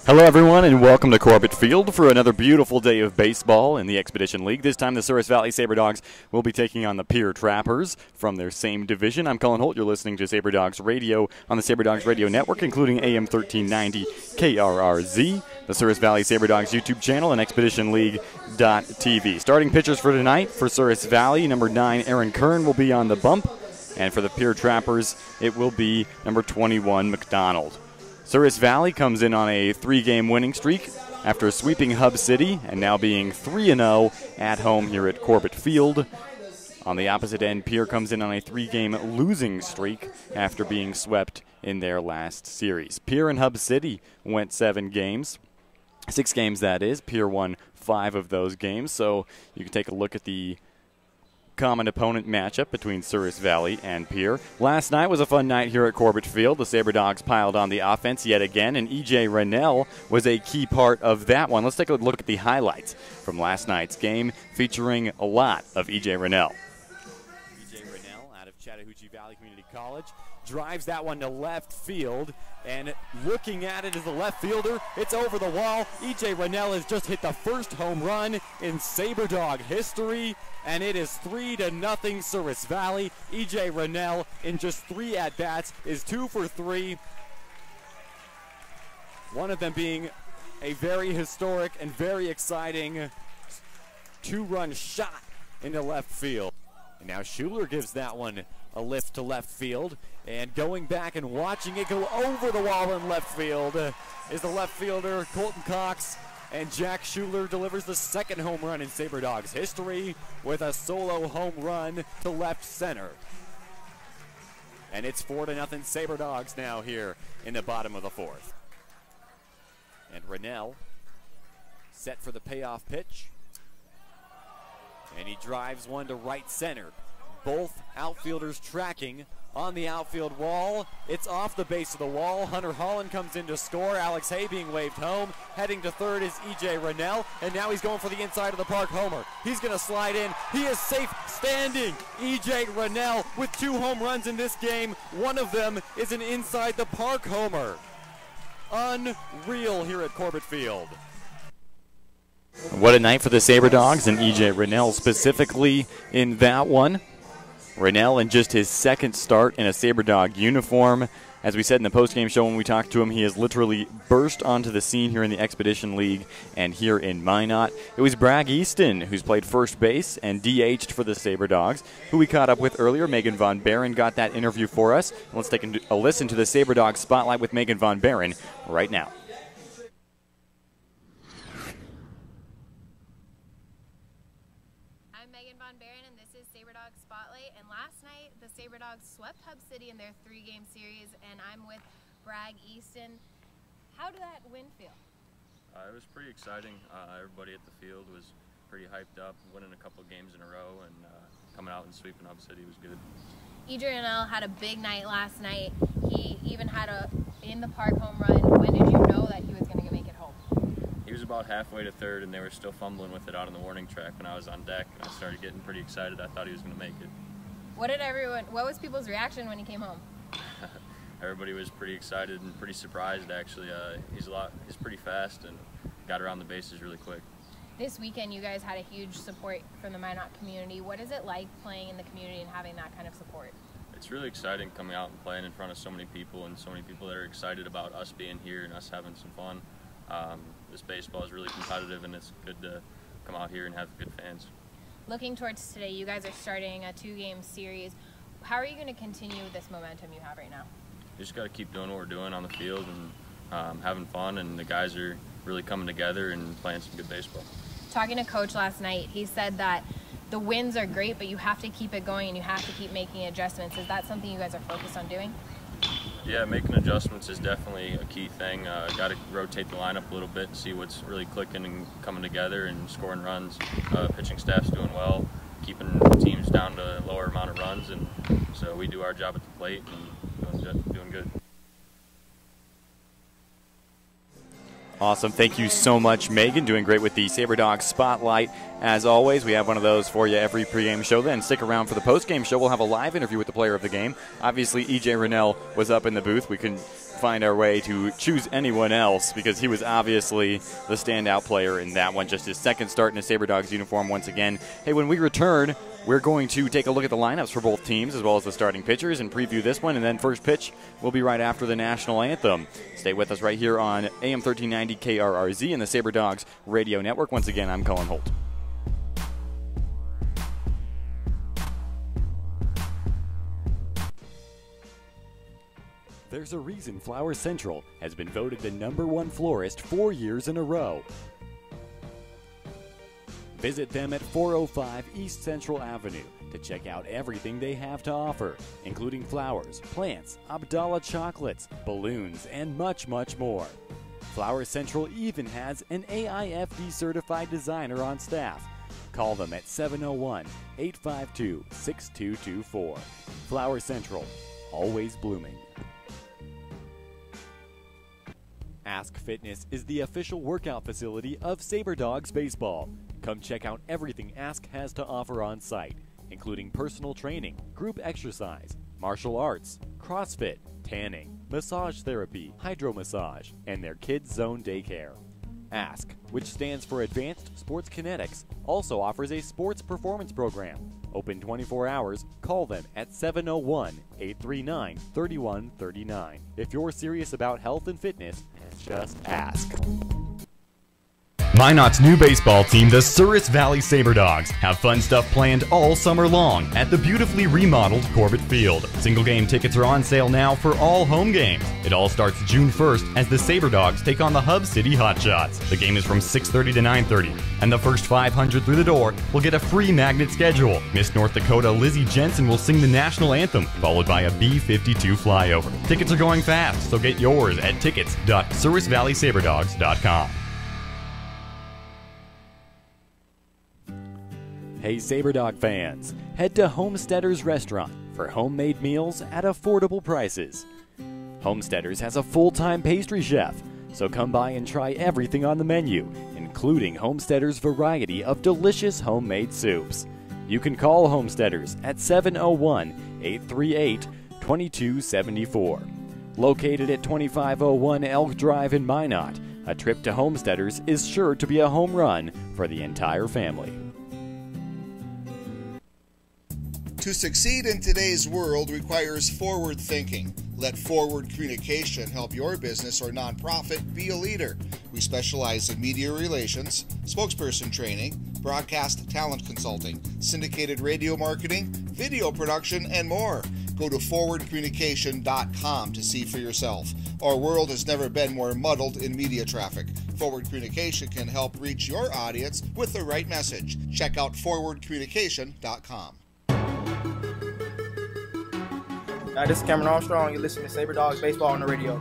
Hello everyone and welcome to Corbett Field for another beautiful day of baseball in the Expedition League. This time the Souris Valley Sabre Dogs will be taking on the Pierre Trappers from their same division. I'm Colin Holt. You're listening to Sabre Dogs Radio on the Sabre Dogs Radio Network, including AM 1390 KRRZ, the Souris Valley Sabre Dogs YouTube channel, and ExpeditionLeague.tv. Starting pitchers for tonight for Souris Valley, number 9 Aaron Kern will be on the bump, and for the Pierre Trappers it will be number 21 McDonald. Souris Valley comes in on a 3-game winning streak after sweeping Hub City and now being 3-0 at home here at Corbett Field. On the opposite end, Pierre comes in on a 3-game losing streak after being swept in their last series. Pierre and Hub City went 7 games. 6 games, that is. Pierre won 5 of those games, so you can take a look at the common opponent matchup between Souris Valley and Pierre. Last night was a fun night here at Corbett Field. The Sabre Dogs piled on the offense yet again, and E.J. Rennell was a key part of that one. Let's take a look at the highlights from last night's game, featuring a lot of E.J. Rennell. E.J. Rennell out of Chattahoochee Valley Community College drives that one to left field, and looking at it as a left fielder, it's over the wall. E.J. Rennell has just hit the first home run in Sabre Dog history, and it is 3-0 Souris Valley. E.J. Rennell, in just 3 at-bats, is 2 for 3. One of them being a very historic and very exciting 2-run shot into left field. And now Schuler gives that one a lift to left field, and going back and watching it go over the wall in left field is the left fielder Colton Cox, and Jack Schuler delivers the 2nd home run in Sabre Dogs history with a solo home run to left center. And it's 4-0 Sabre Dogs now here in the bottom of the 4th. And Rennell set for the payoff pitch, and he drives one to right center. Both outfielders tracking on the outfield wall. It's off the base of the wall. Hunter Holland comes in to score. Alex Hay being waved home. Heading to third is E.J. Rennell, and now he's going for the inside of the park homer. He's going to slide in. He is safe standing. E.J. Rennell with 2 home runs in this game. One of them is an inside the park homer. Unreal here at Corbett Field. What a night for the Sabre Dogs, and E.J. Rennell specifically in that one. Rennell in just his 2nd start in a Sabre Dog uniform. As we said in the postgame show when we talked to him, he has literally burst onto the scene here in the Expedition League and here in Minot. It was Bragg Easton who's played first base and DH'd for the Sabre Dogs, who we caught up with earlier. Megan Von Barron got that interview for us. Let's take a listen to the Sabre Dogs Spotlight with Megan Von Barron right now. Sabre Dogs swept Hub City in their 3-game series, and I'm with Bragg Easton. How did that win feel? It was pretty exciting. Everybody at the field was pretty hyped up, winning a couple of games in a row, and coming out and sweeping Hub City was good. E.J. Rennell had a big night last night. He even had a in-the-park home run. When did you know that he was going to make it home? He was about halfway to third, and they were still fumbling with it out on the warning track when I was on deck, and I started getting pretty excited. I thought he was going to make it. What was people's reaction when he came home? Everybody was pretty excited and pretty surprised, actually. He's pretty fast and got around the bases really quick. This weekend you guys had a huge support from the Minot community. What is it like playing in the community and having that kind of support? It's really exciting coming out and playing in front of so many people, and so many people that are excited about us being here and us having some fun. This baseball is really competitive, and it's good to come out here and have good fans. Looking towards today, you guys are starting a 2-game series. How are you going to continue this momentum you have right now? You just got to keep doing what we're doing on the field and having fun, and the guys are really coming together and playing some good baseball. Talking to Coach last night, he said that the wins are great, but you have to keep it going and you have to keep making adjustments. Is that something you guys are focused on doing? Yeah, making adjustments is definitely a key thing. Got to rotate the lineup a little bit and see what's really clicking and coming together and scoring runs. Pitching staff's doing well, keeping teams down to a lower amount of runs, and so we do our job at the plate and doing good. Awesome. Thank you so much, Megan. Doing great with the Sabre Dogs Spotlight. As always, we have one of those for you every pregame show. Then stick around for the postgame show. We'll have a live interview with the player of the game. Obviously, E.J. Rennell was up in the booth. We couldn't find our way to choose anyone else because he was obviously the standout player in that one. Just his second start in a Sabre Dogs uniform once again. Hey, when we return, we're going to take a look at the lineups for both teams as well as the starting pitchers and preview this one, and then first pitch will be right after the national anthem. Stay with us right here on AM 1390 KRRZ and the Sabre Dogs Radio Network. Once again, I'm Colin Holt. There's a reason Flowers Central has been voted the #1 florist 4 years in a row. Visit them at 405 East Central Avenue to check out everything they have to offer, including flowers, plants, Abdallah chocolates, balloons, and much, much more. Flowers Central even has an AIFD certified designer on staff. Call them at 701-852-6224. Flowers Central, always blooming. Ask Fitness is the official workout facility of Sabre Dogs Baseball. Come check out everything Ask has to offer on site, including personal training, group exercise, martial arts, CrossFit, tanning, massage therapy, hydromassage, and their Kids Zone daycare. Ask, which stands for Advanced Sports Kinetics, also offers a sports performance program. Open 24 hours, call them at 701-839-3139. If you're serious about health and fitness, just ask. Minot's new baseball team, the Souris Valley Sabre Dogs, have fun stuff planned all summer long at the beautifully remodeled Corbett Field. Single game tickets are on sale now for all home games. It all starts June 1st as the Sabre Dogs take on the Hub City Hotshots. The game is from 6:30 to 9:30, and the first 500 through the door will get a free magnet schedule. Miss North Dakota Lizzie Jensen will sing the national anthem, followed by a B-52 flyover. Tickets are going fast, so get yours at tickets.sourisvalleysaberdogs.com. Hey Sabre Dog fans, head to Homesteaders Restaurant for homemade meals at affordable prices. Homesteaders has a full-time pastry chef, so come by and try everything on the menu, including Homesteaders' variety of delicious homemade soups. You can call Homesteaders at 701-838-2274. Located at 2501 Elk Drive in Minot, a trip to Homesteaders is sure to be a home run for the entire family. To succeed in today's world requires forward thinking. Let Forward Communication help your business or nonprofit be a leader. We specialize in media relations, spokesperson training, broadcast talent consulting, syndicated radio marketing, video production, and more. Go to forwardcommunication.com to see for yourself. Our world has never been more muddled in media traffic. Forward Communication can help reach your audience with the right message. Check out forwardcommunication.com. Hi, this is Cameron Armstrong. You're listening to Sabre Dogs Baseball on the radio.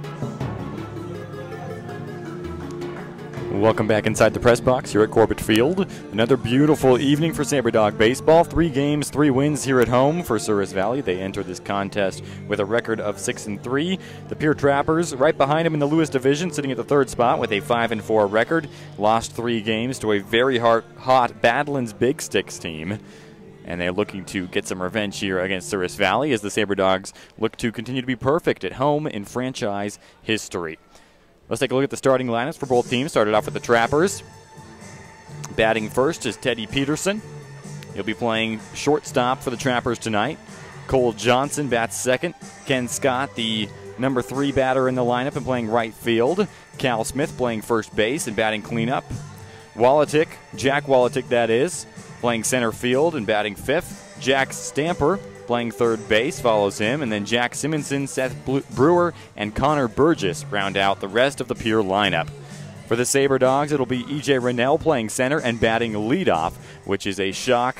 Welcome back inside the press box here at Corbett Field. Another beautiful evening for Sabre Dog Baseball. 3 games, 3 wins here at home for Souris Valley. They enter this contest with a record of 6-3. The Pierre Trappers right behind them in the Lewis Division, sitting at the 3rd spot with a 5-4 record. Lost 3 games to a very hot Badlands Big Sticks team. And they're looking to get some revenge here against Souris Valley as the Sabre Dogs look to continue to be perfect at home in franchise history. Let's take a look at the starting lineups for both teams. Started off with the Trappers. Batting first is Teddy Peterson. He'll be playing shortstop for the Trappers tonight. Cole Johnson bats second. Ken Scott, the number 3 batter in the lineup, and playing right field. Cal Smith playing first base and batting cleanup. Wolotic, Jack Wolotic that is, playing center field and batting 5th. Jack Stamper playing 3rd base follows him, and then Jack Simonson, Seth Brewer, and Connor Burgess round out the rest of the Pierre lineup. For the Sabre Dogs, it'll be E.J. Rennell playing center and batting leadoff, which is a shock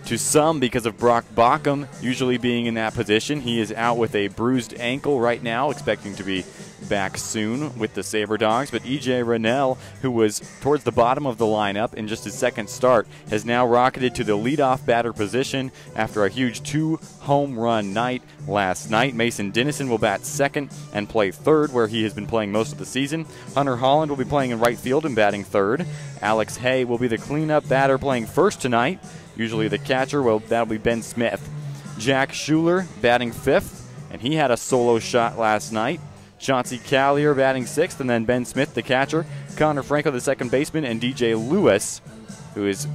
to some because of Brock Bockham usually being in that position. He is out with a bruised ankle right now, expecting to be back soon with the Sabre Dogs. But E.J. Rennell, who was towards the bottom of the lineup in just his 2nd start, has now rocketed to the leadoff batter position after a huge 2-home run night last night. Mason Dennison will bat 2nd and play 3rd, where he has been playing most of the season. Hunter Holland will be playing in right field and batting 3rd. Alex Hay will be the cleanup batter playing 1st tonight. Usually the catcher, well, that'll be Ben Smith. Jack Schuler batting 5th, and he had a solo shot last night. Chauncey Callier batting 6th, and then Ben Smith, the catcher, Connor Franco, the second baseman, and DJ Lewis, who is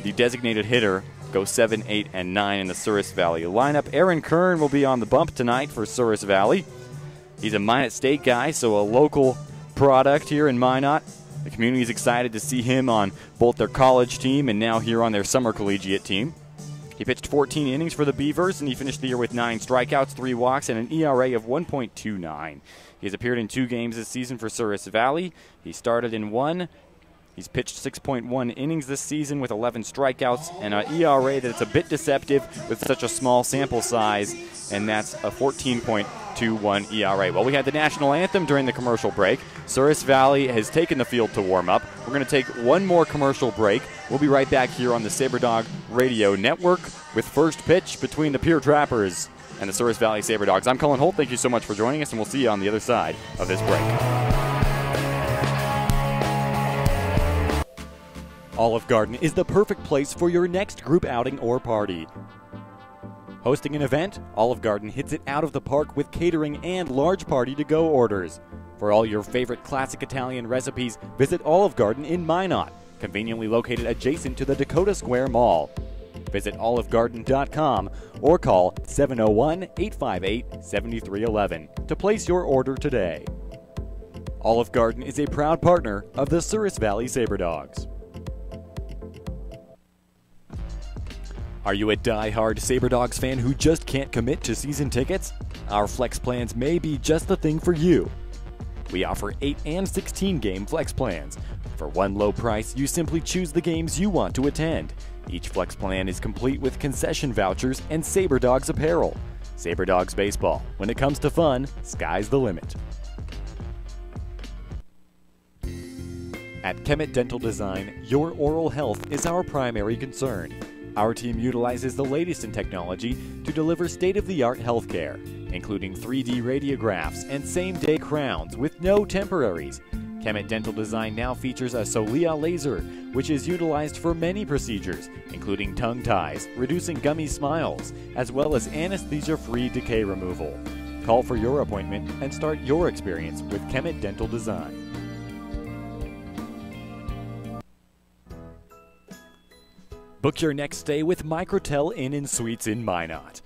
the designated hitter, go 7, 8, and 9 in the Souris Valley lineup. Aaron Kern will be on the bump tonight for Souris Valley. He's a Minot State guy, so a local product here in Minot. The community is excited to see him on both their college team and now here on their summer collegiate team. He pitched 14 innings for the Beavers, and he finished the year with 9 strikeouts, 3 walks, and an ERA of 1.29. He has appeared in 2 games this season for Souris Valley. He started in 1. He's pitched 6.1 innings this season with 11 strikeouts and an ERA that's a bit deceptive with such a small sample size, and that's a 14.21 ERA. Well, we had the national anthem during the commercial break. Souris Valley has taken the field to warm up. We're going to take one more commercial break. We'll be right back here on the Sabre Dog Radio Network with first pitch between the Pier Trappers and the Souris Valley Sabre Dogs. I'm Colin Holt. Thank you so much for joining us, and we'll see you on the other side of this break. Olive Garden is the perfect place for your next group outing or party. Hosting an event, Olive Garden hits it out of the park with catering and large party-to-go orders. For all your favorite classic Italian recipes, visit Olive Garden in Minot, conveniently located adjacent to the Dakota Square Mall. Visit olivegarden.com or call 701-858-7311 to place your order today. Olive Garden is a proud partner of the Souris Valley Sabre Dogs. Are you a die-hard Sabre Dogs fan who just can't commit to season tickets? Our flex plans may be just the thing for you. We offer 8 and 16 game flex plans. For one low price, you simply choose the games you want to attend. Each flex plan is complete with concession vouchers and Sabre Dogs apparel. Sabre Dogs baseball. When it comes to fun, sky's the limit. At Kemet Dental Design, your oral health is our primary concern. Our team utilizes the latest in technology to deliver state-of-the-art healthcare, including 3D radiographs and same-day crowns with no temporaries. Kemet Dental Design now features a Solia laser, which is utilized for many procedures, including tongue ties, reducing gummy smiles, as well as anesthesia-free decay removal. Call for your appointment and start your experience with Kemet Dental Design. Book your next stay with Microtel Inn & Suites in Minot.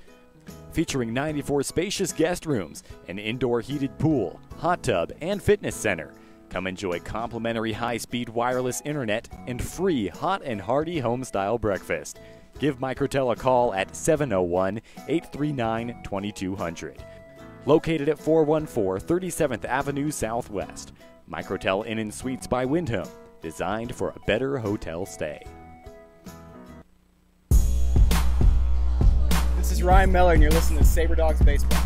Featuring 94 spacious guest rooms, an indoor heated pool, hot tub, and fitness center. Come enjoy complimentary high-speed wireless internet and free hot and hearty home-style breakfast. Give Microtel a call at 701-839-2200. Located at 414 37th Avenue Southwest. Microtel Inn & Suites by Wyndham. Designed for a better hotel stay. This is Ryan Miller, and you're listening to Sabre Dogs Baseball.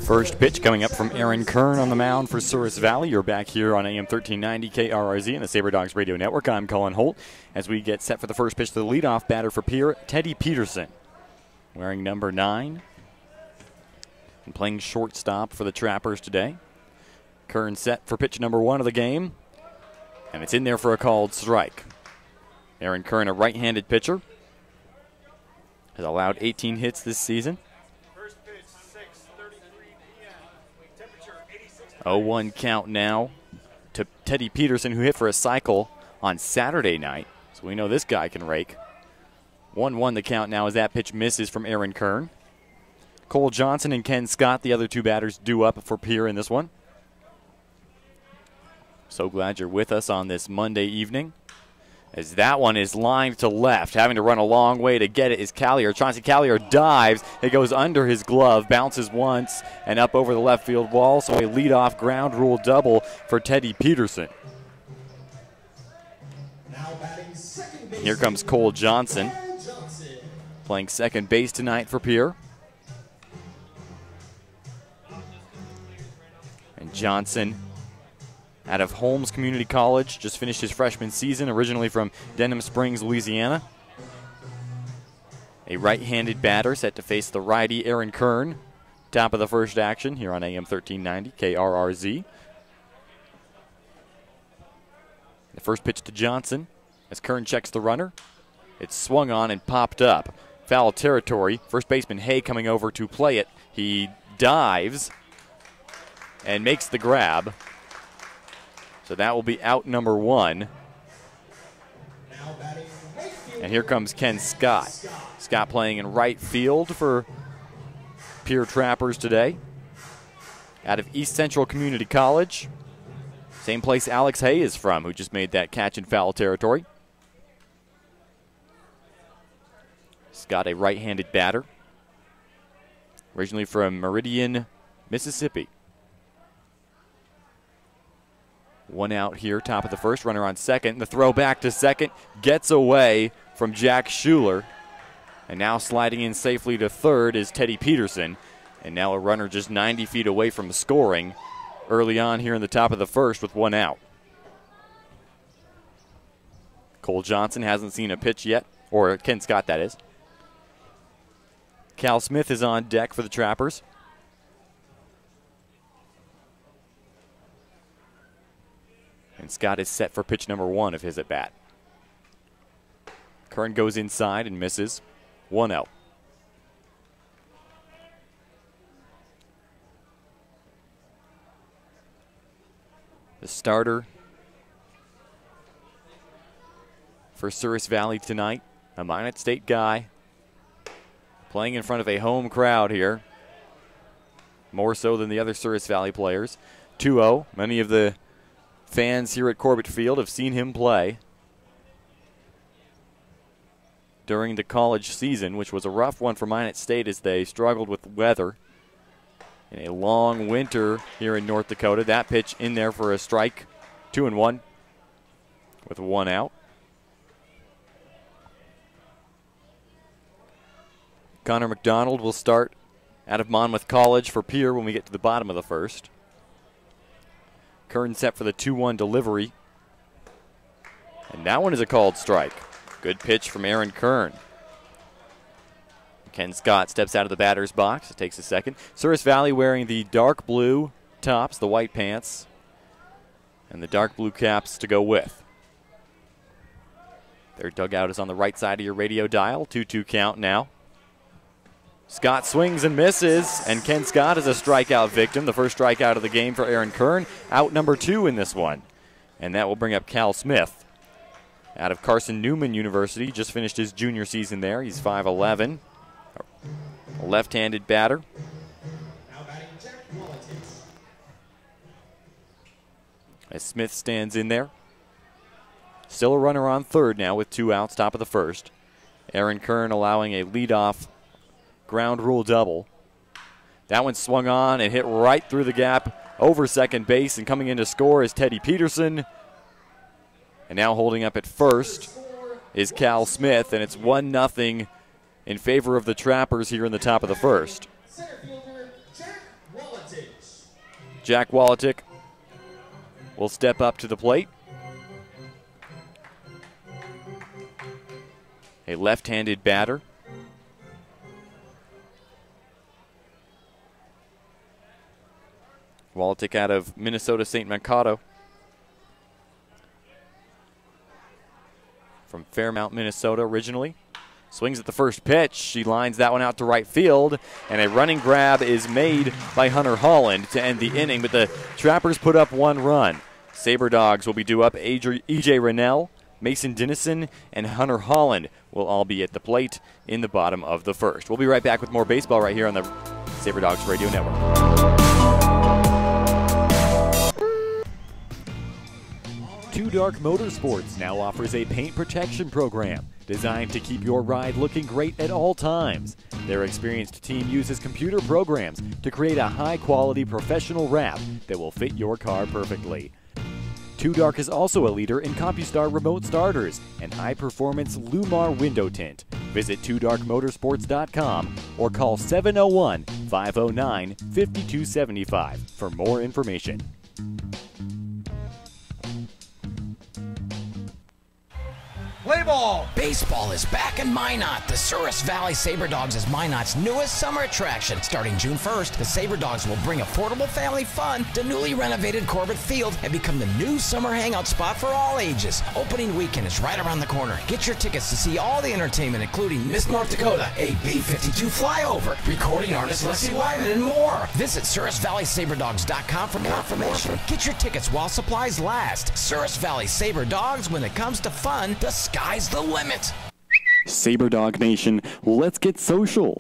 First pitch coming up from Aaron Kern on the mound for Souris Valley. You're back here on AM 1390 KRRZ and the Sabre Dogs Radio Network. I'm Colin Holt as we get set for the first pitch to the leadoff batter for Pier, Teddy Peterson. Wearing number 9 and playing shortstop for the Trappers today. Kern set for pitch number 1 of the game, and it's in there for a called strike. Aaron Kern, a right-handed pitcher, has allowed 18 hits this season. First pitch, 6:33 p.m. Temperature 86. 0-1 count now to Teddy Peterson, who hit for a cycle on Saturday night. So we know this guy can rake. 1-1 the count now as that pitch misses from Aaron Kern. Cole Johnson and Ken Scott, the other 2 batters, due up for Pier in this one. So glad you're with us on this Monday evening, as that one is lined to left. Having to run a long way to get it is Callier. Chauncey Callier dives. It goes under his glove, bounces once, and up over the left field wall. So a leadoff ground rule double for Teddy Peterson. Here comes Cole Johnson, playing second base tonight for Pier. And Johnson, out of Holmes Community College, just finished his freshman season, originally from Denham Springs, Louisiana. A right-handed batter set to face the righty Aaron Kern. Top of the first action here on AM 1390 KRRZ. The first pitch to Johnson as Kern checks the runner. It's swung on and popped up. Foul territory. First baseman Hay coming over to play it. He dives and makes the grab. So that will be out number 1. And here comes Ken Scott. Scott playing in right field for Pier Trappers today. Out of East Central Community College. Same place Alex Hay is from, who just made that catch in foul territory. Scott, a right-handed batter. Originally from Meridian, Mississippi. 1 out here, top of the first. Runner on second. The throw back to second gets away from Jack Schuler. And now sliding in safely to third is Teddy Peterson. And now a runner just 90 feet away from scoring early on here in the top of the first with 1 out. Cole Johnson hasn't seen a pitch yet, or Ken Scott, that is. Cal Smith is on deck for the Trappers. And Scott is set for pitch number 1 of his at-bat. Kern goes inside and misses. 1 out. The starter for Souris Valley tonight, a Minot State guy, playing in front of a home crowd here, more so than the other Souris Valley players. 2-0. Many of the fans here at Corbett Field have seen him play during the college season, which was a rough one for Minot State as they struggled with weather in a long winter here in North Dakota. That pitch in there for a strike. 2-1 with 1 out. Connor McDonald will start out of Monmouth College for Pier when we get to the bottom of the first. Kern set for the 2-1 delivery. And that one is a called strike. Good pitch from Aaron Kern. Ken Scott steps out of the batter's box. It takes a second. Souris Valley wearing the dark blue tops, the white pants, and the dark blue caps to go with. Their dugout is on the right side of your radio dial. 2-2 count now. Scott swings and misses, and Ken Scott is a strikeout victim. The first strikeout of the game for Aaron Kern. Out number 2 in this one. And that will bring up Cal Smith. Out of Carson Newman University. Just finished his junior season there. He's 5'11". A left-handed batter. As Smith stands in there. Still a runner on third now with 2 outs, top of the first. Aaron Kern allowing a leadoff ground rule double. That one swung on and hit right through the gap over second base, and coming in to score is Teddy Peterson. And now holding up at first is Cal Smith, and it's 1-0 in favor of the Trappers here in the top of the first. Jack Wolotic will step up to the plate. A left-handed batter. Wolotic out of Minnesota St. Mankato. From Fairmount, Minnesota originally. Swings at the first pitch. She lines that one out to right field, and a running grab is made by Hunter Holland to end the inning, but the Trappers put up 1 run. Sabre Dogs will be due up. E.J. Rennell, Mason Dennison, and Hunter Holland will all be at the plate in the bottom of the first. We'll be right back with more baseball right here on the Sabre Dogs Radio Network. Two Dark Motorsports now offers a paint protection program designed to keep your ride looking great at all times. Their experienced team uses computer programs to create a high-quality professional wrap that will fit your car perfectly. Two Dark is also a leader in CompuStar remote starters and high-performance Lumar window tint. Visit twodarkmotorsports.com or call 701-509-5275 for more information. Play ball. Baseball is back in Minot. The Souris Valley Sabre Dogs is Minot's newest summer attraction. Starting June 1st, the Sabre Dogs will bring affordable family fun to newly renovated Corbett Field and become the new summer hangout spot for all ages. Opening weekend is right around the corner. Get your tickets to see all the entertainment, including Miss North Dakota, a B-52 flyover, recording artist Leslie Wyman, and more. Visit SourisValleySabreDogs.com for more information. Get your tickets while supplies last. Souris Valley Sabre Dogs, when it comes to fun, the sky's the limit. Sabre Dog Nation, let's get social.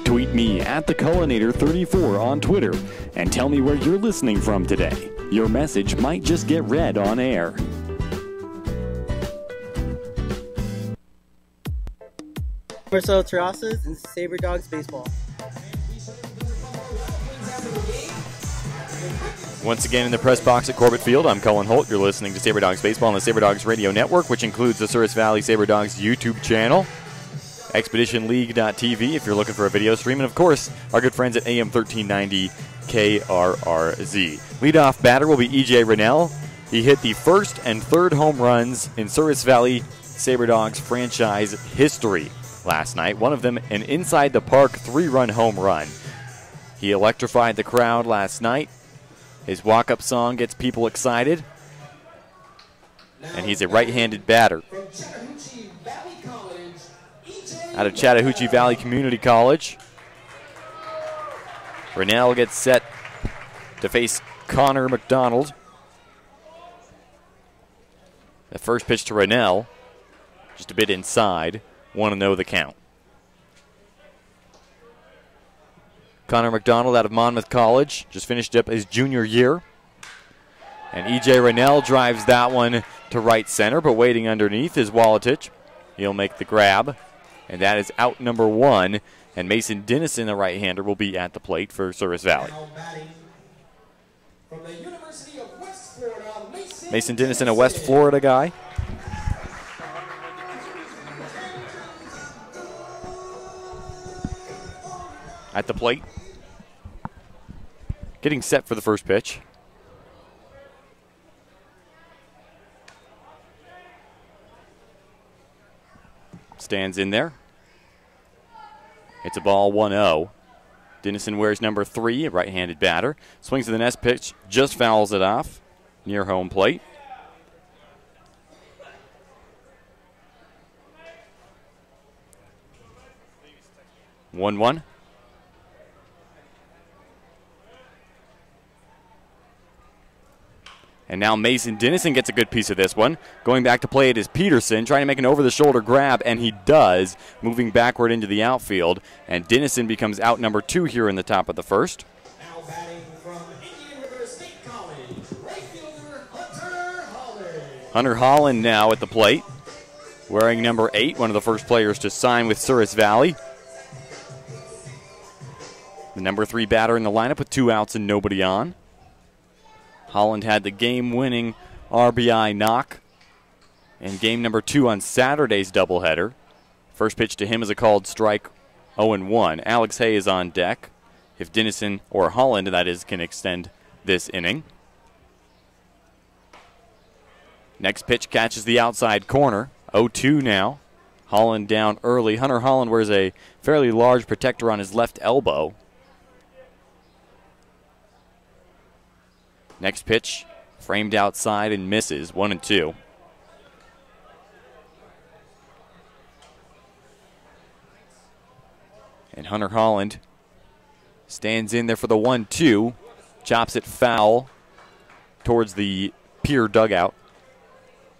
Tweet me at @thecullinator34 on Twitter and tell me where you're listening from today. Your message might just get read on air. Marcelo Terrazas and Sabre Dogs Baseball. Once again in the press box at Corbett Field, I'm Cullen Holt. You're listening to Sabre Dogs Baseball on the Sabre Dogs Radio Network, which includes the Souris Valley Sabre Dogs YouTube channel, ExpeditionLeague.tv if you're looking for a video stream, and of course, our good friends at AM 1390 KRRZ. Leadoff batter will be E.J. Rennell. He hit the first and third home runs in Souris Valley Sabre Dogs franchise history last night. One of them an inside-the-park 3-run home run. He electrified the crowd last night. His walk-up song gets people excited, and he's a right-handed batter. Out of Chattahoochee Valley Community College, Rennell gets set to face Connor McDonald. The first pitch to Rennell, just a bit inside, 1-0 the count. Connor McDonald out of Monmouth College, just finished up his junior year. And E.J. Rennell drives that one to right center, but waiting underneath is Walatich. He'll make the grab, and that is out number 1. And Mason Dennison, the right-hander, will be at the plate for Souris Valley. From the University of West Florida, Mason Dennison, a West Florida guy. At the plate. Getting set for the first pitch. Stands in there. It's a ball 1-0. Dennison wears number 3, a right-handed batter. Swings to the next pitch, just fouls it off near home plate. One. And now Mason Dennison gets a good piece of this one. Going back to play it is Peterson, trying to make an over-the-shoulder grab, and he does, moving backward into the outfield. And Dennison becomes out number 2 here in the top of the first. now batting from Indian River State College, right fielder Hunter Holland. Hunter Holland now at the plate, wearing number 8, one of the first players to sign with Souris Valley. The number 3 batter in the lineup with 2 outs and nobody on. Holland had the game-winning RBI knock in game number 2 on Saturday's doubleheader. First pitch to him is a called strike, 0-1. Alex Hay is on deck if Dennison, or Holland, that is, can extend this inning. Next pitch catches the outside corner, 0-2 now. Holland down early. Hunter Holland wears a fairly large protector on his left elbow. Next pitch, framed outside and misses, 1-2. And Hunter Holland stands in there for the 1-2, chops it foul towards the pier dugout.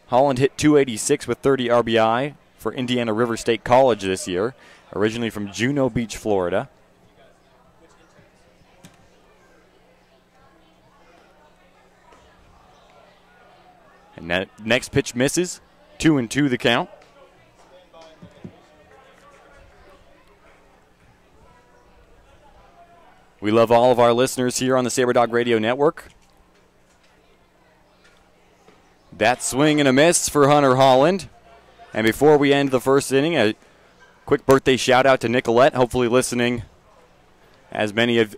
Holland hit .286 with 30 RBI for Indiana River State College this year, originally from Juno Beach, Florida. And that next pitch misses. 2-2 the count. We love all of our listeners here on the Sabre Dog Radio Network. That swing and a miss for Hunter Holland. And before we end the first inning, a quick birthday shout out to Nicolette, hopefully listening, as many of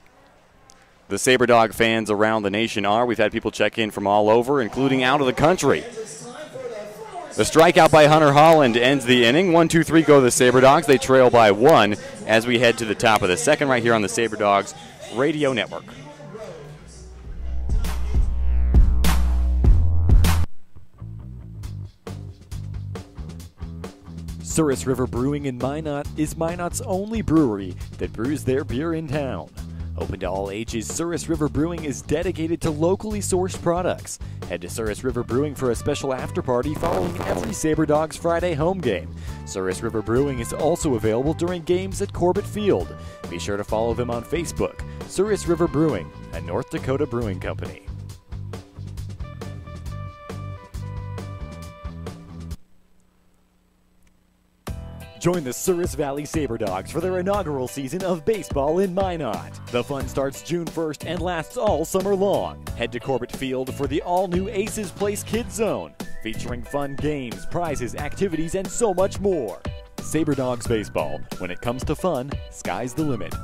the Sabre Dog fans around the nation are. We've had people check in from all over, including out of the country. The strikeout by Hunter Holland ends the inning. 1-2-3 go the Sabre Dogs. They trail by 1 as we head to the top of the second right here on the Sabre Dogs Radio Network. Souris River Brewing in Minot is Minot's only brewery that brews their beer in town. Open to all ages, Souris River Brewing is dedicated to locally sourced products. Head to Souris River Brewing for a special after party following every Sabre Dogs Friday home game. Souris River Brewing is also available during games at Corbett Field. Be sure to follow them on Facebook. Souris River Brewing, a North Dakota brewing company. Join the Souris Valley Sabre Dogs for their inaugural season of baseball in Minot. The fun starts June 1st and lasts all summer long. Head to Corbett Field for the all-new Aces Place Kids Zone, featuring fun games, prizes, activities, and so much more. Sabre Dogs Baseball. When it comes to fun, sky's the limit.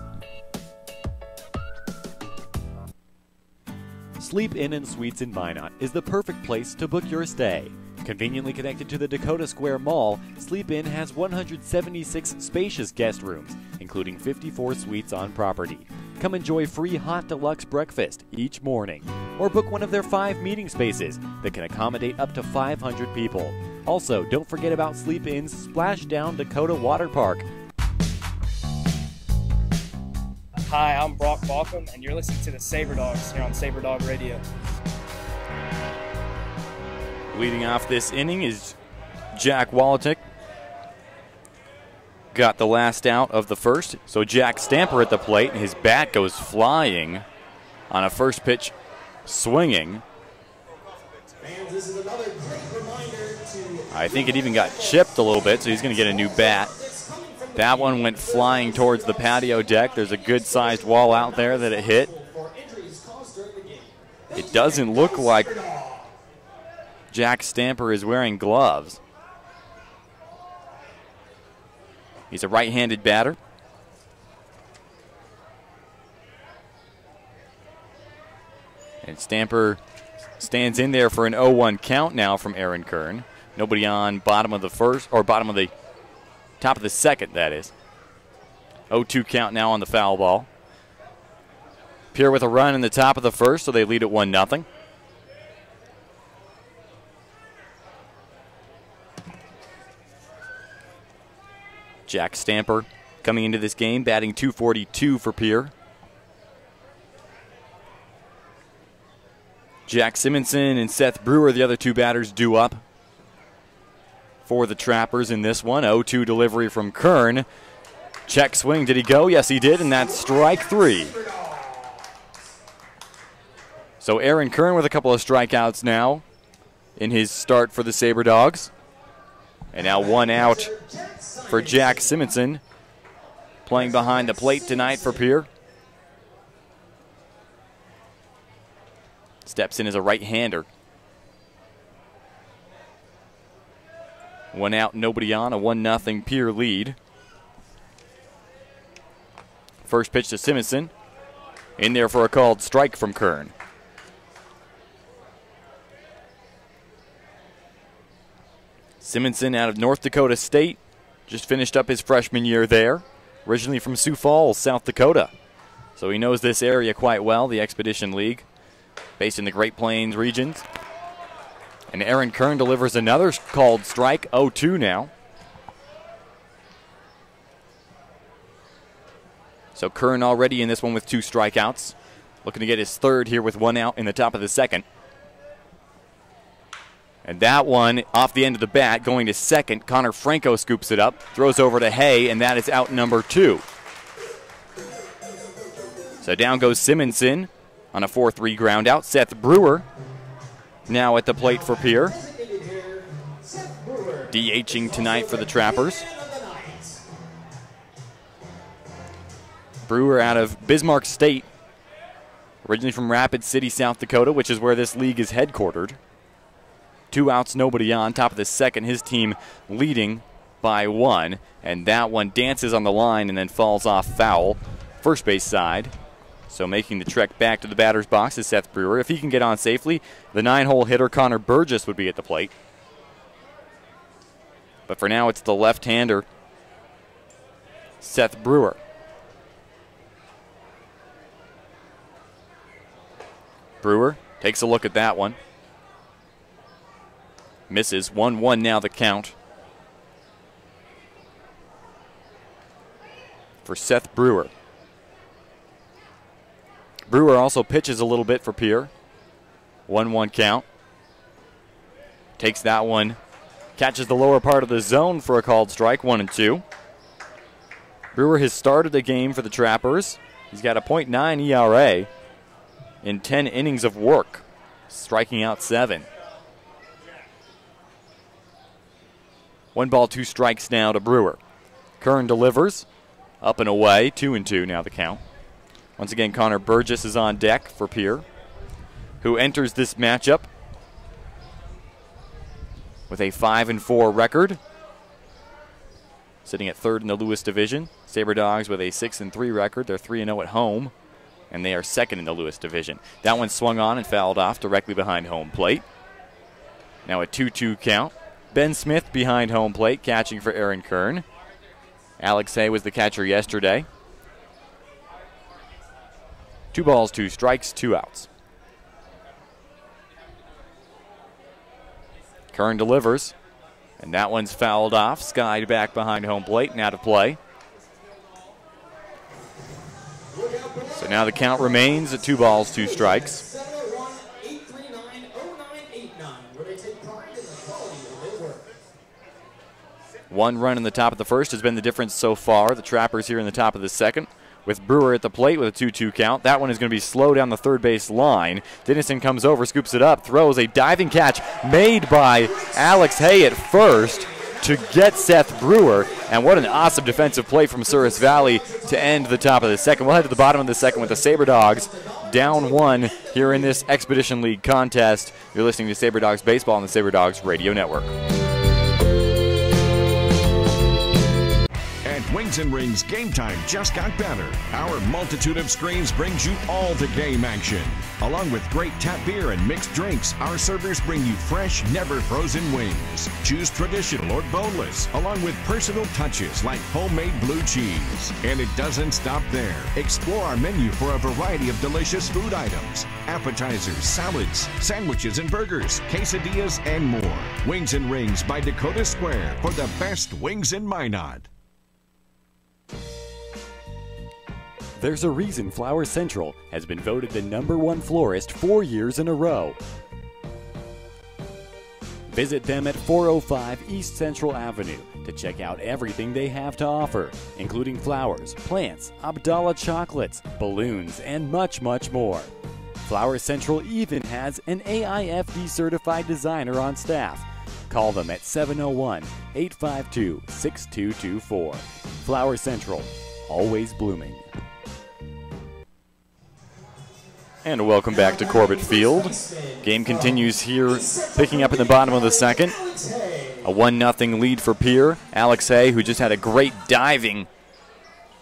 Sleep Inn and Suites in Minot is the perfect place to book your stay. Conveniently connected to the Dakota Square Mall, Sleep Inn has 176 spacious guest rooms, including 54 suites on property. Come enjoy free hot deluxe breakfast each morning, or book one of their 5 meeting spaces that can accommodate up to 500 people. Also, don't forget about Sleep Inn's Splashdown Dakota Water Park. Hi, I'm Brock Balcom, and you're listening to the Sabre Dogs here on Sabre Dog Radio. Leading off this inning is Jack Wolotek. Got the last out of the first. So Jack Stamper at the plate, and his bat goes flying on a first pitch swinging. I think it even got chipped a little bit, so he's going to get a new bat. That one went flying towards the patio deck. There's a good-sized wall out there that it hit. It doesn't look like Jack Stamper is wearing gloves. He's a right-handed batter. And Stamper stands in there for an 0-1 count now from Aaron Kern. Nobody on bottom of the first, or bottom of the top of the second, that is. 0-2 count now on the foul ball. Pierre with a run in the top of the first, so they lead at 1-0. Jack Stamper coming into this game, batting .242 for Pierre. Jack Simonson and Seth Brewer, the other two batters, due up for the Trappers in this one. 0-2 delivery from Kern. Check swing, did he go? Yes, he did, and that's strike 3. So Aaron Kern with a couple of strikeouts now in his start for the Sabre Dogs. And now 1 out for Jack Simonson, playing behind the plate tonight for Pierre. Steps in as a right-hander. 1 out, nobody on, a 1-0 Pierre lead. First pitch to Simonson. In there for a called strike from Kern. Simonson out of North Dakota State. Just finished up his freshman year there. Originally from Sioux Falls, South Dakota. So he knows this area quite well, the Expedition League, based in the Great Plains regions. And Aaron Kern delivers another called strike, 0-2 now. So Kern already in this one with 2 strikeouts. Looking to get his third here with 1 out in the top of the second. And that one off the end of the bat going to second. Connor Franco scoops it up, throws over to Hay, and that is out number 2. So down goes Simonson on a 4-3 ground out. Seth Brewer now at the plate for Pierre. DHing tonight for the Trappers. Brewer out of Bismarck State, originally from Rapid City, South Dakota, which is where this league is headquartered. 2 outs, nobody on. Top of the second, his team leading by 1. And that one dances on the line and then falls off foul. First base side. So making the trek back to the batter's box is Seth Brewer. If he can get on safely, the 9-hole hitter Connor Burgess would be at the plate. But for now, it's the left-hander, Seth Brewer. Brewer takes a look at that one. Misses. 1-1 now the count for Seth Brewer. Brewer also pitches a little bit for Pierre. 1-1 count. Takes that one. Catches the lower part of the zone for a called strike. 1-2. Brewer has started the game for the Trappers. He's got a .9 ERA in 10 innings of work, striking out 7. 1 ball, 2 strikes now to Brewer. Kern delivers. Up and away. 2-2 now the count. Once again, Connor Burgess is on deck for Pierre, who enters this matchup with a 5-4 record, sitting at 3rd in the Lewis Division. Sabre Dogs with a 6-3 record. They're 3-0 at home, and they are 2nd in the Lewis Division. That one swung on and fouled off directly behind home plate. Now a 2-2 count. Ben Smith behind home plate, catching for Aaron Kern. Alex Hay was the catcher yesterday. 2 balls, 2 strikes, 2 outs. Kern delivers, and that one's fouled off. Skied back behind home plate and out of play. So now the count remains at 2 balls, 2 strikes. 1 run in the top of the first has been the difference so far. The Trappers here in the top of the second, with Brewer at the plate with a 2-2 count. That one is going to be slow down the third base line. Dennison comes over, scoops it up, throws a diving catch made by Alex Hay at first to get Seth Brewer. And what an awesome defensive play from Souris Valley to end the top of the second. We'll head to the bottom of the second with the Sabre Dogs down 1 here in this Expedition League contest. You're listening to Sabre Dogs Baseball on the Sabre Dogs Radio Network. Wings and Rings Game Time just got better. Our multitude of screens brings you all the game action. Along with great tap beer and mixed drinks, our servers bring you fresh, never frozen wings. Choose traditional or boneless, along with personal touches like homemade blue cheese. And it doesn't stop there. Explore our menu for a variety of delicious food items, appetizers, salads, sandwiches and burgers, quesadillas, and more. Wings and Rings by Dakota Square for the best wings in Minot. There's a reason Flowers Central has been voted the #1 florist 4 years in a row. Visit them at 405 East Central Avenue to check out everything they have to offer, including flowers, plants, Abdallah chocolates, balloons, and much, much more. Flowers Central even has an AIFD certified designer on staff. Call them at 701-852-6224. Flowers Central, always blooming. And welcome back to Corbett Field. Game continues here, picking up in the bottom of the second. A 1-0 lead for Pierre. Alex Hay, who just had a great diving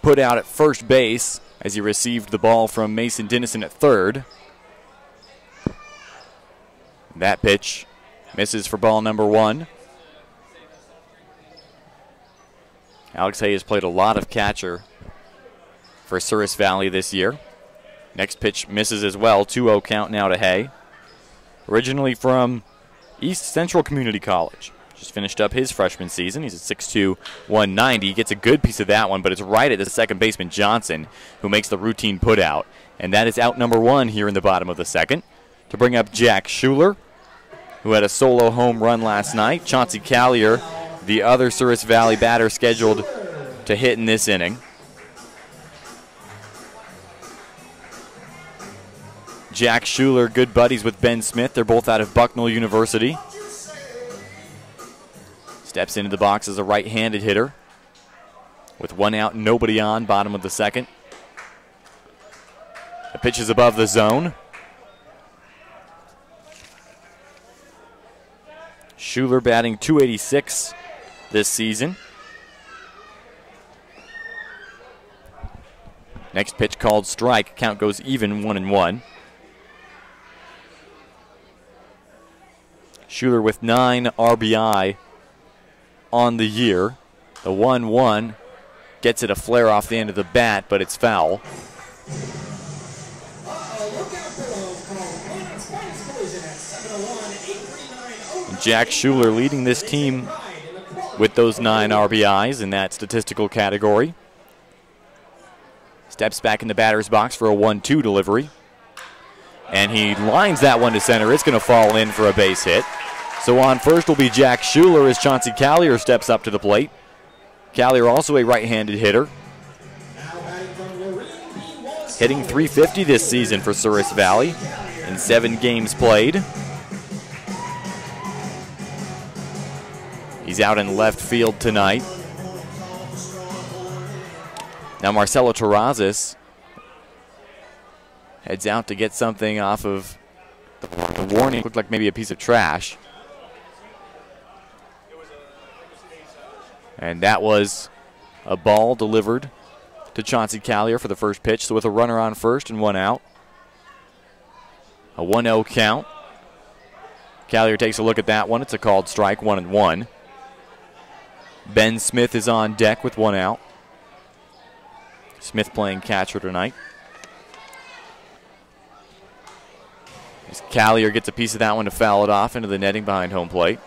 put out at first base as he received the ball from Mason Dennison at third. That pitch misses for ball number 1. Alex Hay has played a lot of catcher for Souris Valley this year. Next pitch misses as well. 2-0 count now to Hay. Originally from East Central Community College. Just finished up his freshman season. He's at 6'2", 190. Gets a good piece of that one, but it's right at the second baseman Johnson, who makes the routine put out. And that is out number 1 here in the bottom of the second. To bring up Jack Schuler, who had a solo home run last night. Chauncey Callier, the other Souris Valley batter scheduled to hit in this inning. Jack Schuler, good buddies with Ben Smith. They're both out of Bucknell University. Steps into the box as a right-handed hitter. With 1 out, nobody on, bottom of the second. The pitch is above the zone. Schuler batting .286 this season. Next pitch called strike. Count goes even, 1-1. Schuler with 9 RBI on the year. The 1-1 gets it a flare off the end of the bat, but it's foul. And Jack Schuler leading this team with those 9 RBIs in that statistical category. Steps back in the batter's box for a 1-2 delivery. And he lines that one to center. It's going to fall in for a base hit. So on first will be Jack Schuler as Chauncey Callier steps up to the plate. Callier also a right-handed hitter. Hitting .350 this season for Souris Valley in 7 games played. He's out in left field tonight. Now Marcelo Terrazas heads out to get something off of the warning. Looked like maybe a piece of trash. And that was a ball delivered to Chauncey Callier for the first pitch. So with a runner on first and 1 out. A 1-0 count. Callier takes a look at that one. It's a called strike, 1-1. Ben Smith is on deck with 1 out. Smith playing catcher tonight. As Callier gets a piece of that one to foul it off into the netting behind home plate.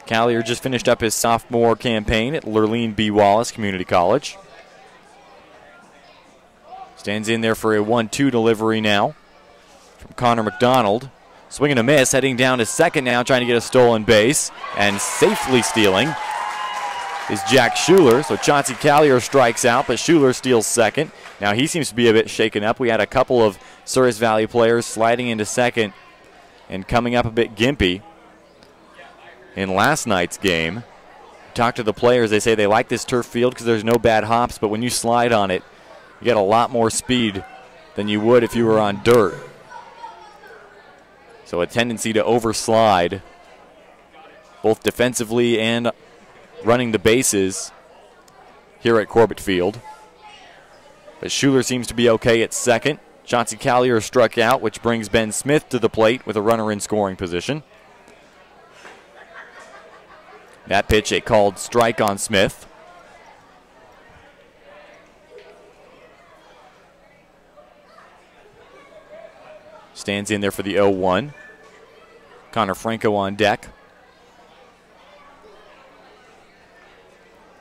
Callier just finished up his sophomore campaign at Lurleen B. Wallace Community College. Stands in there for a 1-2 delivery now from Connor McDonald. Swing and a miss, heading down to second now, trying to get a stolen base. And safely stealing is Jack Schuler. So Chauncey Callier strikes out, but Schuler steals second. Now he seems to be a bit shaken up. We had a couple of Souris Valley players sliding into second and coming up a bit gimpy in last night's game. Talk to the players. They say they like this turf field because there's no bad hops, but when you slide on it, you get a lot more speed than you would if you were on dirt. So a tendency to overslide, both defensively and running the bases here at Corbett Field. But Schuler seems to be okay at second. Chauncey Callier struck out, which brings Ben Smith to the plate with a runner in scoring position. That pitch, a called strike on Smith. Stands in there for the 0-1. Connor Franco on deck.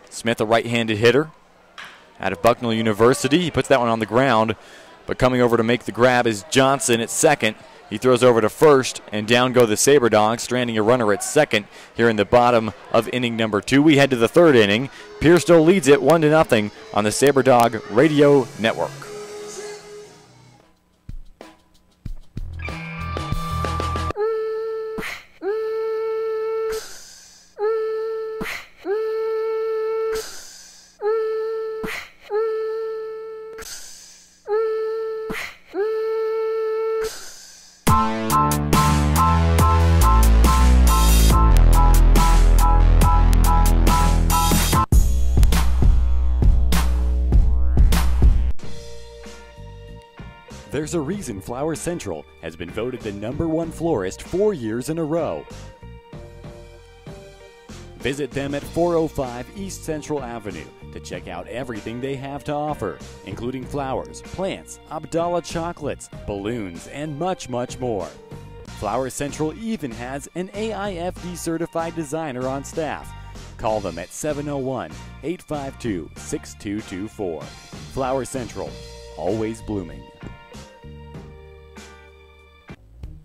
Smith, a right-handed hitter out of Bucknell University. He puts that one on the ground, but coming over to make the grab is Johnson at second. He throws over to first, and down go the Sabre Dogs, stranding a runner at second here in the bottom of inning number 2. We head to the 3rd inning. Pierre still leads it 1-0 on the Sabre Dog Radio Network. There's a reason Flower Central has been voted the #1 florist 4 years in a row. Visit them at 405 East Central Avenue to check out everything they have to offer, including flowers, plants, Abdallah chocolates, balloons, and much, much more. Flower Central even has an AIFD certified designer on staff. Call them at 701-852-6224. Flower Central, always blooming.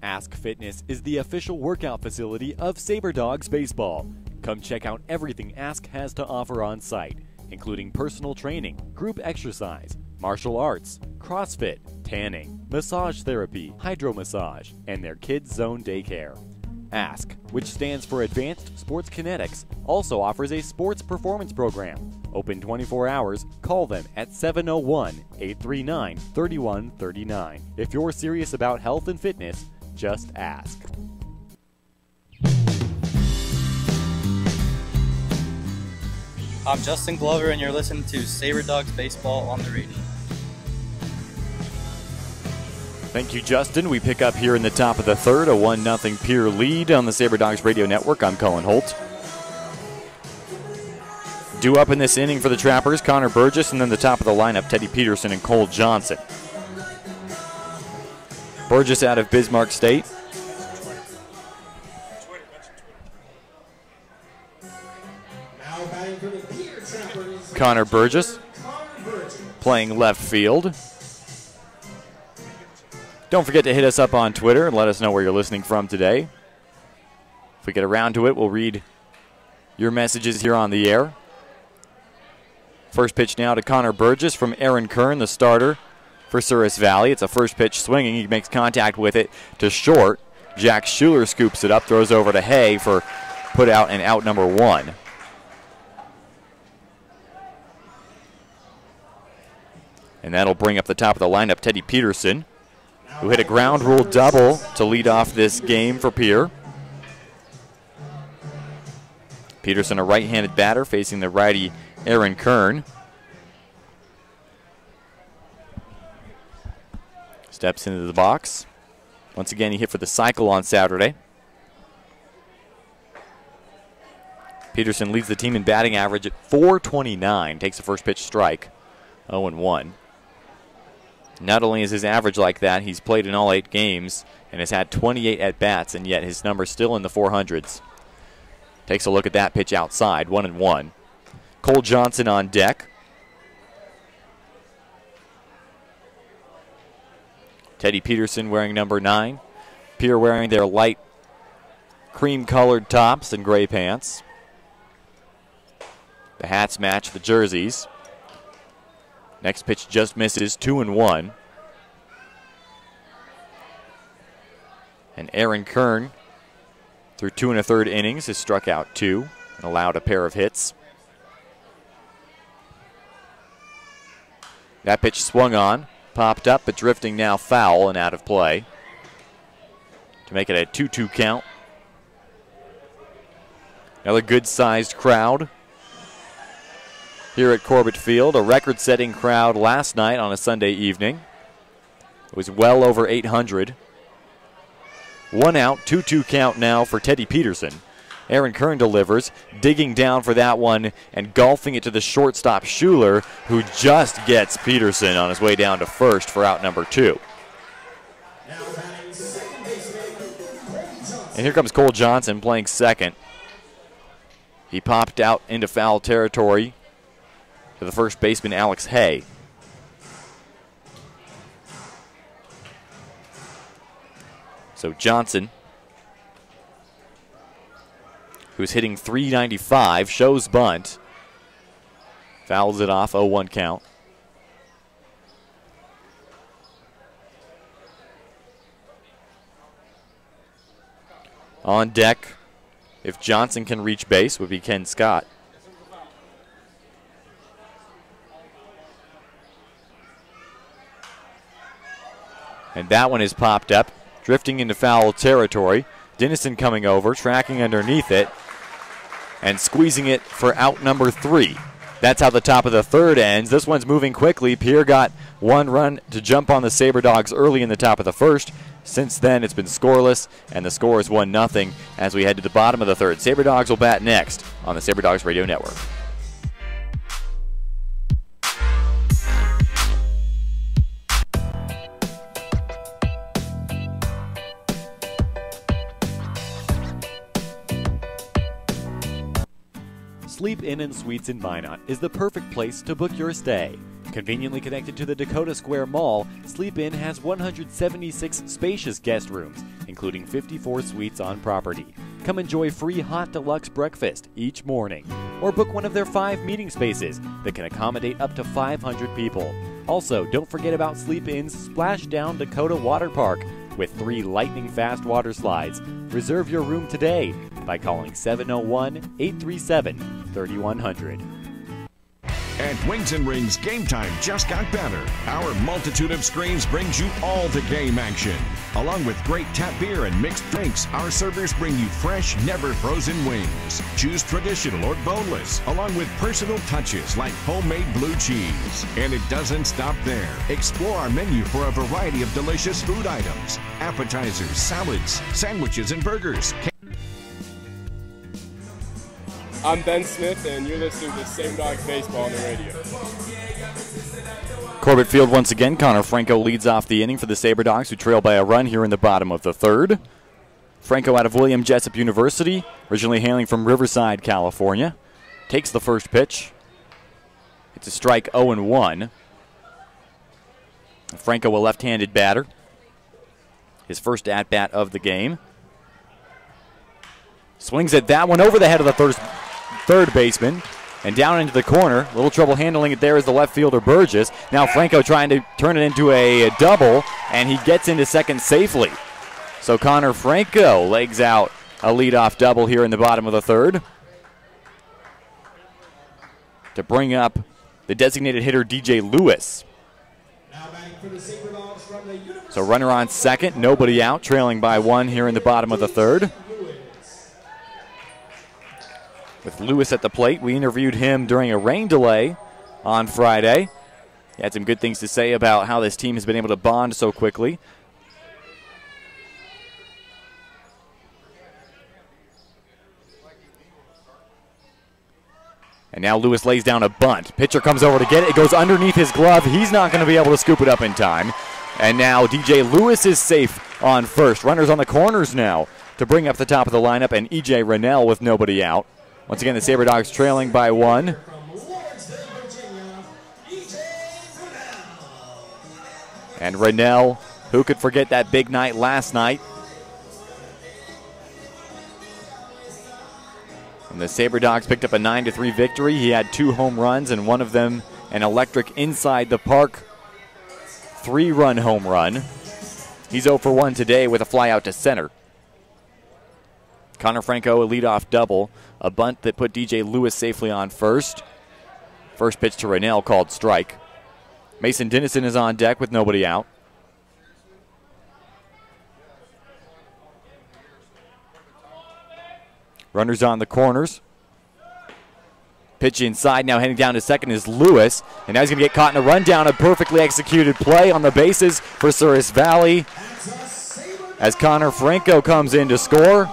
Ask Fitness is the official workout facility of Sabre Dogs Baseball. Come check out everything Ask has to offer on site, including personal training, group exercise, martial arts, CrossFit, tanning, massage therapy, hydro massage, and their Kids Zone daycare. Ask, which stands for Advanced Sports Kinetics, also offers a sports performance program. Open 24 hours, call them at 701-839-3139. If you're serious about health and fitness, just ask. I'm Justin Glover, and you're listening to Sabre Dogs Baseball on the radio. Thank you, Justin. We pick up here in the top of the third, a 1-0 Pier lead on the Sabre Dogs Radio Network. I'm Colin Holt. Due up in this inning for the Trappers, Connor Burgess, and then the top of the lineup, Teddy Peterson and Cole Johnson. Burgess out of Bismarck State. Connor Burgess playing left field. Don't forget to hit us up on Twitter and let us know where you're listening from today. If we get around to it, we'll read your messages here on the air. First pitch now to Connor Burgess from Aaron Kern, the starter for Souris Valley. It's a first pitch swinging. He makes contact with it to short. Jack Schuler scoops it up, throws over to Hay for put out and out number 1. And that'll bring up the top of the lineup, Teddy Peterson, who hit a ground rule double to lead off this game for Pier. Peterson, a right-handed batter, facing the righty Aaron Kern. Steps into the box. Once again, he hit for the cycle on Saturday. Peterson leads the team in batting average at .429. Takes the first pitch strike, 0-1. Not only is his average like that, he's played in all 8 games and has had 28 at-bats, and yet his number's still in the 400s. Takes a look at that pitch outside, 1-1. Cole Johnson on deck. Teddy Peterson wearing number 9. Pier wearing their light cream-colored tops and gray pants. The hats match the jerseys. Next pitch just misses, 2-1. And Aaron Kern, through 2 1/3 innings, has struck out 2 and allowed a pair of hits. That pitch swung on, popped up, but drifting now foul and out of play to make it a 2-2 count. Another good-sized crowd here at Corbett Field, a record-setting crowd last night on a Sunday evening. It was well over 800. 1 out, 2-2 count now for Teddy Peterson. Aaron Kern delivers, digging down for that one and golfing it to the shortstop Schuler, who just gets Peterson on his way down to first for out number 2. And here comes Cole Johnson playing second. He popped out into foul territory to the first baseman, Alex Hay. So Johnson, who's hitting .395, shows bunt. Fouls it off, 0-1 count. On deck, if Johnson can reach base, would be Ken Scott. And that one is popped up, drifting into foul territory. Dennison coming over, tracking underneath it, and squeezing it for out number 3. That's how the top of the third ends. This one's moving quickly. Pierre got 1 run to jump on the Sabre Dogs early in the top of the first. Since then, it's been scoreless, and the score is 1-0 as we head to the bottom of the third. Sabre Dogs will bat next on the Sabre Dogs Radio Network. Sleep Inn and Suites in Minot is the perfect place to book your stay. Conveniently connected to the Dakota Square Mall, Sleep Inn has 176 spacious guest rooms, including 54 suites on property. Come enjoy free hot deluxe breakfast each morning, or book one of their 5 meeting spaces that can accommodate up to 500 people. Also, don't forget about Sleep Inn's Splashdown Dakota Water Park with 3 lightning-fast water slides. Reserve your room today by calling 701-837-3100. At Wings and Rings, game time just got better. Our multitude of screens brings you all the game action. Along with great tap beer and mixed drinks, our servers bring you fresh, never frozen wings. Choose traditional or boneless, along with personal touches like homemade blue cheese. And it doesn't stop there. Explore our menu for a variety of delicious food items, appetizers, salads, sandwiches, and burgers. I'm Ben Smith, and you're listening to Sabre Dogs Baseball on the radio. Corbett Field once again. Connor Franco leads off the inning for the Sabre Dogs, who trail by a run here in the bottom of the third. Franco out of William Jessup University, originally hailing from Riverside, California. Takes the first pitch. It's a strike 0-1. Franco, a left-handed batter. His first at-bat of the game. Swings at that one over the head of the third baseman and down into the corner. A little trouble handling it there is the left fielder Burgess. Now Franco trying to turn it into a double, and he gets into second safely. So Connor Franco legs out a leadoff double here in the bottom of the third to bring up the designated hitter DJ Lewis. So runner on second, nobody out, trailing by one here in the bottom of the third. With Lewis at the plate, we interviewed him during a rain delay on Friday. He had some good things to say about how this team has been able to bond so quickly. And now Lewis lays down a bunt. Pitcher comes over to get it. It goes underneath his glove. He's not going to be able to scoop it up in time. And now DJ Lewis is safe on first. Runners on the corners now to bring up the top of the lineup, and E.J. Rennell with nobody out. Once again, the Sabre Dogs trailing by one. And Rennell, who could forget that big night last night? And the Sabre Dogs picked up a 9-3 victory. He had 2 home runs, and one of them an electric inside the park 3-run home run. He's 0 for 1 today with a fly out to center. Connor Franco, a leadoff double. A bunt that put DJ Lewis safely on first. First pitch to Rennell called strike. Mason Dennison is on deck with nobody out. Runners on the corners. Pitch inside, now heading down to second is Lewis. And now he's going to get caught in a rundown. A perfectly executed play on the bases for Souris Valley as Connor Franco comes in to score.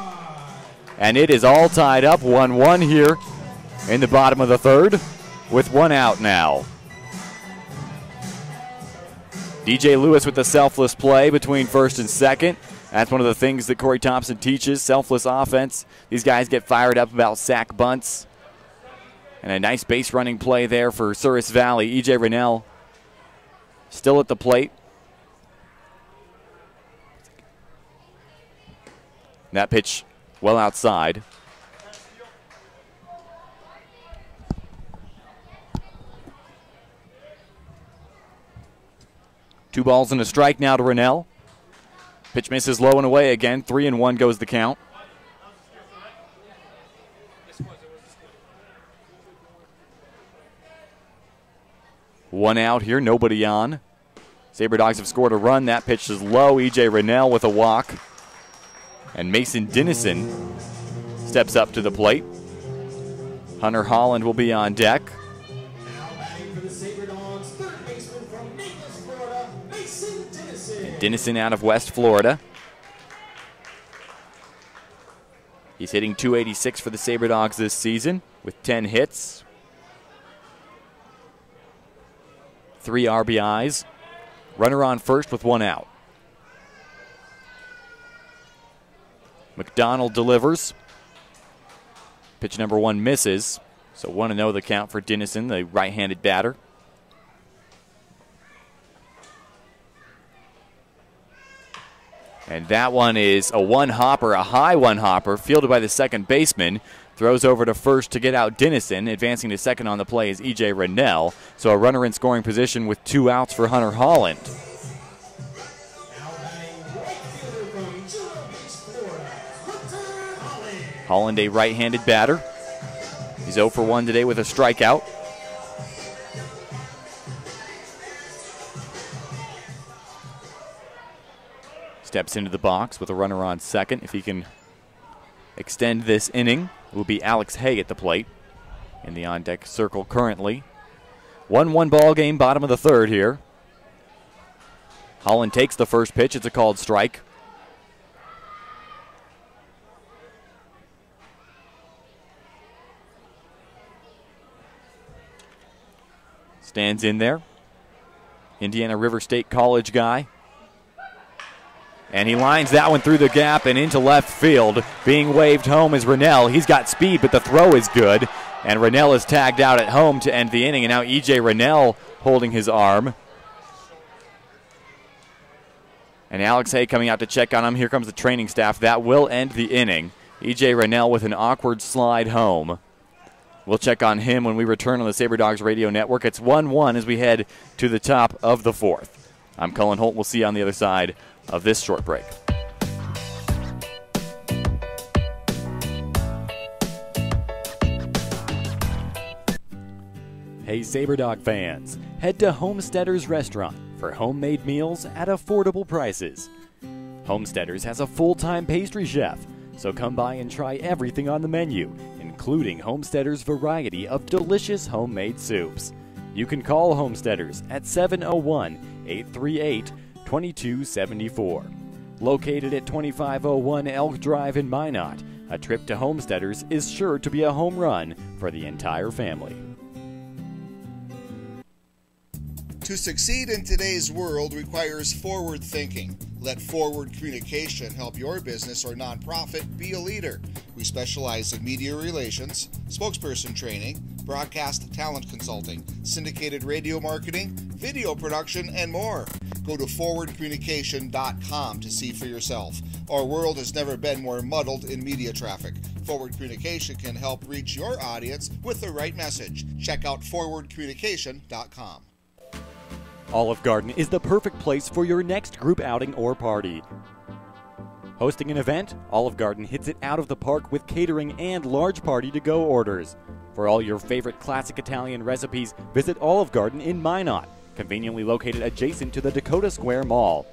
And it is all tied up 1-1 here in the bottom of the third with one out now. DJ Lewis with the selfless play between first and second. That's one of the things that Corey Thompson teaches, selfless offense. These guys get fired up about sack bunts. And a nice base running play there for Souris Valley. E.J. Rennell still at the plate. That pitch well outside. Two balls and a strike now to Rennell. Pitch misses low and away again. 3-1 goes the count. One out here, nobody on. Sabre Dogs have scored a run. That pitch is low. E.J. Rennell with a walk. And Mason Dennison steps up to the plate. Hunter Holland will be on deck. And Dennison out of West Florida. He's hitting .286 for the Sabre Dogs this season with 10 hits, 3 RBIs. Runner on first with one out. McDonald delivers. Pitch number 1 misses. So 1-0 the count for Dennison, the right-handed batter. And that one is a one-hopper, a high one-hopper, fielded by the second baseman. Throws over to first to get out Dennison. Advancing to second on the play is E.J. Rennell. So a runner in scoring position with 2 outs for Hunter Holland. Holland, a right-handed batter. He's 0 for 1 today with a strikeout. steps into the box with a runner on second. If he can extend this inning, it will be Alex Hay at the plate in the on-deck circle currently. 1-1 ball game, bottom of the third here. Holland takes the first pitch. It's a called strike. Stands in there. Indiana River State College guy. And he lines that one through the gap and into left field. Being waved home is Rennell. He's got speed, but the throw is good. And Rennell is tagged out at home to end the inning. And now E.J. Rennell holding his arm. And Alex Hay coming out to check on him. Here comes the training staff. That will end the inning. E.J. Rennell with an awkward slide home. We'll check on him when we return on the Sabre Dogs Radio Network. It's 1-1 as we head to the top of the fourth. I'm Cullen Holt. We'll see you on the other side of this short break. Hey Sabre Dog fans, head to Homesteaders Restaurant for homemade meals at affordable prices. Homesteaders has a full-time pastry chef, so come by and try everything on the menu, including Homesteaders' variety of delicious homemade soups. You can call Homesteaders at 701-838-2274. Located at 2501 Elk Drive in Minot, a trip to Homesteaders is sure to be a home run for the entire family. To succeed in today's world requires forward thinking. Let Forward Communication help your business or nonprofit be a leader. We specialize in media relations, spokesperson training, broadcast talent consulting, syndicated radio marketing, video production, and more. Go to forwardcommunication.com to see for yourself. Our world has never been more muddled in media traffic. Forward Communication can help reach your audience with the right message. Check out forwardcommunication.com. Olive Garden is the perfect place for your next group outing or party. Hosting an event, Olive Garden hits it out of the park with catering and large party-to-go orders. For all your favorite classic Italian recipes, visit Olive Garden in Minot, conveniently located adjacent to the Dakota Square Mall.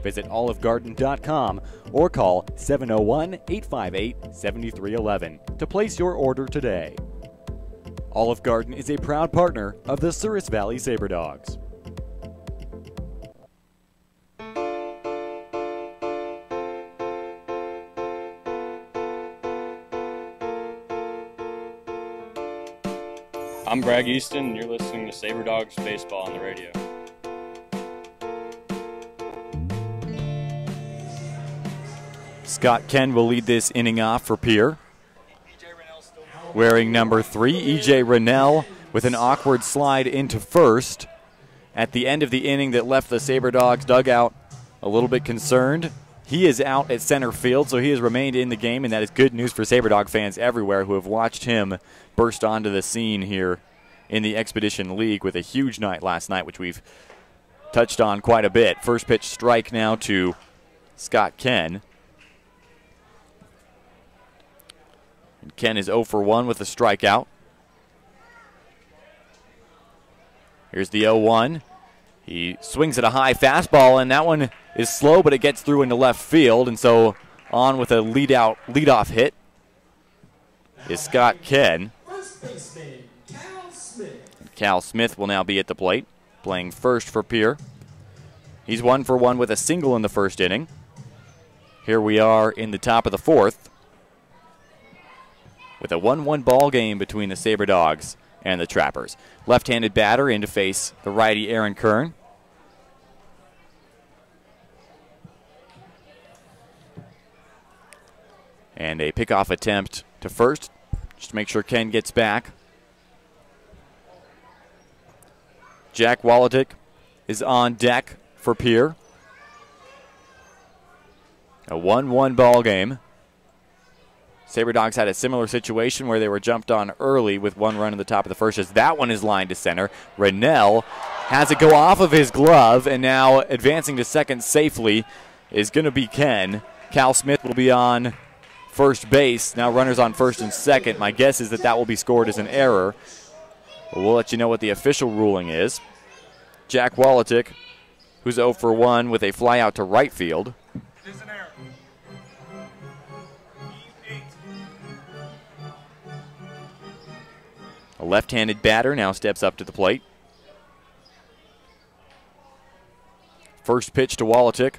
Visit olivegarden.com or call 701-858-7311 to place your order today. Olive Garden is a proud partner of the Souris Valley Sabre Dogs. I'm Bragg Easton, and you're listening to Sabre Dogs Baseball on the radio. Scott Ken will lead this inning off for Pierre. Wearing number 3, E.J. Rennell with an awkward slide into first at the end of the inning that left the Sabre Dogs dugout a little bit concerned. He is out at center field, so he has remained in the game, and that is good news for Sabre Dog fans everywhere who have watched him burst onto the scene here in the Expedition League with a huge night last night, which we've touched on quite a bit. First pitch strike now to Scott Ken. And Ken is 0 for 1 with a strikeout. Here's the 0-1. He swings at a high fastball, and that one is slow, but it gets through into left field, and so on with a leadoff hit is Scott Ken. First baseman, Cal Smith. Cal Smith will now be at the plate, playing first for Pierre. He's 1 for 1 with a single in the first inning. Here we are in the top of the fourth with a 1-1 ball game between the Sabre Dogs and the Trappers. Left-handed batter in to face the righty Aaron Kern. And a pickoff attempt to first, just to make sure Ken gets back. Jack Wolodyk is on deck for Pierre. A 1-1 ball game. Sabre Dogs had a similar situation where they were jumped on early with one run in the top of the first as that one is lined to center. Rennell has it go off of his glove, and now advancing to second safely is going to be Ken. Cal Smith will be on first base. Now runners on first and second. My guess is that will be scored as an error. But we'll let you know what the official ruling is. Jack Wolodyk, who's 0 for 1 with a fly out to right field. A left-handed batter now steps up to the plate. First pitch to Wolotic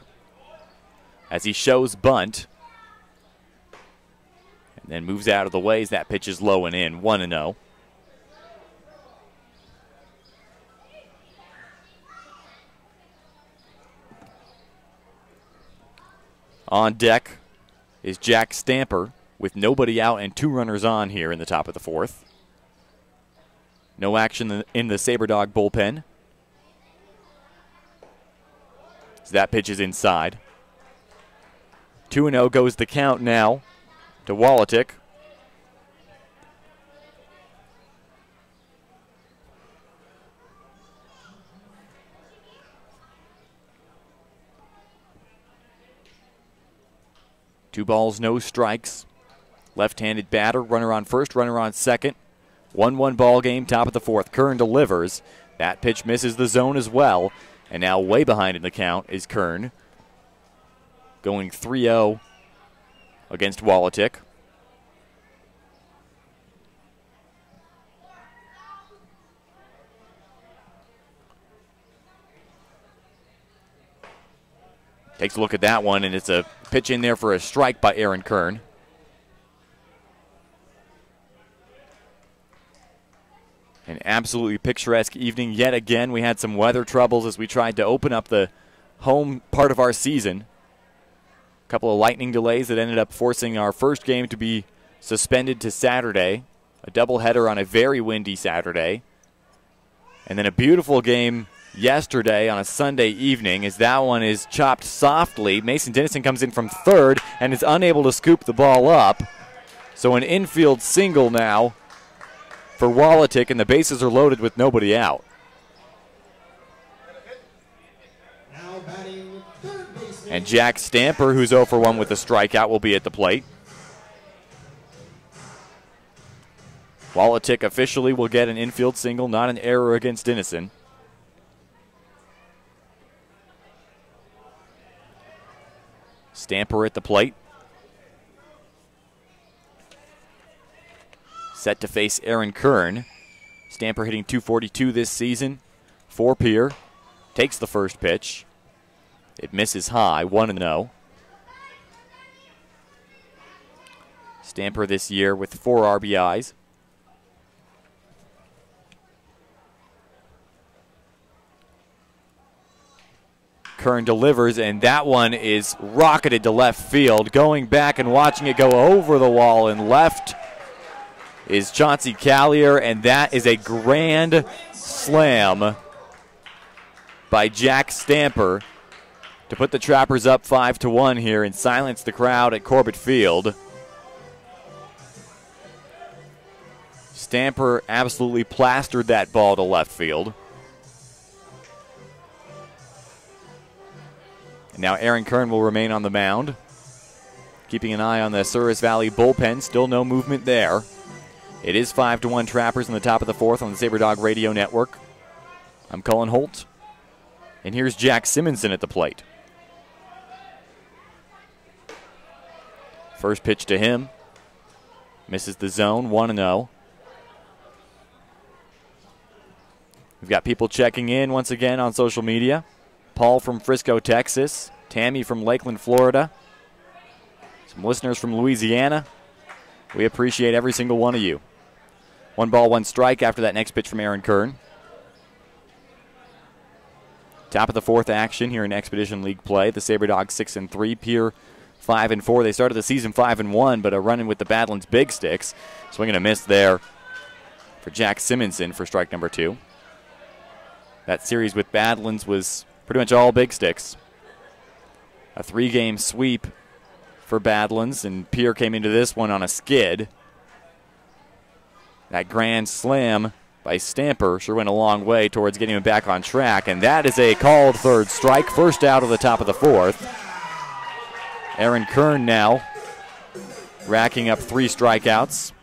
as he shows bunt. And then moves out of the way as that pitch is low and in, 1-0. On deck is Jack Stamper with nobody out and 2 runners on here in the top of the 4th. No action in the Sabre Dog bullpen. So that pitch is inside. 2-0 goes the count now to Wolotic. Two balls, no strikes. Left-handed batter, runner on first, runner on second. 1-1 ball game, top of the 4th. Kern delivers. That pitch misses the zone as well. And now way behind in the count is Kern. Going 3-0 against Wolotic. Takes a look at that one, and it's a pitch in there for a strike by Aaron Kern. An absolutely picturesque evening yet again. We had some weather troubles as we tried to open up the home part of our season. A couple of lightning delays that ended up forcing our first game to be suspended to Saturday. A doubleheader on a very windy Saturday. And then a beautiful game yesterday on a Sunday evening as that one is chopped softly. Mason Dennison comes in from third and is unable to scoop the ball up. So an infield single now for Wolotic, and the bases are loaded with nobody out. And Jack Stamper, who's 0 for 1 with a strikeout, will be at the plate. Wolotic officially will get an infield single, not an error against Dennison. Stamper at the plate. Set to face Aaron Kern. Stamper hitting .242 this season for Pierre. Takes the first pitch. It misses high, 1-0. Stamper this year with 4 RBIs. Kern delivers, and that one is rocketed to left field. Going back and watching it go over the wall and left is Chauncey Callier, and that is a grand slam by Jack Stamper to put the Trappers up 5-1 here and silence the crowd at Corbett Field. Stamper absolutely plastered that ball to left field. And now Aaron Kern will remain on the mound, keeping an eye on the Souris Valley bullpen. Still no movement there. It is 5-1 Trappers in the top of the 4th on the Sabre Dog Radio Network. I'm Cullen Holt, and here's Jack Simonson at the plate. First pitch to him. Misses the zone, 1-0. We've got people checking in once again on social media. Paul from Frisco, Texas. Tammy from Lakeland, Florida. Some listeners from Louisiana. We appreciate every single one of you. 1 ball, 1 strike after that next pitch from Aaron Kern. Top of the 4th action here in Expedition League play. The Sabre Dogs 6-3, Pierre 5-4. They started the season 5-1, but are running with the Badlands Big Sticks. Swing and a miss there for Jack Simonson for strike number 2. That series with Badlands was pretty much all Big Sticks. A 3-game sweep for Badlands, and Pierre came into this one on a skid. That grand slam by Stamper sure went a long way towards getting him back on track, and that is a called third strike. First out of the top of the 4th. Aaron Kern now racking up 3 strikeouts.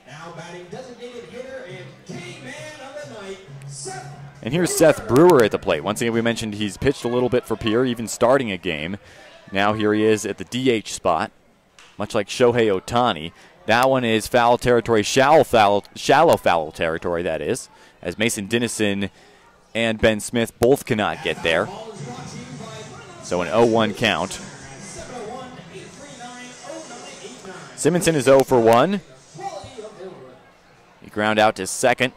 Now batting designated hitter and K-man of the night, Seth. And here's Seth Brewer at the plate. Once again, we mentioned he's pitched a little bit for Pierre, even starting a game. Now here he is at the DH spot, much like Shohei Ohtani. That one is foul territory, shallow foul territory, that is, as Mason Dennison and Ben Smith both cannot get there. So an 0-1 count. Simonson is 0 for 1. He ground out to second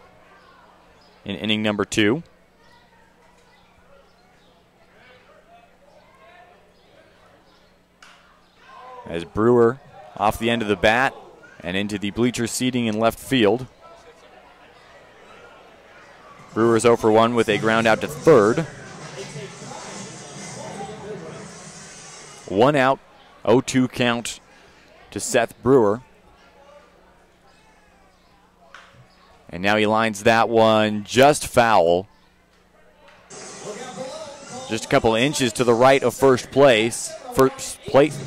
in inning number 2. As Brewer off the end of the bat and into the bleacher seating in left field. Brewer's 0 for 1 with a ground out to third. 1 out, 0-2 count to Seth Brewer. And now he lines that one just foul. Just a couple inches to the right of first plate,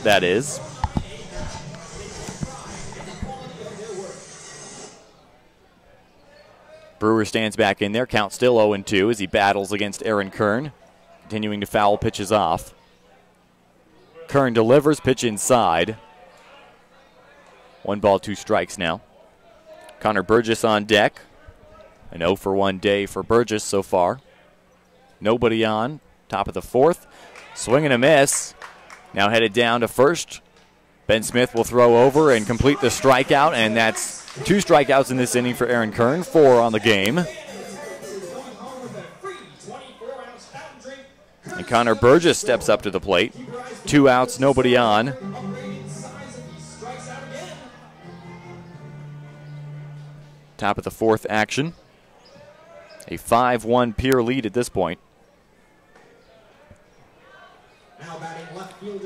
that is. Brewer stands back in there. Count still 0-2 as he battles against Aaron Kern, continuing to foul pitches off. Kern delivers, pitch inside. 1 ball, 2 strikes now. Connor Burgess on deck. An 0 for 1 day for Burgess so far. Nobody on. Top of the 4th. Swing and a miss. Now headed down to first. Ben Smith will throw over and complete the strikeout, and that's 2 strikeouts in this inning for Aaron Kern, 4 on the game. And Connor Burgess steps up to the plate. 2 outs, nobody on. Top of the 4th action. A 5-1 Pier lead at this point.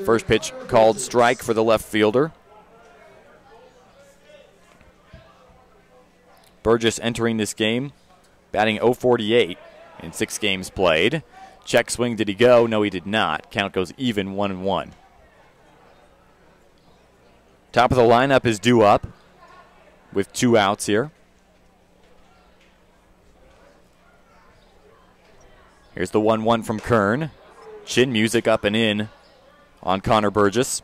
First pitch called strike for the left fielder. Burgess entering this game, batting .048 in 6 games played. Check swing, did he go? No, he did not. Count goes even, 1-1. Top of the lineup is due up with 2 outs here. Here's the 1-1 from Kern. Chin music up and in on Connor Burgess.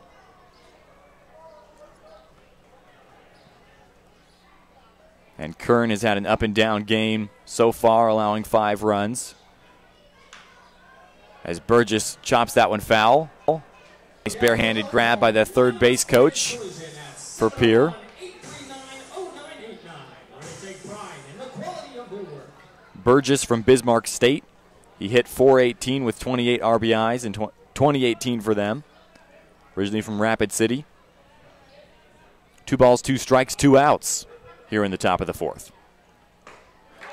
And Kern has had an up and down game so far, allowing 5 runs. As Burgess chops that one foul. Nice barehanded grab by the third base coach for Pier. Burgess from Bismarck State. He hit .418 with 28 RBIs in 2018 for them. Originally from Rapid City. 2 balls, 2 strikes, 2 outs here in the top of the 4th.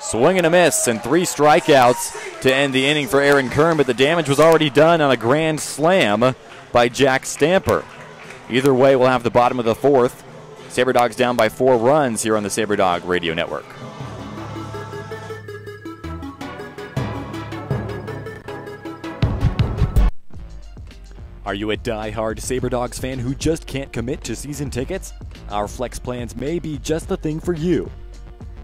Swing and a miss and 3 strikeouts to end the inning for Aaron Kern, but the damage was already done on a grand slam by Jack Stamper. Either way, we'll have the bottom of the 4th. Sabre Dogs down by 4 runs here on the Sabre Dog Radio Network. Are you a die-hard Sabre Dogs fan who just can't commit to season tickets? Our flex plans may be just the thing for you.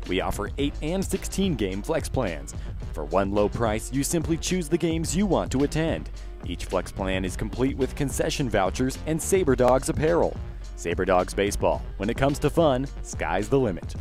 We offer 8 and 16 game flex plans. For one low price, you simply choose the games you want to attend. Each flex plan is complete with concession vouchers and Sabre Dogs apparel. Sabre Dogs Baseball. When it comes to fun, sky's the limit.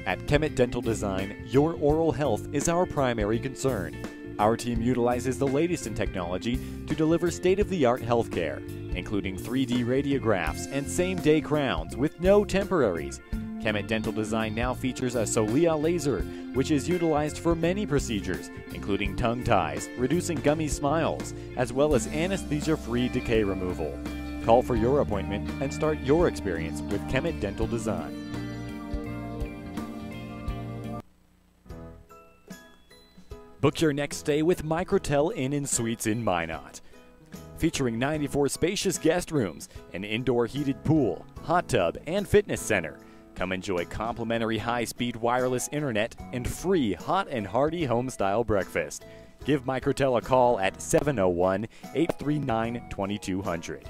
At Kemet Dental Design, your oral health is our primary concern. Our team utilizes the latest in technology to deliver state-of-the-art healthcare, including 3D radiographs and same-day crowns with no temporaries. Kemet Dental Design now features a Solia laser, which is utilized for many procedures, including tongue ties, reducing gummy smiles, as well as anesthesia-free decay removal. Call for your appointment and start your experience with Kemet Dental Design. Book your next stay with Microtel Inn & Suites in Minot. Featuring 94 spacious guest rooms, an indoor heated pool, hot tub, and fitness center. Come enjoy complimentary high-speed wireless internet and free hot and hearty home-style breakfast. Give Microtel a call at 701-839-2200.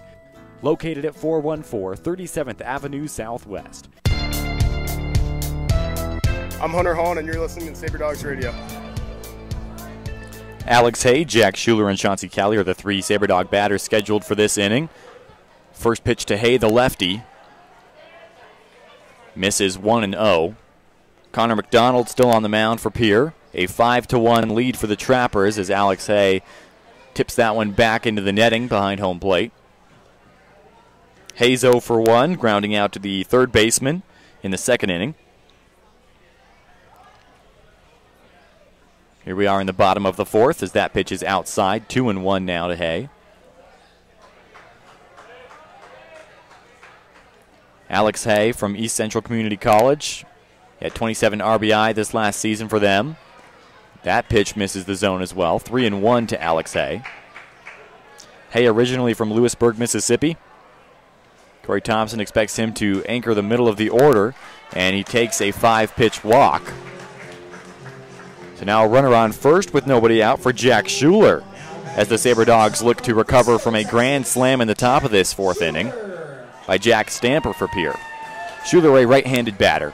Located at 414 37th Avenue Southwest. I'm Hunter Hahn, and you're listening to Sabre Dogs Radio. Alex Hay, Jack Schuler, and Chauncey Kelly are the 3 Sabre Dog batters scheduled for this inning. First pitch to Hay, the lefty. Misses 1-0. Connor McDonald still on the mound for Pierre. A 5-1 lead for the Trappers as Alex Hay tips that one back into the netting behind home plate. Hay's 0 for 1, grounding out to the third baseman in the second inning. Here we are in the bottom of the fourth as that pitch is outside. 2-1 now to Hay. Alex Hay from East Central Community College. He had 27 RBI this last season for them. That pitch misses the zone as well. 3-1 to Alex Hay. Hay originally from Lewisburg, Mississippi. Corey Thompson expects him to anchor the middle of the order, and he takes a 5-pitch walk. So now a runner on first with nobody out for Jack Schuler as the Sabre Dogs look to recover from a grand slam in the top of this fourth inning by Jack Stamper for Pierre. Schuler, a right-handed batter.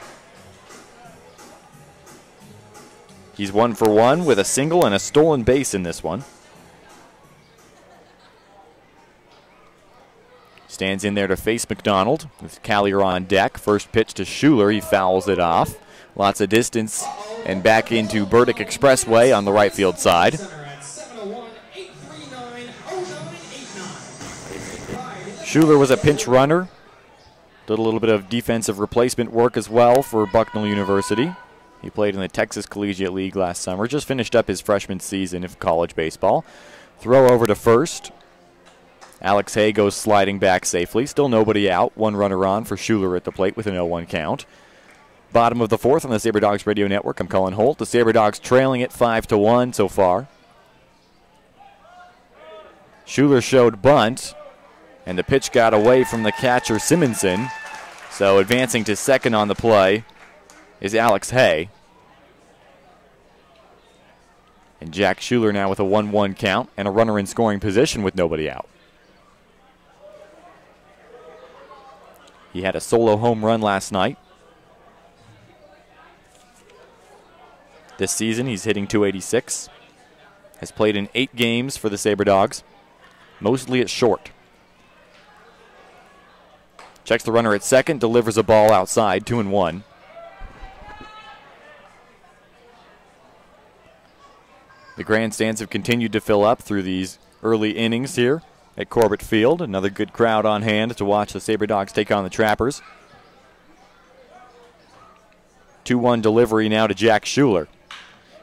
He's 1 for 1 with a single and a stolen base in this one. Stands in there to face McDonald with Callier on deck. First pitch to Schuler, he fouls it off. Lots of distance and back into Burdick Expressway on the right field side. Schuler was a pinch runner. Did a little bit of defensive replacement work as well for Bucknell University. He played in the Texas Collegiate League last summer. Just finished up his freshman season of college baseball. Throw over to first. Alex Hay goes sliding back safely. Still nobody out. One runner on for Schuler at the plate with an 0-1 count. Bottom of the fourth on the Sabre Dogs Radio Network. I'm Colin Holt. The Sabre Dogs trailing at 5-1 so far. Schuler showed bunt, and the pitch got away from the catcher Simonson. So advancing to second on the play is Alex Hay. And Jack Schuler now with a 1-1 count and a runner in scoring position with nobody out. He had a solo home run last night. This season he's hitting .286. Has played in 8 games for the Sabre Dogs, mostly at short. Checks the runner at second, delivers a ball outside, 2-1. The grandstands have continued to fill up through these early innings here at Corbett Field. Another good crowd on hand to watch the Sabre Dogs take on the Trappers. 2-1 delivery now to Jack Schuler.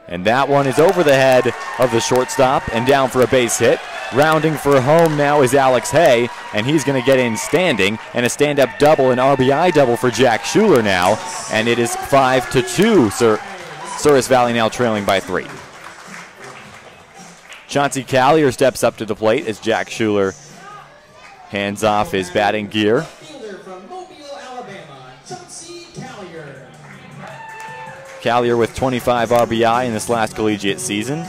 And that one is over the head of the shortstop and down for a base hit. Rounding for home now is Alex Hay, and he's going to get in standing, and a stand-up double, an RBI double for Jack Schuler now, and it is 5-2. Souris Valley now trailing by 3. Chauncey Callier steps up to the plate as Jack Schuler hands off his batting gear. Callier with 25 RBI in this last collegiate season.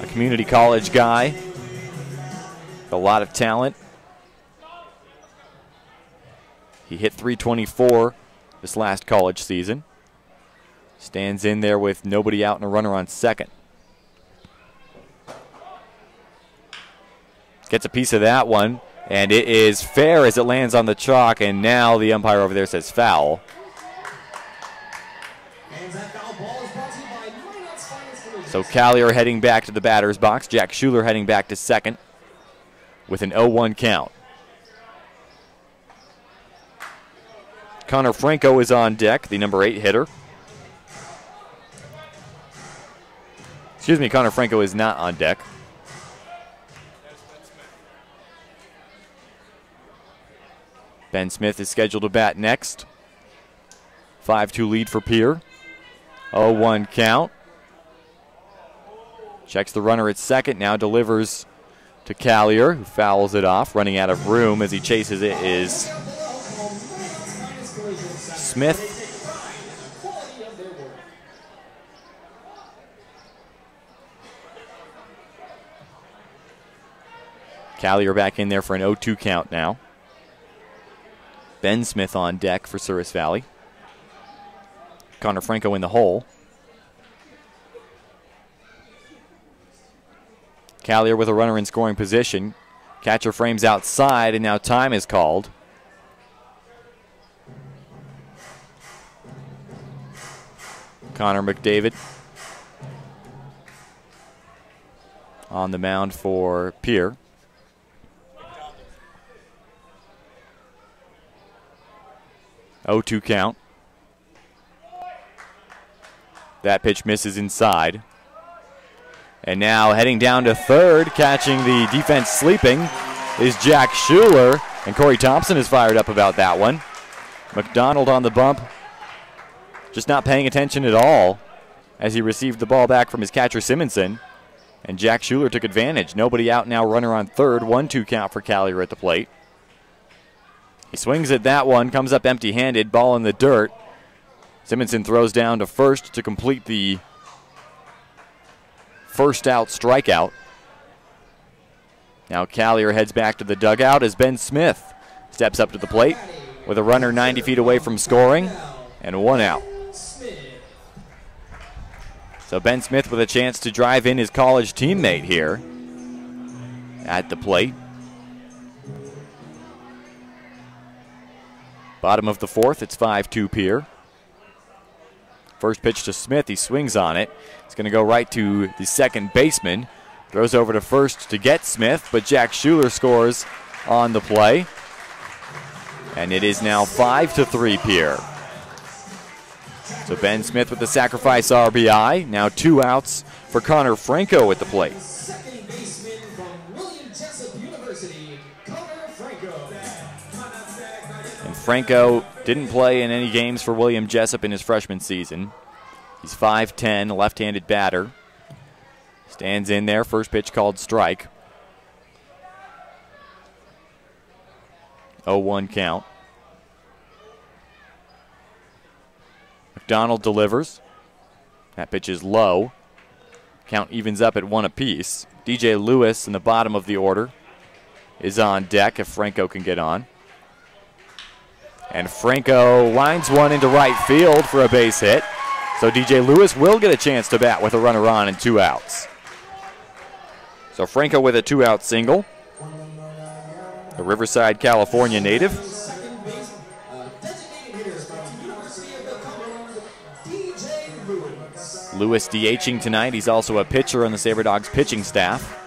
A community college guy. A lot of talent. He hit .324 this last college season. Stands in there with nobody out and a runner on second. Gets a piece of that one, and it is fair as it lands on the chalk, and now the umpire over there says foul. So Callier heading back to the batter's box. Jack Schuler heading back to second with an 0-1 count. Connor Franco is on deck, the number 8 hitter. Excuse me, Connor Franco is not on deck. Ben Smith is scheduled to bat next. 5-2 lead for Pierre. 0-1 count. Checks the runner at second, now delivers to Callier, who fouls it off. Running out of room as he chases it is Smith. Callier back in there for an 0-2 count now. Ben Smith on deck for Souris Valley. Connor Franco in the hole. Callier with a runner in scoring position. Catcher frames outside, and now time is called. Connor McDavid on the mound for Pierre. Oh, 2 count. That pitch misses inside. And now heading down to third, catching the defense sleeping, is Jack Schuler. And Corey Thompson is fired up about that one. McDonald on the bump, just not paying attention at all as he received the ball back from his catcher Simonson. And Jack Schuler took advantage. Nobody out now, runner on third. 1-2 count for Callier at the plate. He swings at that one, comes up empty-handed, ball in the dirt. Simonson throws down to first to complete the first out strikeout. Now Callier heads back to the dugout as Ben Smith steps up to the plate with a runner 90 feet away from scoring and 1 out. So Ben Smith with a chance to drive in his college teammate here at the plate. Bottom of the fourth, it's 5-2 Pierre. First pitch to Smith, he swings on it. It's going to go right to the second baseman. Throws over to first to get Smith, but Jack Schuler scores on the play. And it is now 5-3 Pierre. So Ben Smith with the sacrifice RBI. Now 2 outs for Connor Franco at the plate. Second baseman from William Jessup University, Connor Franco. And Franco didn't play in any games for William Jessup in his freshman season. He's 5'10", left-handed batter. Stands in there, first pitch called strike. 0-1 count. McDonald delivers. That pitch is low. Count evens up at 1 apiece. DJ Lewis in the bottom of the order is on deck if Franco can get on. And Franco lines one into right field for a base hit. So DJ Lewis will get a chance to bat with a runner on and 2 outs. So Franco with a 2-out single. The Riverside, California native. Lewis DHing tonight. He's also a pitcher on the Sabre Dogs pitching staff.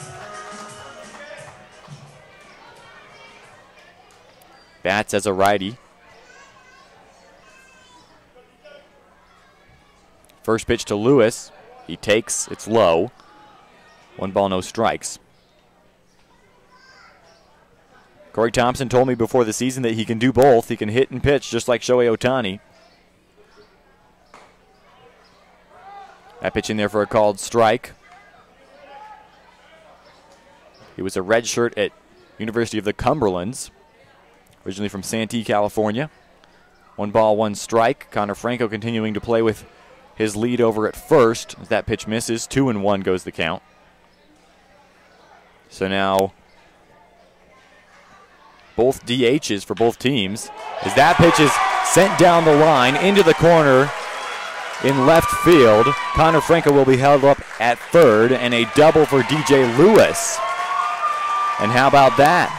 Bats as a righty. First pitch to Lewis. He takes. It's low. 1 ball, no strikes. Corey Thompson told me before the season that he can do both. He can hit and pitch just like Shohei Ohtani. That pitch in there for a called strike. He was a redshirt at University of the Cumberlands, originally from Santee, California. 1 ball, 1 strike. Connor Franco continuing to play with his lead over at first. As that pitch misses, 2-1 goes the count. So now both DHs for both teams. As that pitch is sent down the line into the corner in left field. Connor Franco will be held up at third, and a double for DJ Lewis. And how about that?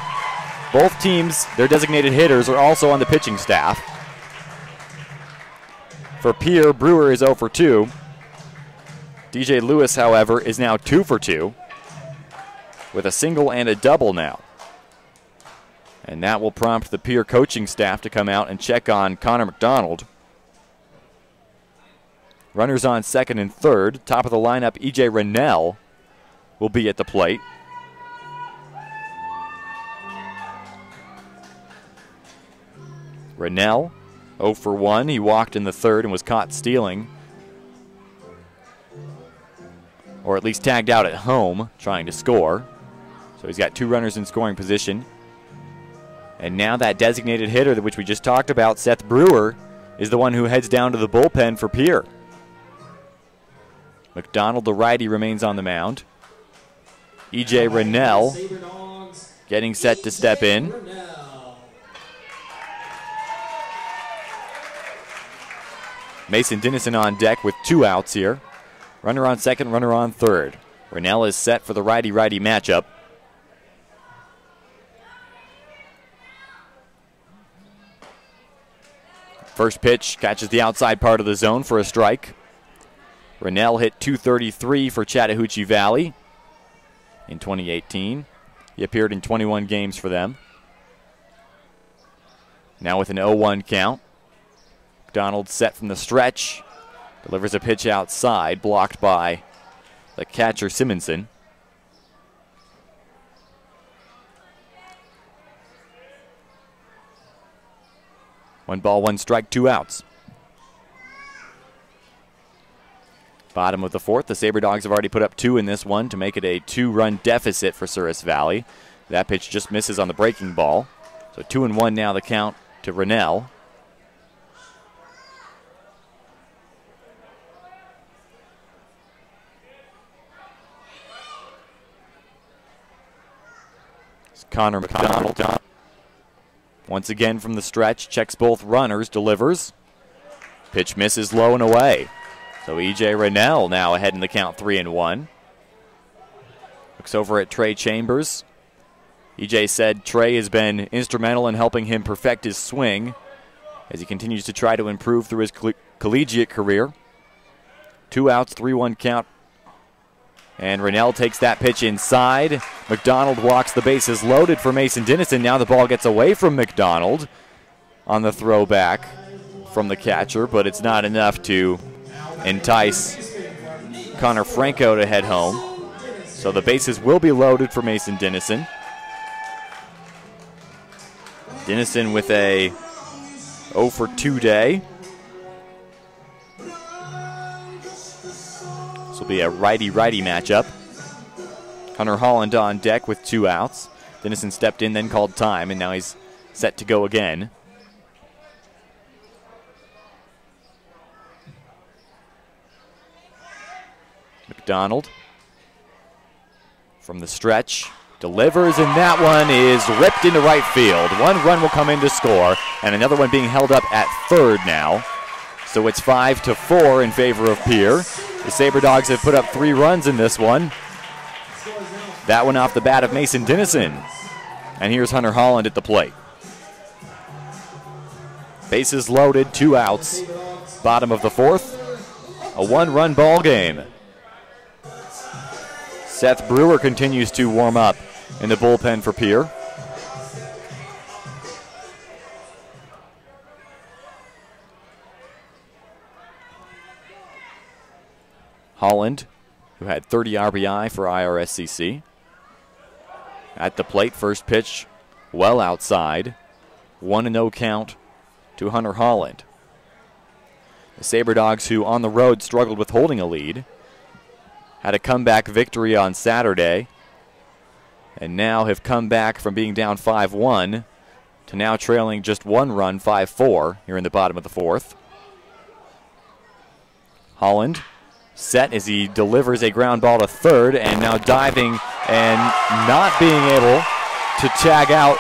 Both teams, their designated hitters, are also on the pitching staff. For Pierre, Brewer is 0 for 2. DJ Lewis, however, is now 2 for 2 with a single and a double now. And that will prompt the Pierre coaching staff to come out and check on Connor McDonald. Runners on second and third. Top of the lineup, E.J. Rennell will be at the plate. Rennell, 0 for 1. He walked in the third and was caught stealing. Or at least tagged out at home trying to score. So he's got 2 runners in scoring position. And now that designated hitter, which we just talked about, Seth Brewer, is the one who heads down to the bullpen for Pierre. McDonald, the righty, remains on the mound. E.J. Rennell getting set to step in. Mason Dennison on deck with 2 outs here. Runner on second, runner on third. Rennell is set for the righty-righty matchup. First pitch catches the outside part of the zone for a strike. Rennell hit .233 for Chattahoochee Valley in 2018. He appeared in 21 games for them. Now with an 0-1 count. McDonald set from the stretch. Delivers a pitch outside, blocked by the catcher Simonson. One ball, one strike, 2 outs. Bottom of the fourth, the Sabre Dogs have already put up 2 in this one to make it a 2-run deficit for Souris Valley. That pitch just misses on the breaking ball. So 2-1 now the count to Rennell. It's Connor McDonald. Once again from the stretch, checks both runners, delivers. Pitch misses low and away. So E.J. Rennell now ahead in the count 3-1. Looks over at Trey Chambers. E.J. said Trey has been instrumental in helping him perfect his swing as he continues to try to improve through his collegiate career. 2 outs, 3-1 count. And Rennell takes that pitch inside. McDonald walks the bases loaded for Mason Dennison. Now the ball gets away from McDonald on the throwback from the catcher, but it's not enough to entice Connor Franco to head home. So the bases will be loaded for Mason Dennison. Dennison with a 0 for 2 day. This will be a righty-righty matchup. Hunter Holland on deck with 2 outs. Dennison stepped in, then called time, and now he's set to go again. McDonald from the stretch delivers, and that one is ripped into right field. 1 run will come in to score, and another one being held up at third now. So it's 5-4 in favor of Pierre. The Sabre Dogs have put up 3 runs in this one. That one off the bat of Mason Dennison. And here's Hunter Holland at the plate. Bases loaded, 2 outs. Bottom of the fourth, a 1-run ball game. Seth Brewer continues to warm up in the bullpen for Pierre. Holland, who had 30 RBI for IRSCC. At the plate, first pitch well outside. 1-0 count to Hunter Holland. The Sabre Dogs, who on the road struggled with holding a lead, had a comeback victory on Saturday, and now have come back from being down 5-1 to now trailing just 1 run, 5-4, here in the bottom of the fourth. Holland set as he delivers a ground ball to third, and now diving and not being able to tag out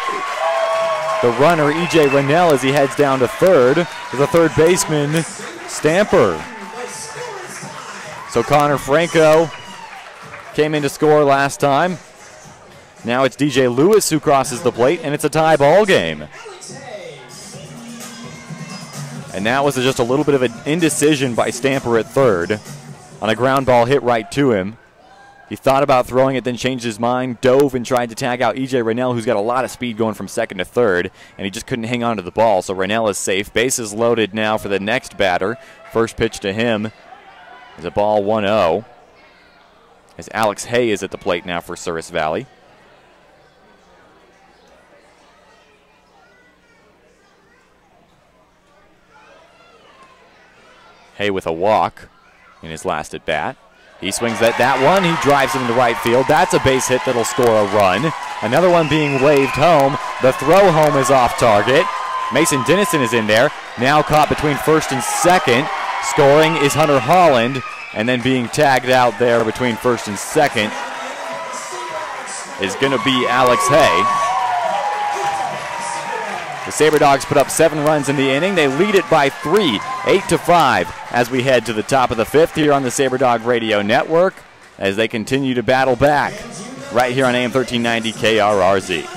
the runner, E.J. Rennell, as he heads down to third, to the third baseman, Stamper. So Connor Franco came in to score last time. Now it's DJ Lewis who crosses the plate, and it's a tie ball game. And that was just a little bit of an indecision by Stamper at third on a ground ball hit right to him. He thought about throwing it, then changed his mind, dove and tried to tag out E.J. Rennell, who's got a lot of speed going from second to third, and he just couldn't hang on to the ball. So Rennell is safe. Bases loaded now for the next batter. First pitch to him is a ball 1-0. As Alex Hay is at the plate now for Souris Valley. Hay with a walk in his last at bat. He swings at that one. He drives it into right field. That's a base hit that'll score a run. Another one being waved home. The throw home is off target. Mason Dennison is in there. Now caught between first and second. Scoring is Hunter Holland. And then being tagged out there between first and second is going to be Alex Hay. The Sabre Dogs put up 7 runs in the inning. They lead it by 3, 8-5, as we head to the top of the fifth here on the Sabre Dog Radio Network, as they continue to battle back right here on AM 1390 KRRZ.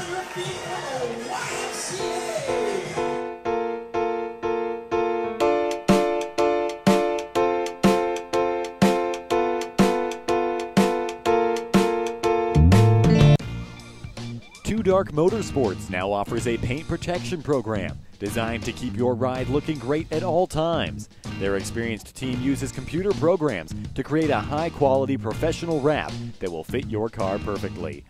Dark Motorsports now offers a paint protection program designed to keep your ride looking great at all times. Their experienced team uses computer programs to create a high-quality professional wrap that will fit your car perfectly.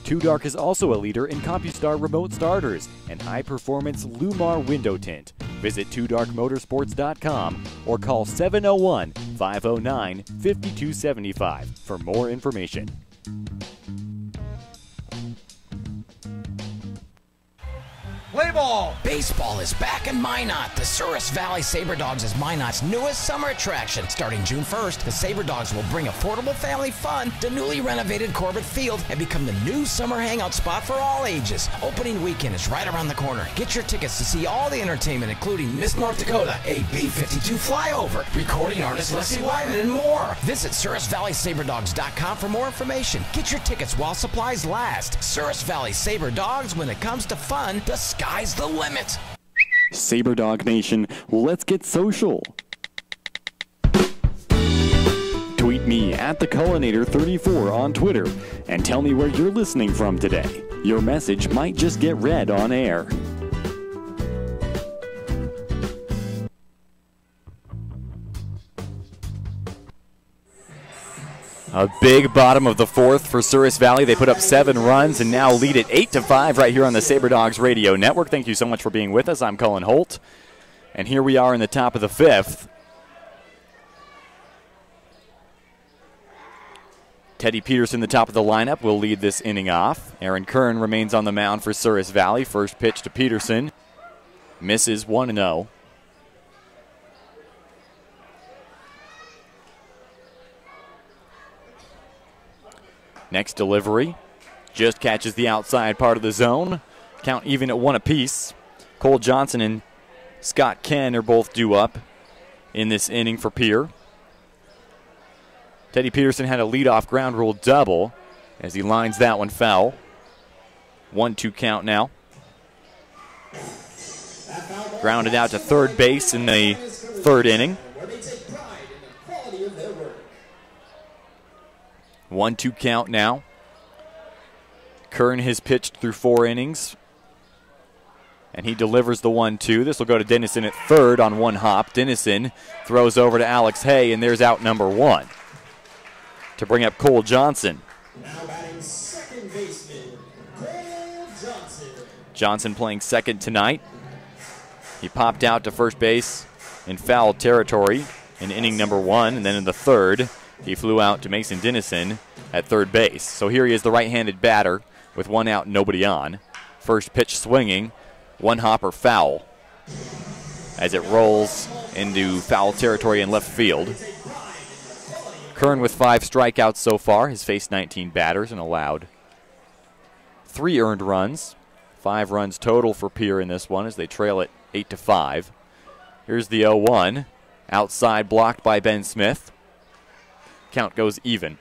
2 Dark is also a leader in CompuStar remote starters and high-performance Lumar window tint. Visit 2darkmotorsports.com or call 701-509-5275 for more information. Play ball! Baseball is back in Minot. The Souris Valley Sabre Dogs is Minot's newest summer attraction. Starting June 1st, the Sabre Dogs will bring affordable family fun to newly renovated Corbett Field and become the new summer hangout spot for all ages. Opening weekend is right around the corner. Get your tickets to see all the entertainment, including Miss North Dakota, a B-52 flyover, recording artist Leslie Wyman, and more. Visit SourisValleySaberDogs.com for more information. Get your tickets while supplies last. Souris Valley Sabre Dogs, when it comes to fun, the sky's the limit. Sabre Dog Nation, let's get social. Tweet me at TheCullinator34 on Twitter and tell me where you're listening from today. Your message might just get read on air. A big bottom of the fourth for Souris Valley. They put up 7 runs and now lead it 8-5 right here on the Sabre Dogs Radio Network. Thank you so much for being with us. I'm Cullen Holt. And here we are in the top of the 5th. Teddy Peterson, the top of the lineup, will lead this inning off. Aaron Kern remains on the mound for Souris Valley. First pitch to Peterson. Misses 1-0. Next delivery, just catches the outside part of the zone. Count even at 1 apiece. Cole Johnson and Scott Ken are both due up in this inning for Pier. Teddy Peterson had a leadoff ground rule double as he lines that one foul. 1-2 count now. Grounded out to third base in the 3rd inning. 1-2 count now. Kern has pitched through 4 innings, and he delivers the 1-2. This will go to Dennison at third on 1 hop. Dennison throws over to Alex Hay, and there's out number 1 to bring up Cole Johnson. Now batting second baseman, Cole Johnson. Johnson playing second tonight. He popped out to first base in foul territory in inning number 1, and then in the 3rd, he flew out to Mason Dennison at third base. So here he is, the right-handed batter with 1 out, nobody on. First pitch swinging, 1 hopper foul as it rolls into foul territory in left field. Kern with 5 strikeouts so far, has faced 19 batters and allowed 3 earned runs. 5 runs total for Pier in this one as they trail it 8-5. Here's the 0-1, outside blocked by Ben Smith. Count goes even.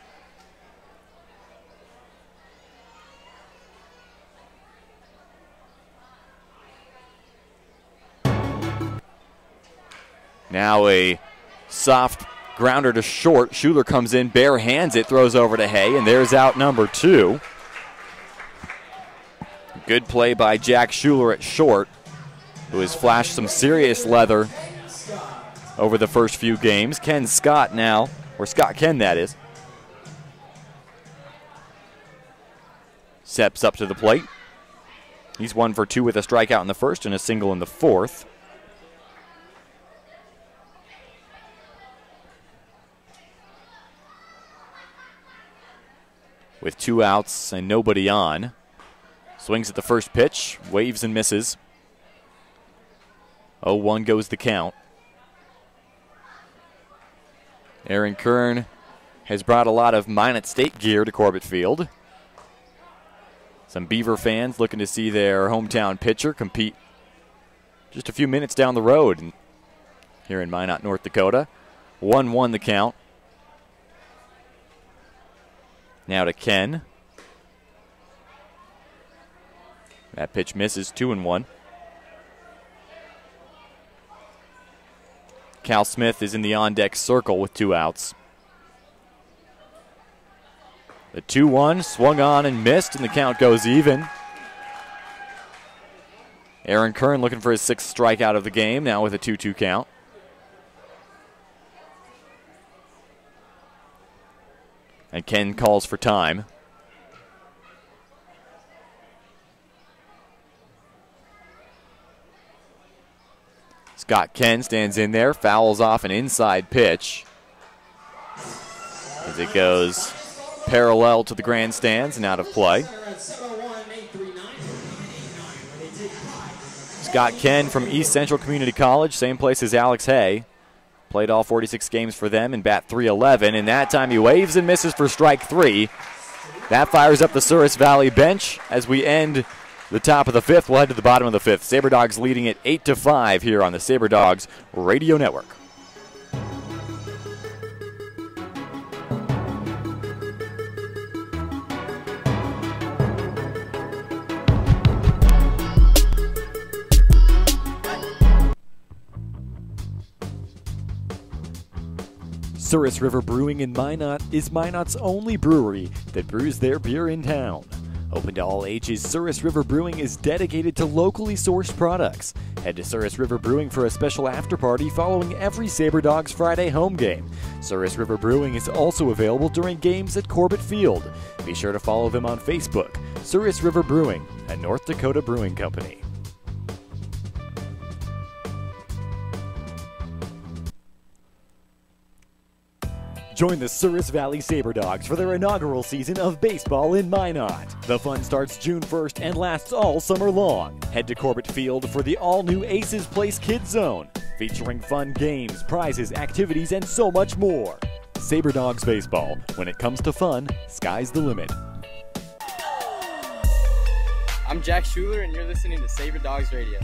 Now a soft grounder to short. Schuler comes in, bare hands it, throws over to Hay, and there's out number 2. Good play by Jack Schuler at short, who has flashed some serious leather over the first few games. Ken Scott now, or Scott Ken that is, steps up to the plate. He's 1 for 2 with a strikeout in the first and a single in the 4th. With 2 outs and nobody on. Swings at the first pitch, waves and misses. 0-1 goes the count. Aaron Kern has brought a lot of Minot State gear to Corbett Field. Some Beaver fans looking to see their hometown pitcher compete just a few minutes down the road here in Minot, North Dakota. 1-1 the count. Now to Ken. That pitch misses, 2-1. Cal Smith is in the on-deck circle with 2 outs. The 2-1 swung on and missed, and the count goes even. Aaron Kern looking for his 6th strikeout of the game, now with a 2-2 count. And Ken calls for time. Scott Ken stands in there, fouls off an inside pitch as it goes parallel to the grandstands and out of play. Scott Ken from East Central Community College, same place as Alex Hay. Played all 46 games for them and bat .311, and that time he waves and misses for strike 3. That fires up the Souris Valley bench as we end the top of the 5th. We'll head to the bottom of the 5th. Sabre Dogs leading it 8-5 here on the Sabre Dogs Radio Network. Souris River Brewing in Minot is Minot's only brewery that brews their beer in town. Open to all ages, Souris River Brewing is dedicated to locally sourced products. Head to Souris River Brewing for a special after-party following every Sabre Dogs Friday home game. Souris River Brewing is also available during games at Corbett Field. Be sure to follow them on Facebook. Souris River Brewing, a North Dakota brewing company. Join the Souris Valley Sabre Dogs for their inaugural season of baseball in Minot. The fun starts June 1st and lasts all summer long. Head to Corbett Field for the all-new Aces Place Kids Zone, featuring fun games, prizes, activities, and so much more. Sabre Dogs Baseball. When it comes to fun, sky's the limit. I'm Jack Schuler, and you're listening to Sabre Dogs Radio.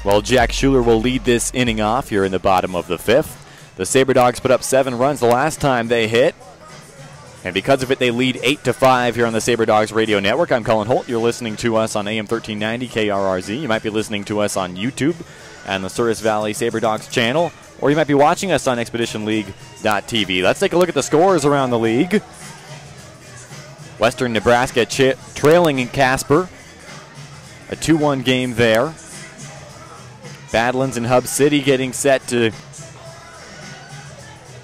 Well, Jack Schuler will lead this inning off here in the bottom of the 5th. The Sabre Dogs put up 7 runs the last time they hit, and because of it, they lead 8-5 here on the Sabre Dogs Radio Network. I'm Colin Holt. You're listening to us on AM 1390 KRRZ. You might be listening to us on YouTube and the Souris Valley Sabre Dogs channel, or you might be watching us on ExpeditionLeague.tv. Let's take a look at the scores around the league. Western Nebraska trailing in Casper, a 2-1 game there. Badlands and Hub City getting set to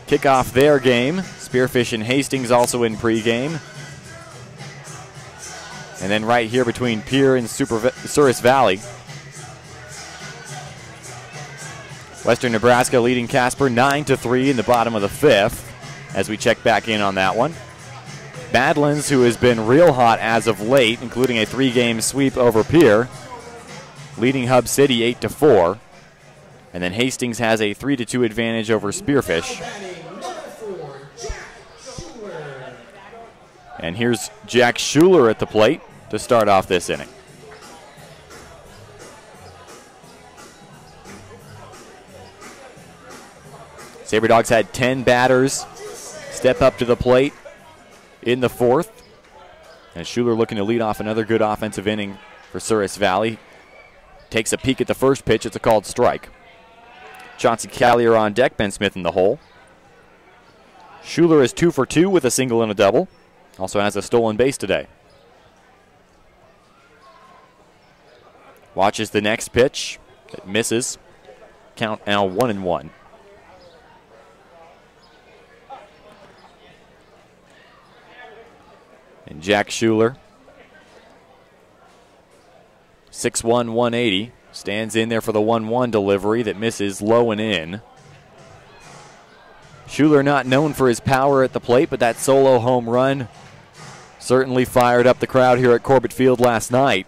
kick off their game. Spearfish and Hastings also in pregame. And then right here between Pierre and Souris Valley, Western Nebraska leading Casper 9-3 in the bottom of the 5th as we check back in on that one. Badlands, who has been real hot as of late, including a 3-game sweep over Pierre, leading Hub City 8-4. And then Hastings has a 3-2 advantage over Spearfish. And here's Jack Schuler at the plate to start off this inning. Sabre Dogs had 10 batters step up to the plate in the 4th. And Schuler looking to lead off another good offensive inning for Souris Valley. Takes a peek at the first pitch. It's a called strike. Chauncey Callier on deck. Ben Smith in the hole. Schuler is 2 for 2 with a single and a double. Also has a stolen base today. Watches the next pitch. It misses. Count now 1-1. And Jack Schuler, 6'1", 180, stands in there for the 1-1 delivery that misses low and in. Schuler not known for his power at the plate, but that solo home run certainly fired up the crowd here at Corbett Field last night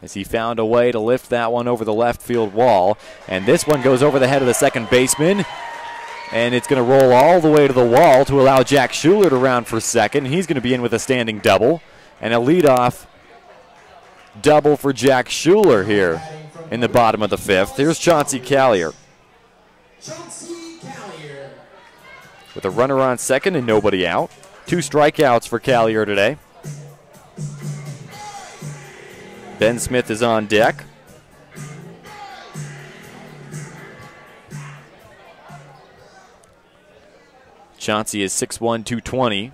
as he found a way to lift that one over the left field wall. And this one goes over the head of the second baseman, and it's going to roll all the way to the wall to allow Jack Schuler to round for second. He's going to be in with a standing double, and a leadoff double for Jack Schuler here in the bottom of the 5th. Here's Chauncey Callier with a runner on second and nobody out. 2 strikeouts for Callier today. Ben Smith is on deck. Chauncey is 6'1", 220.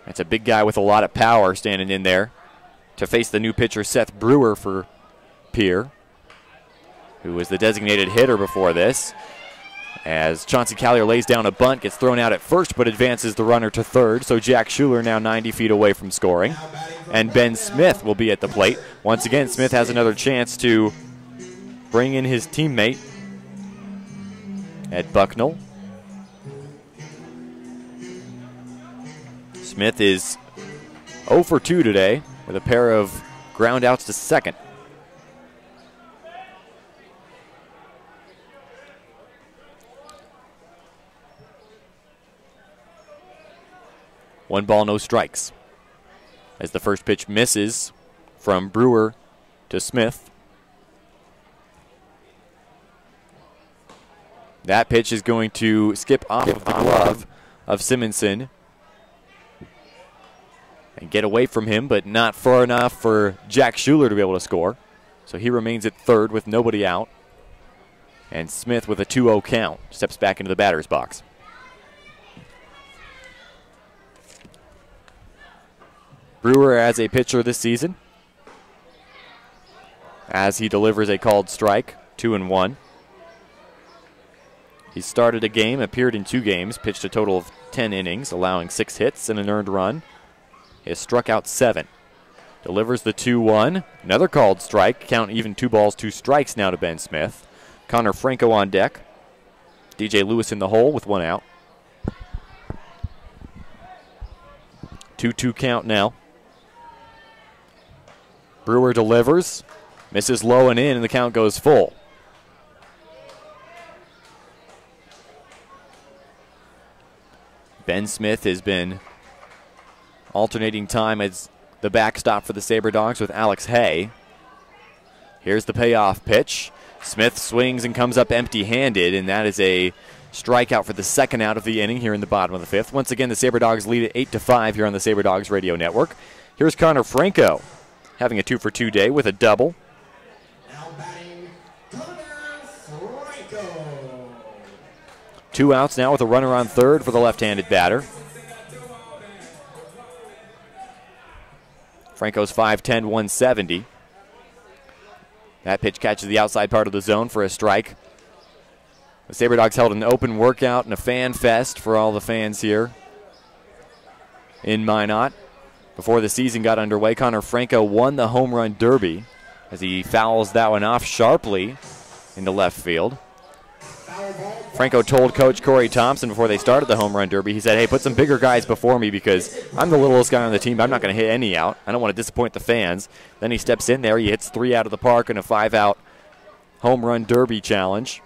That's a big guy with a lot of power standing in there to face the new pitcher Seth Brewer for Pierre, who was the designated hitter before this. As Chauncey Callier lays down a bunt, gets thrown out at first, but advances the runner to third. So Jack Schuler now 90 feet away from scoring. And Ben Smith will be at the plate. Once again, Smith has another chance to bring in his teammate, Ed Bucknell. Smith is 0 for 2 today with a pair of ground outs to second. One ball, no strikes. As the first pitch misses from Brewer to Smith. That pitch is going to skip off of the glove of Simonson and get away from him, but not far enough for Jack Schuler to be able to score. So he remains at third with nobody out. And Smith, with a 2-0 count, steps back into the batter's box. Brewer as a pitcher this season, as he delivers a called strike, 2-1. He started a game, appeared in 2 games, pitched a total of 10 innings, allowing 6 hits and an earned run. He has struck out 7. Delivers the 2-1. Another called strike. Count even 2 balls, 2 strikes now to Ben Smith. Connor Franco on deck. DJ Lewis in the hole with 1 out. 2-2 count now. Brewer delivers. Misses low and in, and the count goes full. Ben Smith has been alternating time as the backstop for the Sabre Dogs with Alex Hay. Here's the payoff pitch. Smith swings and comes up empty-handed, and that is a strikeout for the second out of the inning here in the bottom of the 5th. Once again, the Sabre Dogs lead at 8-5 here on the Sabre Dogs Radio Network. Here's Connor Franco having a 2 for 2 day with a double. Now batting, Connor Franco. 2 outs now with a runner on third for the left-handed batter. Franco's 5'10", 170. That pitch catches the outside part of the zone for a strike. The Sabre Dogs held an open workout and a fan fest for all the fans here in Minot. Before the season got underway, Connor Franco won the home run derby as he fouls that one off sharply into left field. Franco told Coach Corey Thompson before they started the home run derby, he said, hey, put some bigger guys before me because I'm the littlest guy on the team. I'm not going to hit any out. I don't want to disappoint the fans. Then he steps in there. He hits 3 out of the park in a 5-out home run derby challenge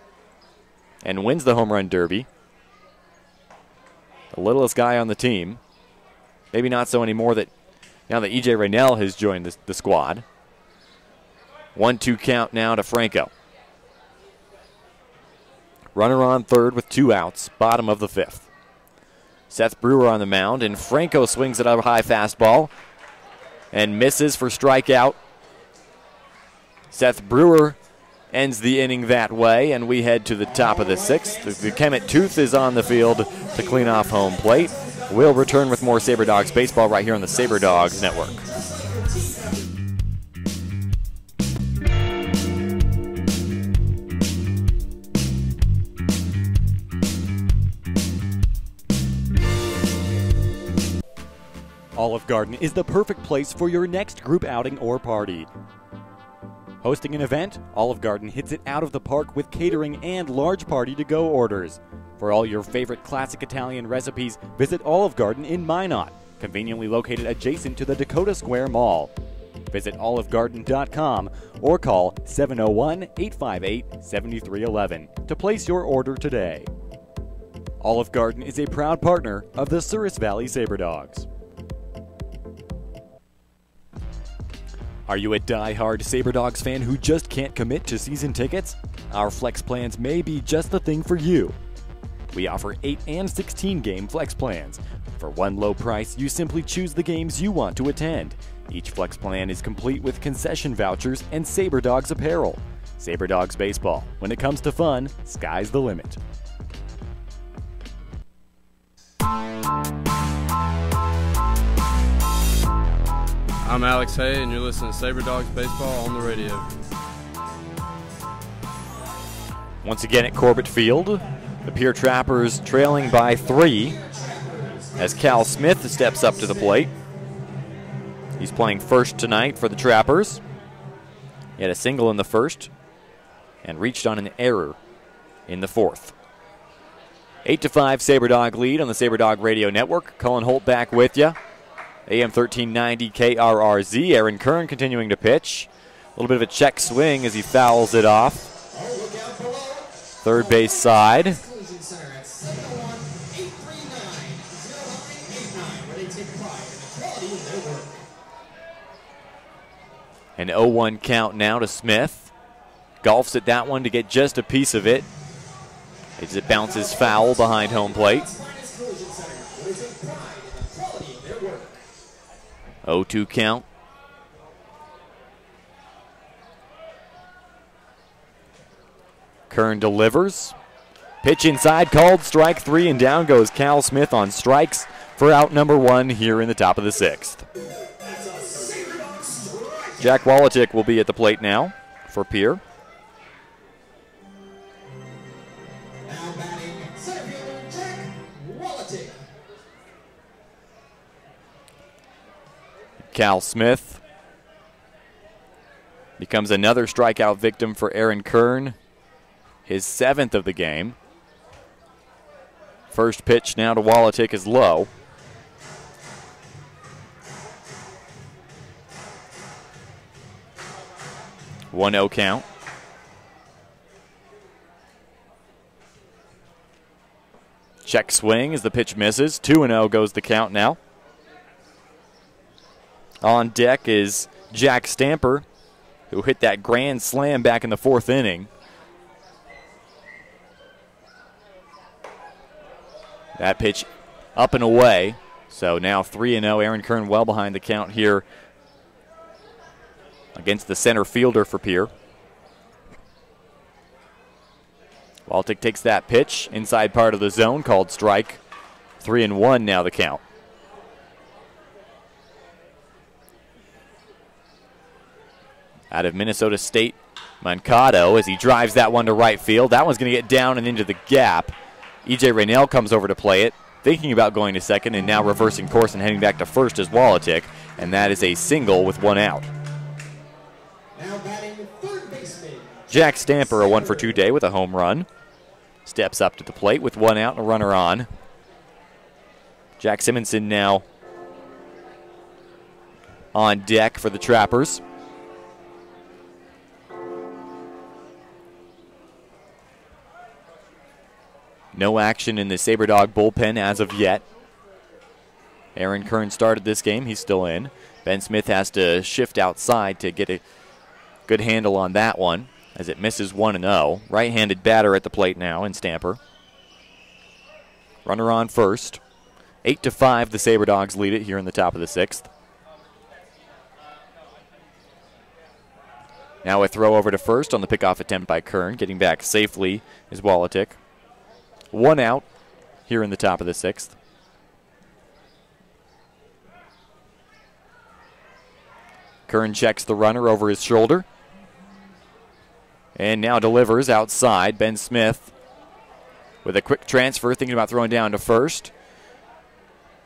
and wins the home run derby. The littlest guy on the team. Maybe not so anymore that now that E.J. Raynell has joined the squad. 1-2 count now to Franco. Runner on third with 2 outs, bottom of the 5th. Seth Brewer on the mound, and Franco swings at a high fastball and misses for strikeout. Seth Brewer ends the inning that way, and we head to the top of the 6th. The Kemet Tooth is on the field to clean off home plate. We'll return with more Sabre Dogs baseball right here on the Sabre Dogs Network. Olive Garden is the perfect place for your next group outing or party. Hosting an event, Olive Garden hits it out of the park with catering and large party-to-go orders. For all your favorite classic Italian recipes, visit Olive Garden in Minot, conveniently located adjacent to the Dakota Square Mall. Visit olivegarden.com or call 701-858-7311 to place your order today. Olive Garden is a proud partner of the Souris Valley Sabre Dogs. Are you a die-hard Sabre Dogs fan who just can't commit to season tickets? Our flex plans may be just the thing for you. We offer 8 and 16 game flex plans. For one low price, you simply choose the games you want to attend. Each flex plan is complete with concession vouchers and Sabre Dogs apparel. Sabre Dogs baseball. When it comes to fun, sky's the limit. I'm Alex Hay, and you're listening to Sabre Dogs Baseball on the radio. Once again at Corbett Field, the Pier Trappers trailing by 3 as Cal Smith steps up to the plate. He's playing first tonight for the Trappers. He had a single in the first and reached on an error in the fourth. 8-5 Sabre Dog lead on the Sabre Dog Radio Network. Cullen Holt back with you. AM 1390 KRRZ. Aaron Kern continuing to pitch. A little bit of a check swing as he fouls it off. Third base side. An 0-1 count now to Smith. Golfs at that one to get just a piece of it as it bounces foul behind home plate. 0-2 count. Kern delivers. Pitch inside, called strike 3, and down goes Cal Smith on strikes for out number 1 here in the top of the 6th. Jack Wolotic will be at the plate now for Pier. Now batting center fielder Jack Wolotic. Cal Smith becomes another strikeout victim for Aaron Kern, his 7th of the game. First pitch now to Wolotic is low. 1-0 count. Check swing as the pitch misses. 2-0 goes the count now. On deck is Jack Stamper, who hit that grand slam back in the 4th inning. That pitch up and away. So now 3-0. Aaron Kern well behind the count here against the center fielder for Pier. Wolotic takes that pitch inside part of the zone, called strike. 3-1 now the count. Out of Minnesota State, Mancado, as he drives that one to right field. That one's going to get down and into the gap. E.J. Raynell comes over to play it, thinking about going to second, and now reversing course and heading back to first as Wolotic, and that is a single with 1 out. Now batting third baseman. Jack Stamper, a 1-for-2 day with a home run. Steps up to the plate with 1 out and a runner on. Jack Simonson now on deck for the Trappers. No action in the Sabre Dog bullpen as of yet. Aaron Kern started this game. He's still in. Ben Smith has to shift outside to get a good handle on that one as it misses 1-0. Right-handed batter at the plate now in Stamper. Runner on first. 8-5, the Sabre Dogs lead it here in the top of the 6th. Now a throw over to first on the pickoff attempt by Kern. Getting back safely is Wolotic. 1 out here in the top of the 6th. Kern checks the runner over his shoulder. And now delivers outside. Ben Smith with a quick transfer, thinking about throwing down to first.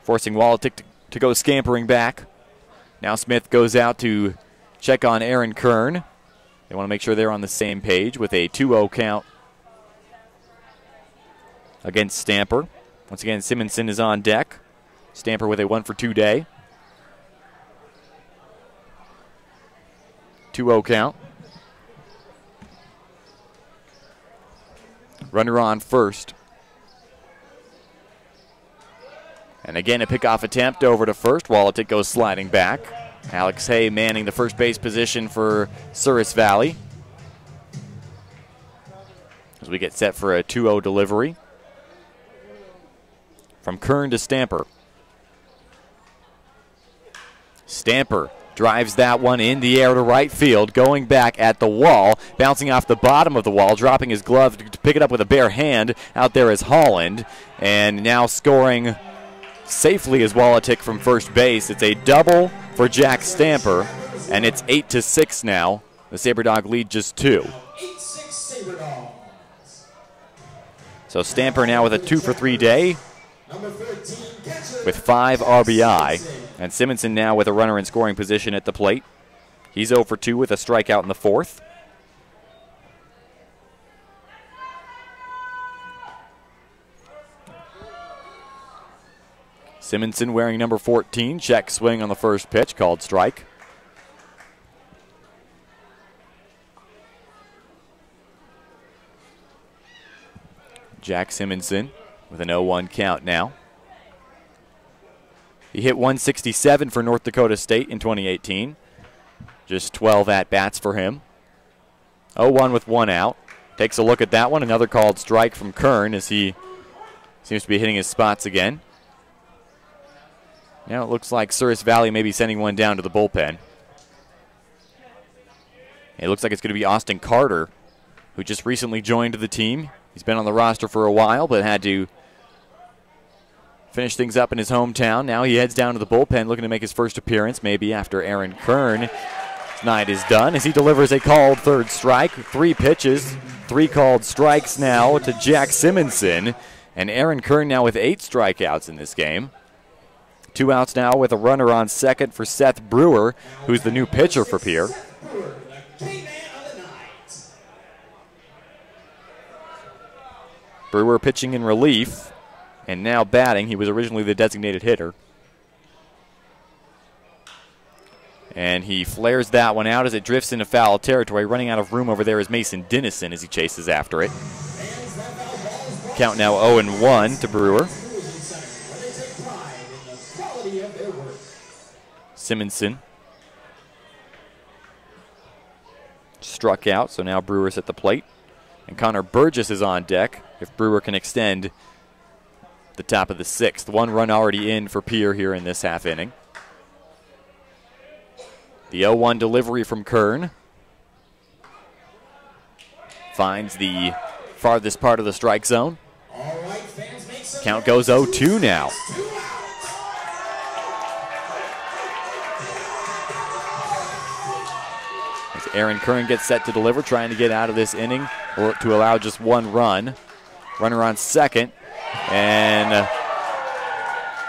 Forcing Wolotic to go scampering back. Now Smith goes out to check on Aaron Kern. They want to make sure they're on the same page with a 2-0 count against Stamper. Once again, Simonson is on deck. Stamper with a 1-for-2 day. 2-0 count. Runner on first. And again, a pickoff attempt over to first. Wolotic goes sliding back. Alex Hay manning the first base position for Souris Valley as we get set for a 2-0 delivery. From Kern to Stamper. Stamper drives that one in the air to right field, going back at the wall, bouncing off the bottom of the wall, dropping his glove to pick it up with a bare hand. Out there is Holland, and now scoring safely as Wallatick from first base. It's a double for Jack Stamper, and it's 8-6 now. The SaberDog lead just 2. 8-6 SaberDogs. So Stamper now with a 2-for-3 day Number 13, catcher. with 5 RBI. And Simonson now with a runner in scoring position at the plate. He's 0-for-2 with a strikeout in the 4th. Simonson wearing number 14. Check swing on the first pitch, called strike. Jack Simonson with an 0-1 count now. He hit 167 for North Dakota State in 2018. Just 12 at-bats for him. 0-1 with 1 out. Takes a look at that one. Another called strike from Kern as he seems to be hitting his spots again. Now it looks like Souris Valley may be sending one down to the bullpen. It looks like it's going to be Austin Carter, who just recently joined the team. He's been on the roster for a while, but had to finish things up in his hometown. Now he heads down to the bullpen looking to make his first appearance, maybe after Aaron Kern. His night is done as he delivers a called third strike. 3 pitches, 3 called strikes now to Jack Simonson. And Aaron Kern now with 8 strikeouts in this game. 2 outs now with a runner on second for Seth Brewer, who's the new pitcher for Pierre. Brewer pitching in relief, and now batting. He was originally the designated hitter. And he flares that one out as it drifts into foul territory. Running out of room over there is Mason Dennison as he chases after it. Count now 0-1 to Brewer. Simonson struck out, so now Brewer's at the plate. And Connor Burgess is on deck if Brewer can extend the top of the 6th. 1 run already in for Pierre here in this half inning. The 0-1 delivery from Kern finds the farthest part of the strike zone. Count goes 0-2 now. As Aaron Kern gets set to deliver, trying to get out of this inning or to allow just 1 run. Runner on second, and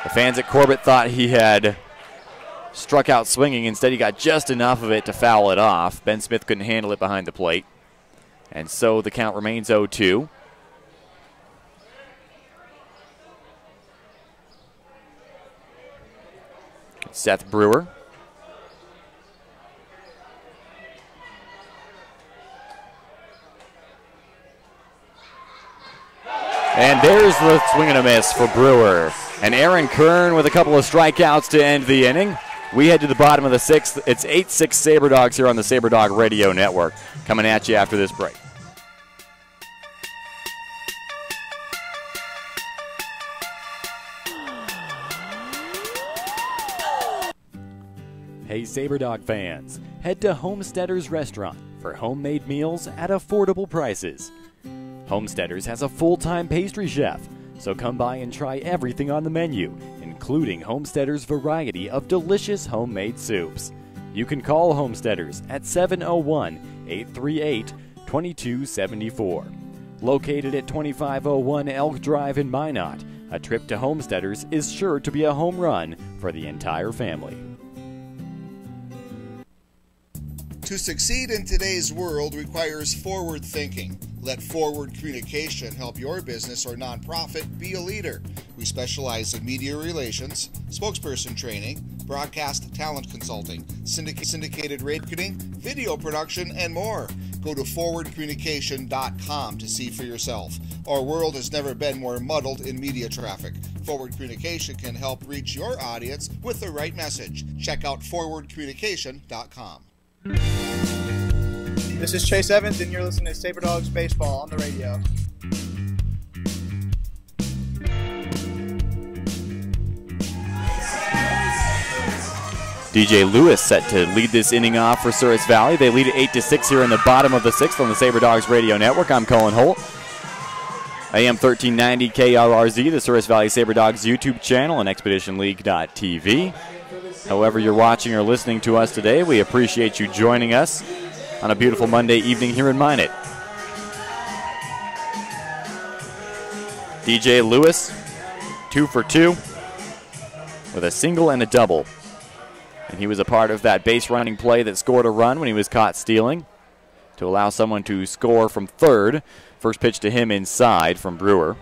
the fans at Corbett thought he had struck out swinging. Instead, he got just enough of it to foul it off. Ben Smith couldn't handle it behind the plate, and so the count remains 0-2. Seth Brewer. And there's the swing and a miss for Brewer. And Aaron Kern with a couple of strikeouts to end the inning. We head to the bottom of the 6th. It's 8-6 SaberDogs here on the SaberDog Radio Network. Coming at you after this break. Hey SaberDog fans, head to Homesteaders Restaurant for homemade meals at affordable prices. Homesteaders has a full-time pastry chef, so come by and try everything on the menu, including Homesteaders' variety of delicious homemade soups. You can call Homesteaders at 701-838-2274. Located at 2501 Elk Drive in Minot, a trip to Homesteaders is sure to be a home run for the entire family. To succeed in today's world requires forward thinking. Let Forward Communication help your business or nonprofit be a leader. We specialize in media relations, spokesperson training, broadcast talent consulting, syndicated marketing, video production, and more. Go to forwardcommunication.com to see for yourself. Our world has never been more muddled in media traffic. Forward Communication can help reach your audience with the right message. Check out forwardcommunication.com. This is Chase Evans, and you're listening to SaberDogs Baseball on the radio. DJ Lewis set to lead this inning off for Souris Valley. They lead it 8-6 here in the bottom of the 6th on the SaberDogs Radio Network. I'm Colin Holt. AM 1390 KRRZ, the Souris Valley Sabre Dogs YouTube channel, and ExpeditionLeague.tv. However you're watching or listening to us today, we appreciate you joining us on a beautiful Monday evening here in Minot. DJ Lewis, 2 for 2, with a single and a double. And he was a part of that base running play that scored a run when he was caught stealing to allow someone to score from third. First pitch to him inside from Brewer.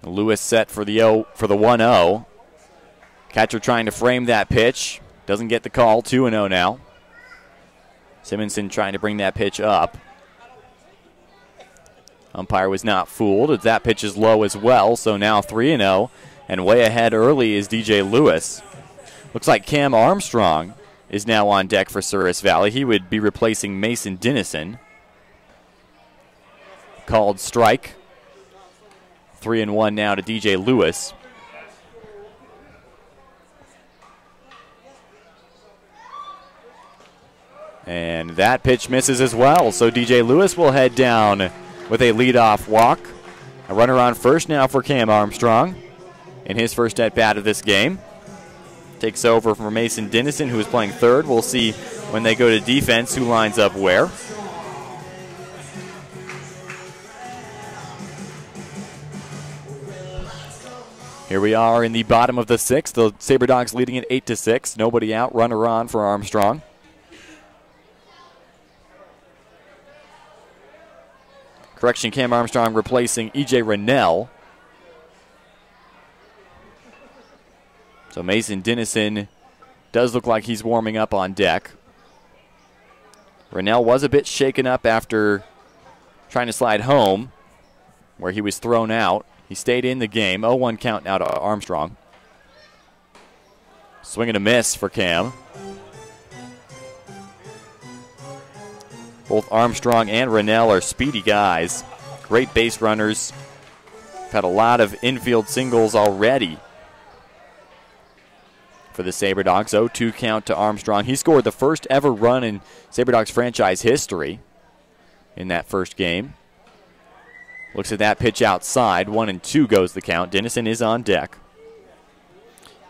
Lewis set for the 1-0. Catcher trying to frame that pitch. Doesn't get the call. 2-0 now. Simonson trying to bring that pitch up. Umpire was not fooled as that pitch is low as well, so now 3-0. And way ahead early is DJ Lewis. Looks like Cam Armstrong is now on deck for Souris Valley. He would be replacing Mason Dennison. Called strike. 3-1 now to DJ Lewis. And that pitch misses as well, so DJ Lewis will head down with a leadoff walk. A runner on first now for Cam Armstrong in his first at-bat of this game. Takes over from Mason Dennison, who is playing third. We'll see when they go to defense who lines up where. Here we are in the bottom of the sixth. The Sabre Dogs leading it 8-6. Nobody out. Runner on for Armstrong. Correction, Cam Armstrong replacing E.J. Rennell. So Mason Dennison does look like he's warming up on deck. Rennell was a bit shaken up after trying to slide home, where he was thrown out. He stayed in the game. 0-1 count now to Armstrong. Swing and a miss for Cam. Both Armstrong and Rennell are speedy guys. Great base runners. Had a lot of infield singles already for the Sabre Dogs. 0-2 count to Armstrong. He scored the first ever run in Sabre Dogs franchise history in that first game. Looks at that pitch outside. 1-2 goes the count. Dennison is on deck.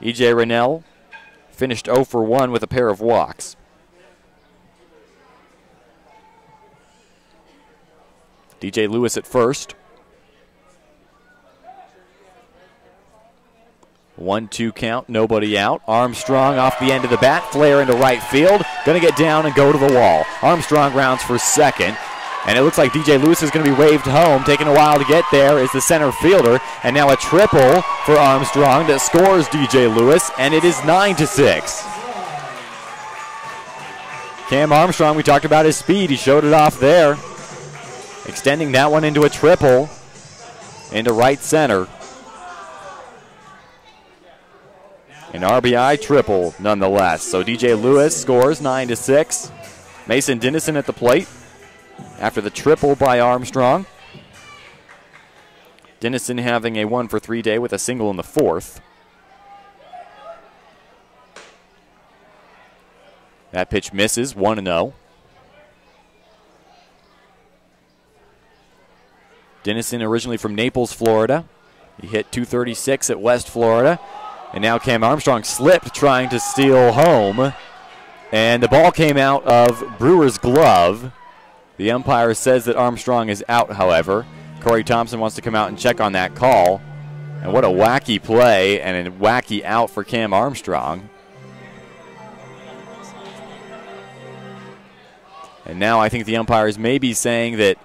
E.J. Rennell finished 0 for 1 with a pair of walks. DJ Lewis at first. 1-2 count, nobody out. Armstrong off the end of the bat, flare into right field. Going to get down and go to the wall. Armstrong rounds for second. And it looks like DJ Lewis is going to be waved home. Taking a while to get there is the center fielder. And now a triple for Armstrong that scores DJ Lewis, and it is 9-6. Cam Armstrong, we talked about his speed. He showed it off there. Extending that one into a triple into right center. An RBI triple nonetheless. So DJ Lewis scores 9-6. Mason Dennison at the plate after the triple by Armstrong. Dennison having a 1 for 3 day with a single in the fourth. That pitch misses, 1-0. Dennison originally from Naples, Florida. He hit .236 at West Florida. And now Cam Armstrong slipped trying to steal home. And the ball came out of Brewer's glove. The umpire says that Armstrong is out, however. Corey Thompson wants to come out and check on that call. And what a wacky play and a wacky out for Cam Armstrong. And now I think the umpires may be saying that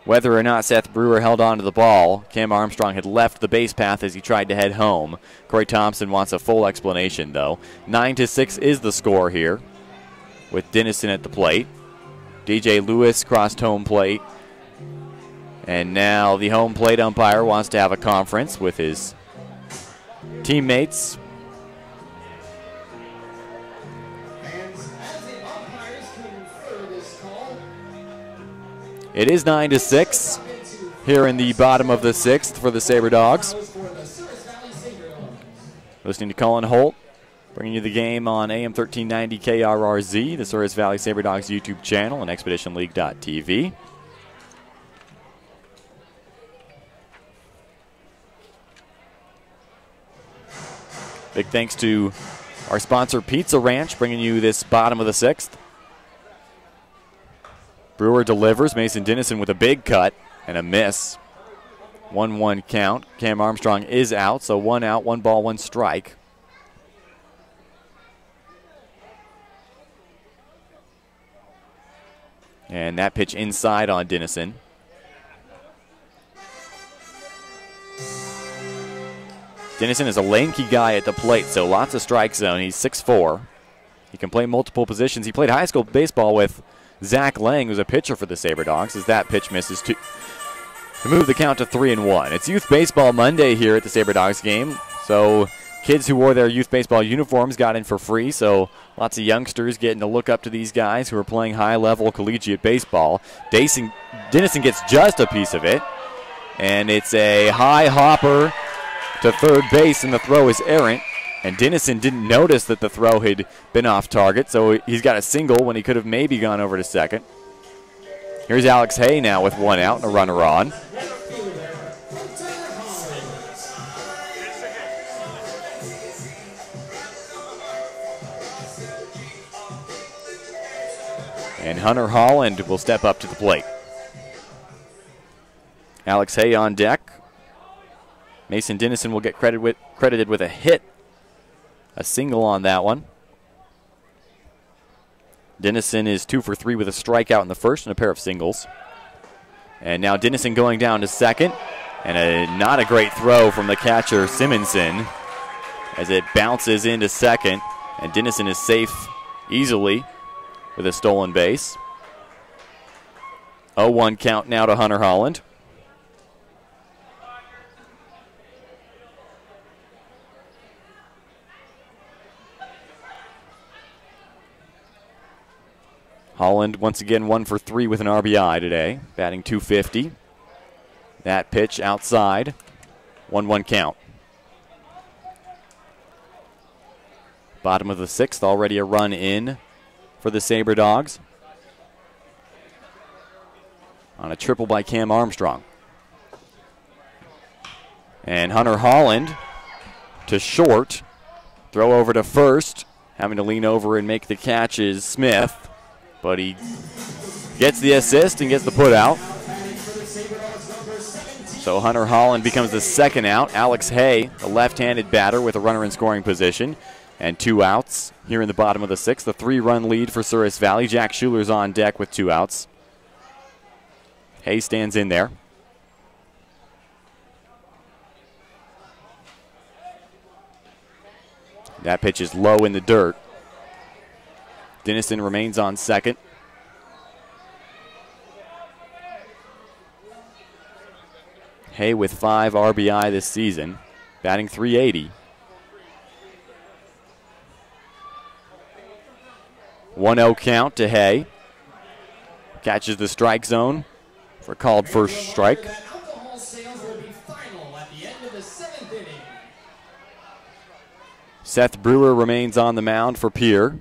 whether or not Seth Brewer held on to the ball, Cam Armstrong had left the base path as he tried to head home. Corey Thompson wants a full explanation, though. 9-6 is the score here, with Dennison at the plate. DJ Lewis crossed home plate. And now the home plate umpire wants to have a conference with his teammates. It is 9-6 here in the bottom of the sixth for the Sabre Dogs. Listening to Colin Holt Bringing you the game on AM 1390 KRRZ, the Souris Valley Sabre Dogs YouTube channel, and ExpeditionLeague.tv. Big thanks to our sponsor, Pizza Ranch, bringing you this bottom of the 6th. Brewer delivers. Mason Dennison with a big cut and a miss. 1-1 count. Cam Armstrong is out, so 1 out, 1 ball, 1 strike. And that pitch inside on Dennison. Dennison is a lanky guy at the plate, so lots of strike zone. He's 6'4". He can play multiple positions. He played high school baseball with Zach Lang, who's a pitcher for the Sabre Dogs, as that pitch misses to move the count to 3-1. It's Youth Baseball Monday here at the Sabre Dogs game, so kids who wore their youth baseball uniforms got in for free, so lots of youngsters getting to look up to these guys who are playing high-level collegiate baseball. Dennison gets just a piece of it, and it's a high hopper to third base, and the throw is errant. And Dennison didn't notice that the throw had been off target, so he's got a single when he could have maybe gone over to second. Here's Alex Hay now with 1 out and a runner on. And Hunter Holland will step up to the plate. Alex Hay on deck. Mason Dennison will get credited with a hit. A single on that one. Dennison is 2 for 3 with a strikeout in the first and a pair of singles. And now Dennison going down to second. And not a great throw from the catcher, Simonson, as it bounces into second. And Dennison is safe easily with a stolen base. 0-1 count now to Hunter Holland. Holland once again 1 for 3 with an RBI today, batting .250. That pitch outside, 1-1 count. Bottom of the 6th, already a run in for the Sabre Dogs on a triple by Cam Armstrong. And Hunter Holland to short, throw over to first, having to lean over and make the catch is Smith. But he gets the assist and gets the put out. So Hunter Holland becomes the 2nd out. Alex Hay, the left-handed batter with a runner in scoring position. And 2 outs here in the bottom of the 6th. A 3-run lead for Souris Valley. Jack Schuler's on deck with 2 outs. Hay stands in there. That pitch is low in the dirt. Dennison remains on second. Hay with 5 RBI this season, batting .380. 1-0 count to Hay. Catches the strike zone for called first strike. Seth Brewer remains on the mound for Pierre.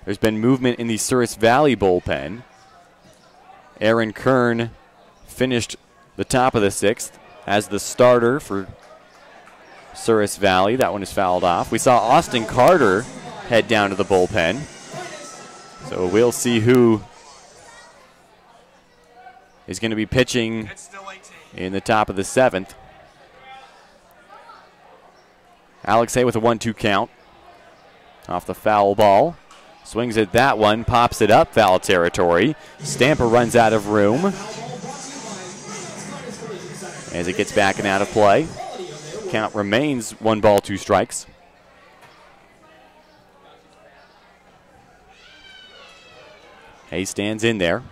There's been movement in the Souris Valley bullpen. Aaron Kern finished the top of the 6th as the starter for Souris Valley. That one is fouled off. We saw Austin Carter head down to the bullpen. So we'll see who is going to be pitching in the top of the 7th. Alex Hay with a 1-2 count off the foul ball. Swings at that one, pops it up, foul territory. Stamper runs out of room as it gets back and out of play. Count remains 1 ball, 2 strikes. Hay stands in there.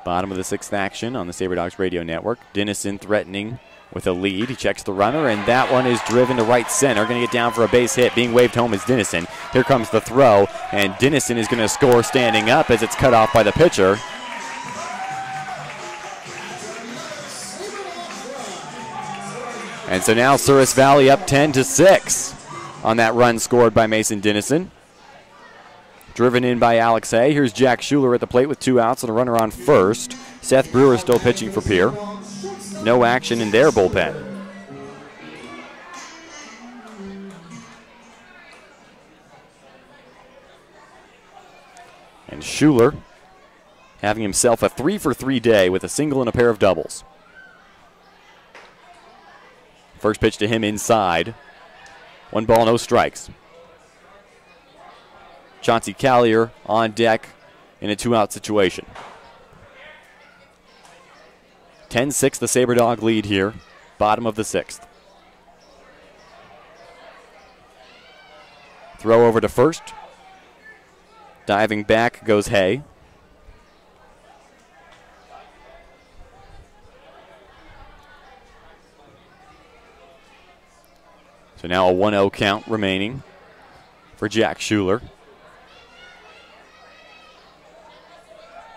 Bottom of the 6th action on the Sabre Dogs Radio Network. Dennison threatening with a lead. He checks the runner, and that one is driven to right center. Going to get down for a base hit. Being waved home is Dennison. Here comes the throw, and Dennison is going to score standing up as it's cut off by the pitcher. And so now Souris Valley up 10-6 on that run scored by Mason Dennison. Driven in by Alex Hay. Here's Jack Schuler at the plate with 2 outs and a runner on first. Seth Brewer still pitching for Pierre. No action in their bullpen. And Schuler having himself a 3-for-3 day with a single and a pair of doubles. First pitch to him inside. 1 ball, no strikes. Chauncey Callier on deck in a 2-out situation. 10-6 the Sabre Dog lead here, bottom of the 6th. Throw over to first. Diving back goes Hay. So now a 1-0 count remaining for Jack Schuler.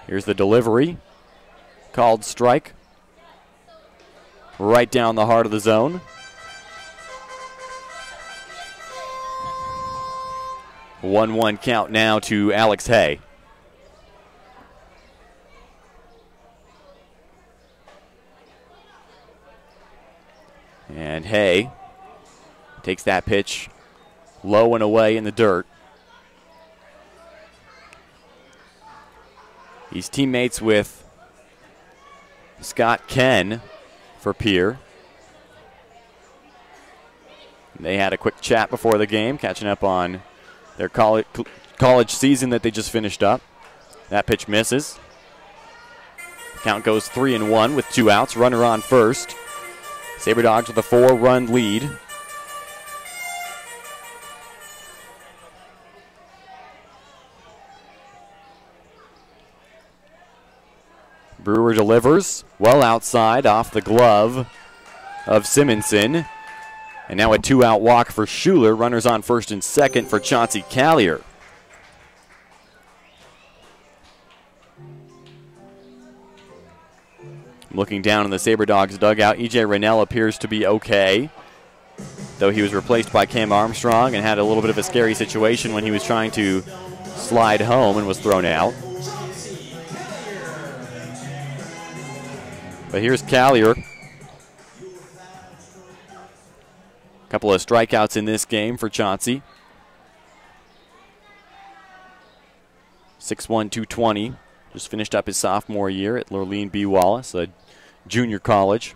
Here's the delivery. Called strike. Right down the heart of the zone. 1-1 count now to Alex Hay. And Hay takes that pitch low and away in the dirt. He's teammates with Scott Ken for Pierre. They had a quick chat before the game, catching up on their college season that they just finished up. That pitch misses. Count goes 3-1 with 2 outs. Runner on first. Sabre Dogs with a 4-run lead. Brewer delivers well outside off the glove of Simonson. And now a 2-out walk for Schuler. Runners on first and second for Chauncey Callier. Looking down in the Sabre Dogs dugout, E.J. Rennell appears to be okay, though he was replaced by Cam Armstrong and had a little bit of a scary situation when he was trying to slide home and was thrown out. But here's Callier. A couple of strikeouts in this game for Chauncey. 6'1", 220. Just finished up his sophomore year at Lurleen B. Wallace, a junior college.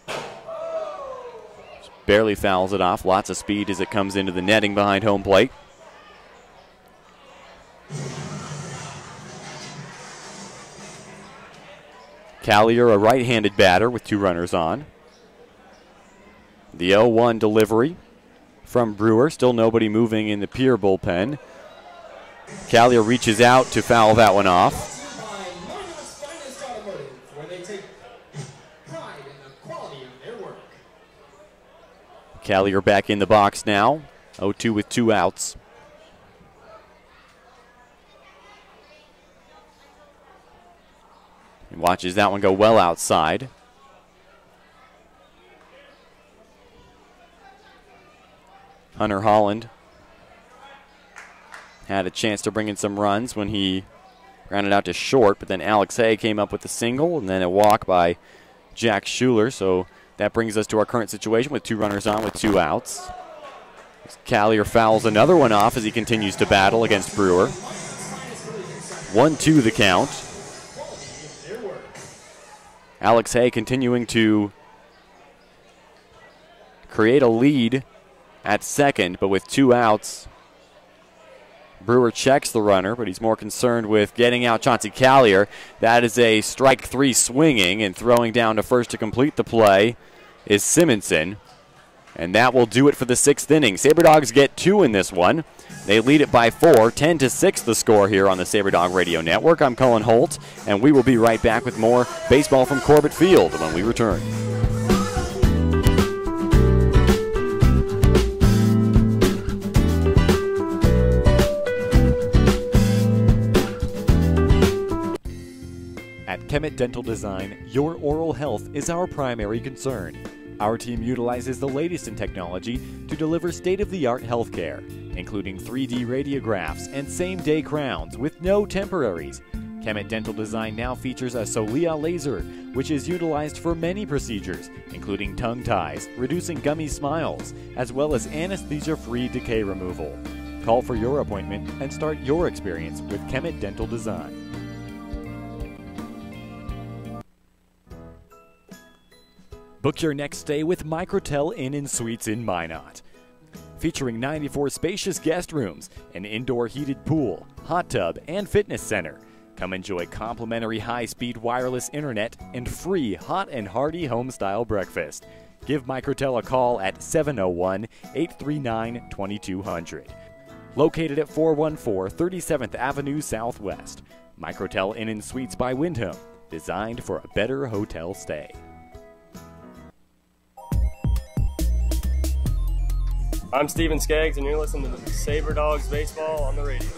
Just barely fouls it off. Lots of speed as it comes into the netting behind home plate. Callier, a right-handed batter with 2 runners on. The 0-1 delivery from Brewer. Still nobody moving in the Pierre bullpen. Callier reaches out to foul that one off. Callier back in the box now. 0-2 with 2 outs. He watches that one go well outside. Hunter Holland had a chance to bring in some runs when he grounded out to short, but then Alex Hay came up with a single and then a walk by Jack Schuler. So that brings us to our current situation with 2 runners on with 2 outs. Callier fouls another one off as he continues to battle against Brewer. 1-2 the count. Alex Hay continuing to create a lead at second, but with 2 outs, Brewer checks the runner, but he's more concerned with getting out Chauncey Callier. That is a strike 3 swinging, and throwing down to first to complete the play is Simonson. And that will do it for the 6th inning. Sabre Dogs get 2 in this one. They lead it by 4, 10-6 the score here on the Sabre Dog Radio Network. I'm Cullen Holt, and we will be right back with more baseball from Corbett Field when we return. At Kemet Dental Design, your oral health is our primary concern. Our team utilizes the latest in technology to deliver state-of-the-art healthcare, including 3D radiographs and same-day crowns with no temporaries. Kemet Dental Design now features a Solia laser, which is utilized for many procedures, including tongue ties, reducing gummy smiles, as well as anesthesia-free decay removal. Call for your appointment and start your experience with Kemet Dental Design. Book your next stay with Microtel Inn & Suites in Minot. Featuring 94 spacious guest rooms, an indoor heated pool, hot tub, and fitness center. Come enjoy complimentary high-speed wireless internet and free hot and hearty home-style breakfast. Give Microtel a call at 701-839-2200. Located at 414 37th Avenue Southwest. Microtel Inn & Suites by Wyndham. Designed for a better hotel stay. I'm Steven Skaggs, and you're listening to the Sabre Dogs Baseball on the radio.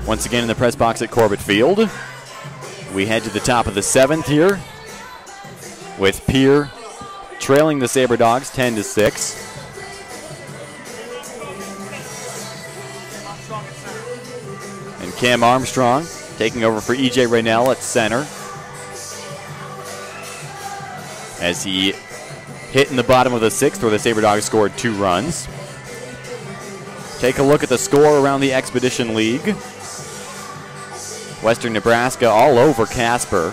Once again in the press box at Corbett Field. We head to the top of the 7th here with Pierre trailing the Sabre Dogs 10-6. And Cam Armstrong taking over for E.J. Raynell at center as he hit in the bottom of the 6th where the Sabre Dogs scored 2 runs. Take a look at the score around the Expedition League. Western Nebraska all over Casper.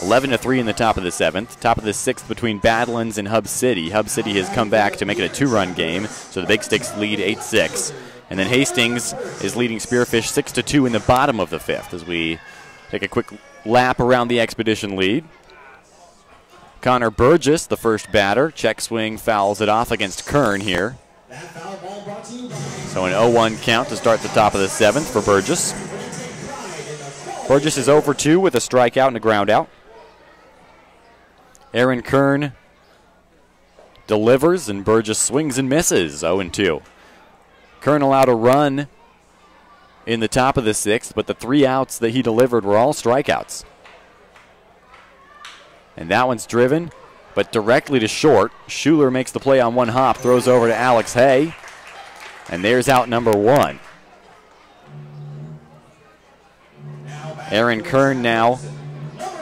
11-3 in the top of the 7th. Top of the 6th between Badlands and Hub City. Hub City has come back to make it a 2-run game, so the Big Sticks lead 8-6. And then Hastings is leading Spearfish 6-2 in the bottom of the 5th as we take a quick lap around the Expedition League. Connor Burgess, the first batter. Check swing, fouls it off against Kern here. So an 0-1 count to start the top of the 7th for Burgess. Burgess is 0 for 2 with a strikeout and a ground out. Aaron Kern delivers and Burgess swings and misses, 0-2. Kern allowed a run in the top of the 6th, but the 3 outs that he delivered were all strikeouts. And that one's driven, but directly to short. Schuler makes the play on one hop, throws over to Alex Hay, and there's out number 1. Aaron Kern now,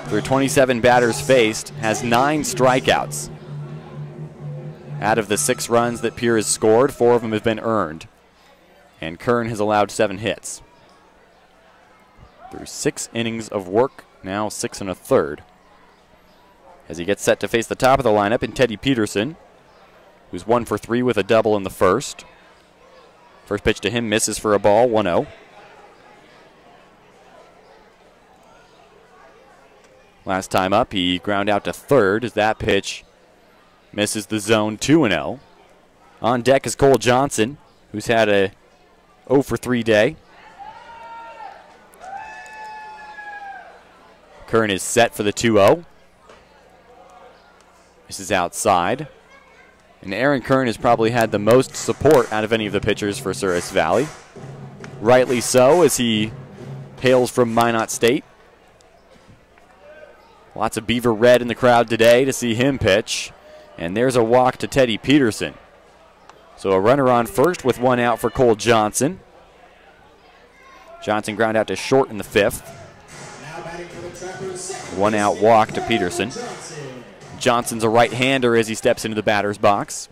through 27 batters faced, has 9 strikeouts. Out of the 6 runs that Pierre has scored, 4 of them have been earned. And Kern has allowed 7 hits. Through 6 innings of work, now 6 1/3. As he gets set to face the top of the lineup in Teddy Peterson, who's 1 for 3 with a double in the first. First pitch to him misses for a ball, 1-0. Last time up, he ground out to third as that pitch misses the zone, 2-0. On deck is Cole Johnson, who's had a 0 for 3 day. Kern is set for the 2-0. This is outside. And Aaron Kern has probably had the most support out of any of the pitchers for Souris Valley. Rightly so, as he hails from Minot State. Lots of Beaver Red in the crowd today to see him pitch. And there's a walk to Teddy Peterson. So a runner on first with 1 out for Cole Johnson. Johnson ground out to short in the 5th. 1 out walk to Peterson. Johnson's a right-hander as he steps into the batter's box.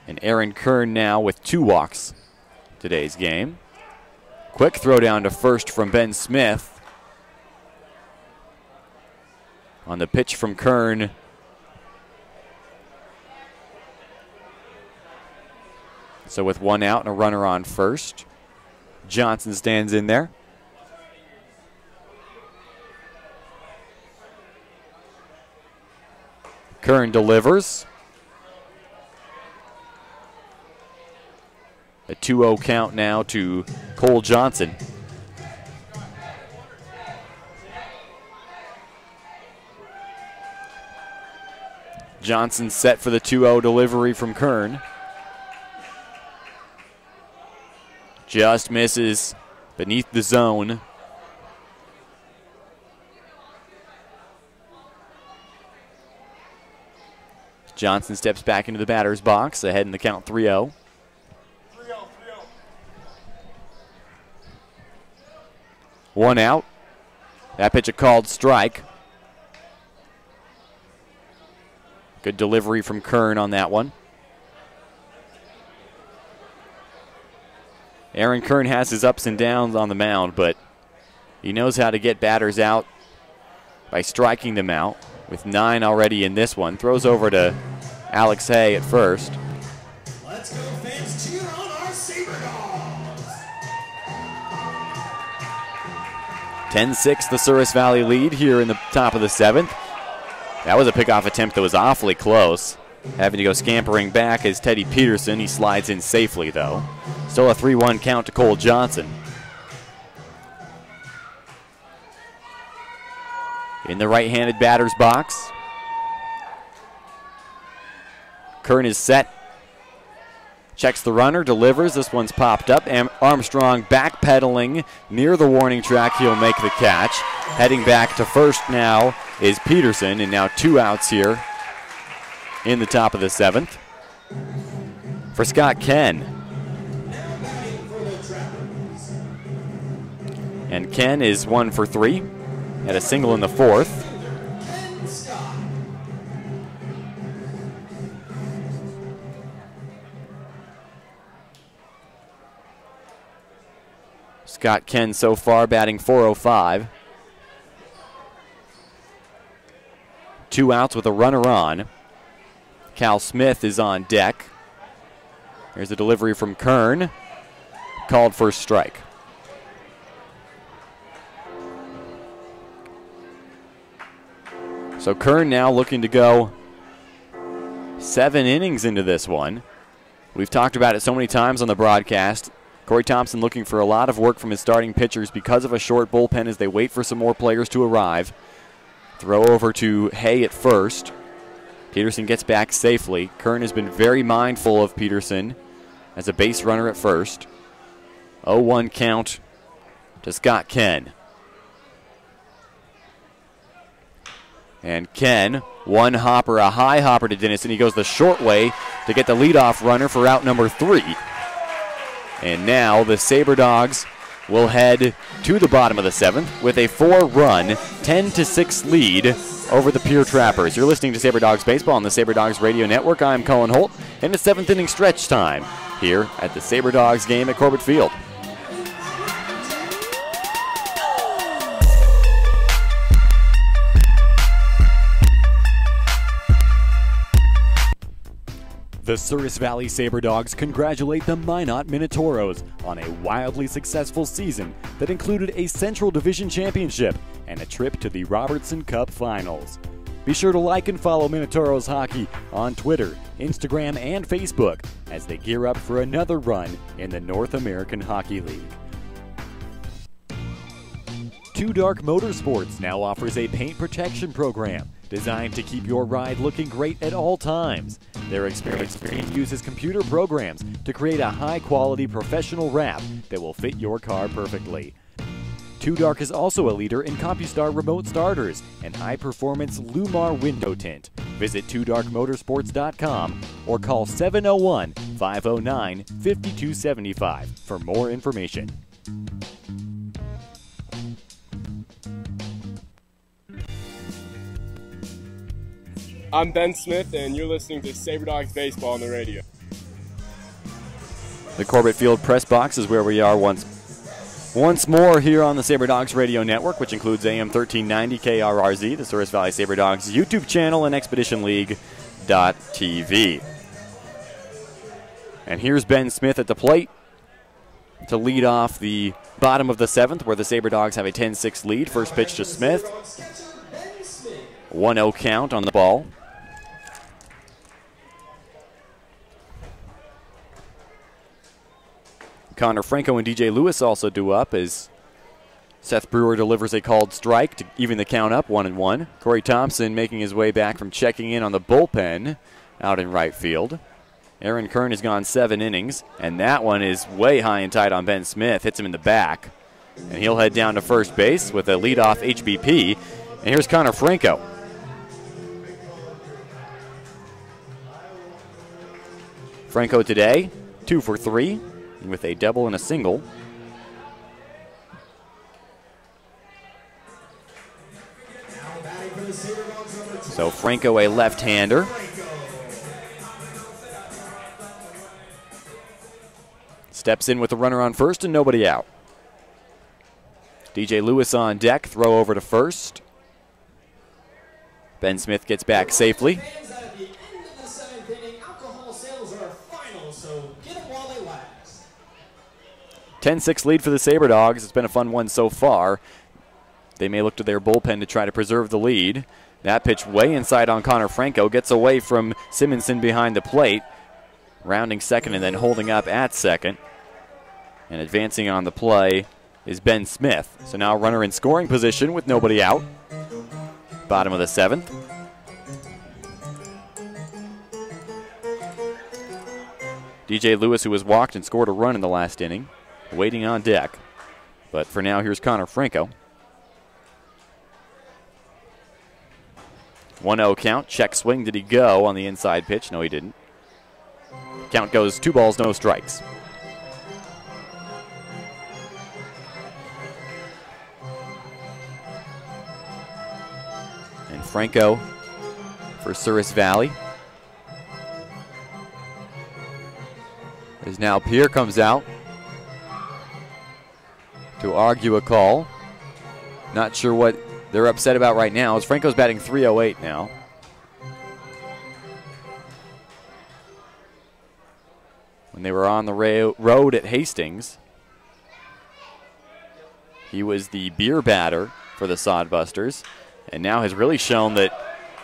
And Aaron Kern now with 2 walks today's game. Quick throw down to first from Ben Smith. On the pitch from Kern. So with 1 out and a runner on first, Johnson stands in there. Kern delivers. A 2-0 count now to Cole Johnson. Johnson set for the 2-0 delivery from Kern. Just misses beneath the zone. Johnson steps back into the batter's box, ahead in the count 3-0. 3-0. 1 out. That pitch a called strike. Good delivery from Kern on that one. Aaron Kern has his ups and downs on the mound, but he knows how to get batters out by striking them out. With 9 already in this one. Throws over to Alex Hay at first. Let's go, fans, cheer on our Sabre Dogs. 10-6 the Souris Valley lead here in the top of the 7th. That was a pickoff attempt that was awfully close. Having to go scampering back is Teddy Peterson. He slides in safely, though. Still a 3-1 count to Cole Johnson. In the right-handed batter's box. Kern is set. Checks the runner, delivers. This one's popped up. Armstrong backpedaling near the warning track. He'll make the catch. Heading back to first now is Peterson, and now 2 outs here in the top of the 7th. For Scott Ken. And Ken is 1 for 3. Had a single in the 4th. Scott Ken so far batting .405. 2 outs with a runner on. Cal Smith is on deck. There's a delivery from Kern. Called for strike. So Kern now looking to go 7 innings into this one. We've talked about it so many times on the broadcast. Corey Thompson looking for a lot of work from his starting pitchers because of a short bullpen as they wait for some more players to arrive. Throw over to Hay at first. Peterson gets back safely. Kern has been very mindful of Peterson as a base runner at first. 0-1 count to Scott Ken. And Ken, one hopper, a high hopper to Dennison. He goes the short way to get the leadoff runner for out number 3. And now the Sabre Dogs will head to the bottom of the 7th with a 4-run, 10-6 lead over the Pure Trappers. You're listening to Sabre Dogs Baseball on the Sabre Dogs Radio Network. I'm Colin Holt, and it's 7th inning stretch time here at the Sabre Dogs game at Corbett Field. The Souris Valley Sabre Dogs congratulate the Minot Minotauros on a wildly successful season that included a Central Division Championship and a trip to the Robertson Cup Finals. Be sure to like and follow Minotauros Hockey on Twitter, Instagram, and Facebook as they gear up for another run in the North American Hockey League. Two Dark Motorsports now offers a paint protection program designed to keep your ride looking great at all times. Their experienced team uses computer programs to create a high-quality professional wrap that will fit your car perfectly. Two Dark is also a leader in CompuStar remote starters and high-performance Lumar window tint. Visit twodarkmotorsports.com or call 701-509-5275 for more information. I'm Ben Smith, and you're listening to Sabre Dogs Baseball on the radio. The Corbett Field press box is where we are once more here on the Sabre Dogs Radio Network, which includes AM 1390 KRRZ, the Souris Valley Sabre Dogs YouTube channel, and ExpeditionLeague.tv. And here's Ben Smith at the plate to lead off the bottom of the 7th, where the Sabre Dogs have a 10-6 lead. First pitch to Smith. 1-0 count on the ball. Connor Franco and DJ Lewis also due up as Seth Brewer delivers a called strike to even the count up 1-1. Corey Thompson making his way back from checking in on the bullpen out in right field. Aaron Kern has gone 7 innings, and that one is way high and tight on Ben Smith. Hits him in the back, and he'll head down to first base with a leadoff HBP. And here's Connor Franco. Franco today, 2 for 3, with a double and a single. So Franco, a left-hander. Steps in with a runner on first and nobody out. DJ Lewis on deck, throw over to first. Ben Smith gets back safely. 10-6 lead for the Sabre Dogs. It's been a fun one so far. They may look to their bullpen to try to preserve the lead. That pitch way inside on Connor Franco. Gets away from Simonson behind the plate. Rounding second and then holding up at second. And advancing on the play is Ben Smith. So now runner in scoring position with nobody out. Bottom of the 7th. DJ Lewis, who was walked and scored a run in the last inning, waiting on deck. But for now, here's Connor Franco. 1-0 count. Check swing. Did he go on the inside pitch? No, he didn't. Count goes 2 balls, no strikes. And Franco for Souris Valley. As now Pierre comes out to argue a call. Not sure what they're upset about right now, as Franco's batting .308 now. When they were on the road at Hastings, he was the beer batter for the Sodbusters, and now has really shown that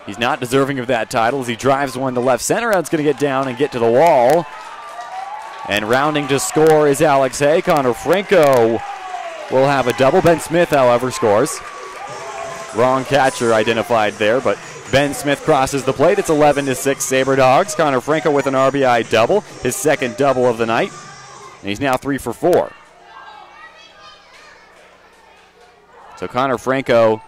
he's not deserving of that title as he drives one to left center. It's going to get down and get to the wall. And rounding to score is Alex Hay. Connor Franco will have a double. Ben Smith, however, scores. Wrong catcher identified there, but Ben Smith crosses the plate. It's 11-6 Sabre Dogs. Connor Franco with an RBI double, his second double of the night. And he's now 3 for 4. So Connor Franco,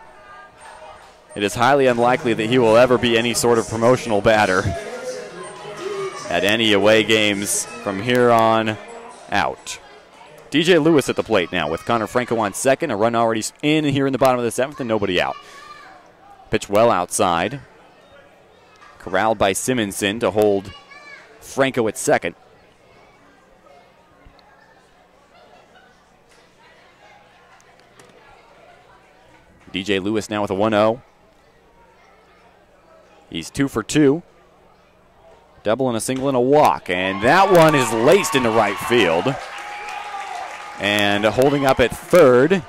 it is highly unlikely that he will ever be any sort of promotional batter at any away games from here on out. DJ Lewis at the plate now with Connor Franco on second. A run already in here in the bottom of the 7th and nobody out. Pitch well outside. Corralled by Simonson to hold Franco at second. DJ Lewis now with a 1-0. He's 2 for 2. Double and a single and a walk. And that one is laced into right field. And holding up at third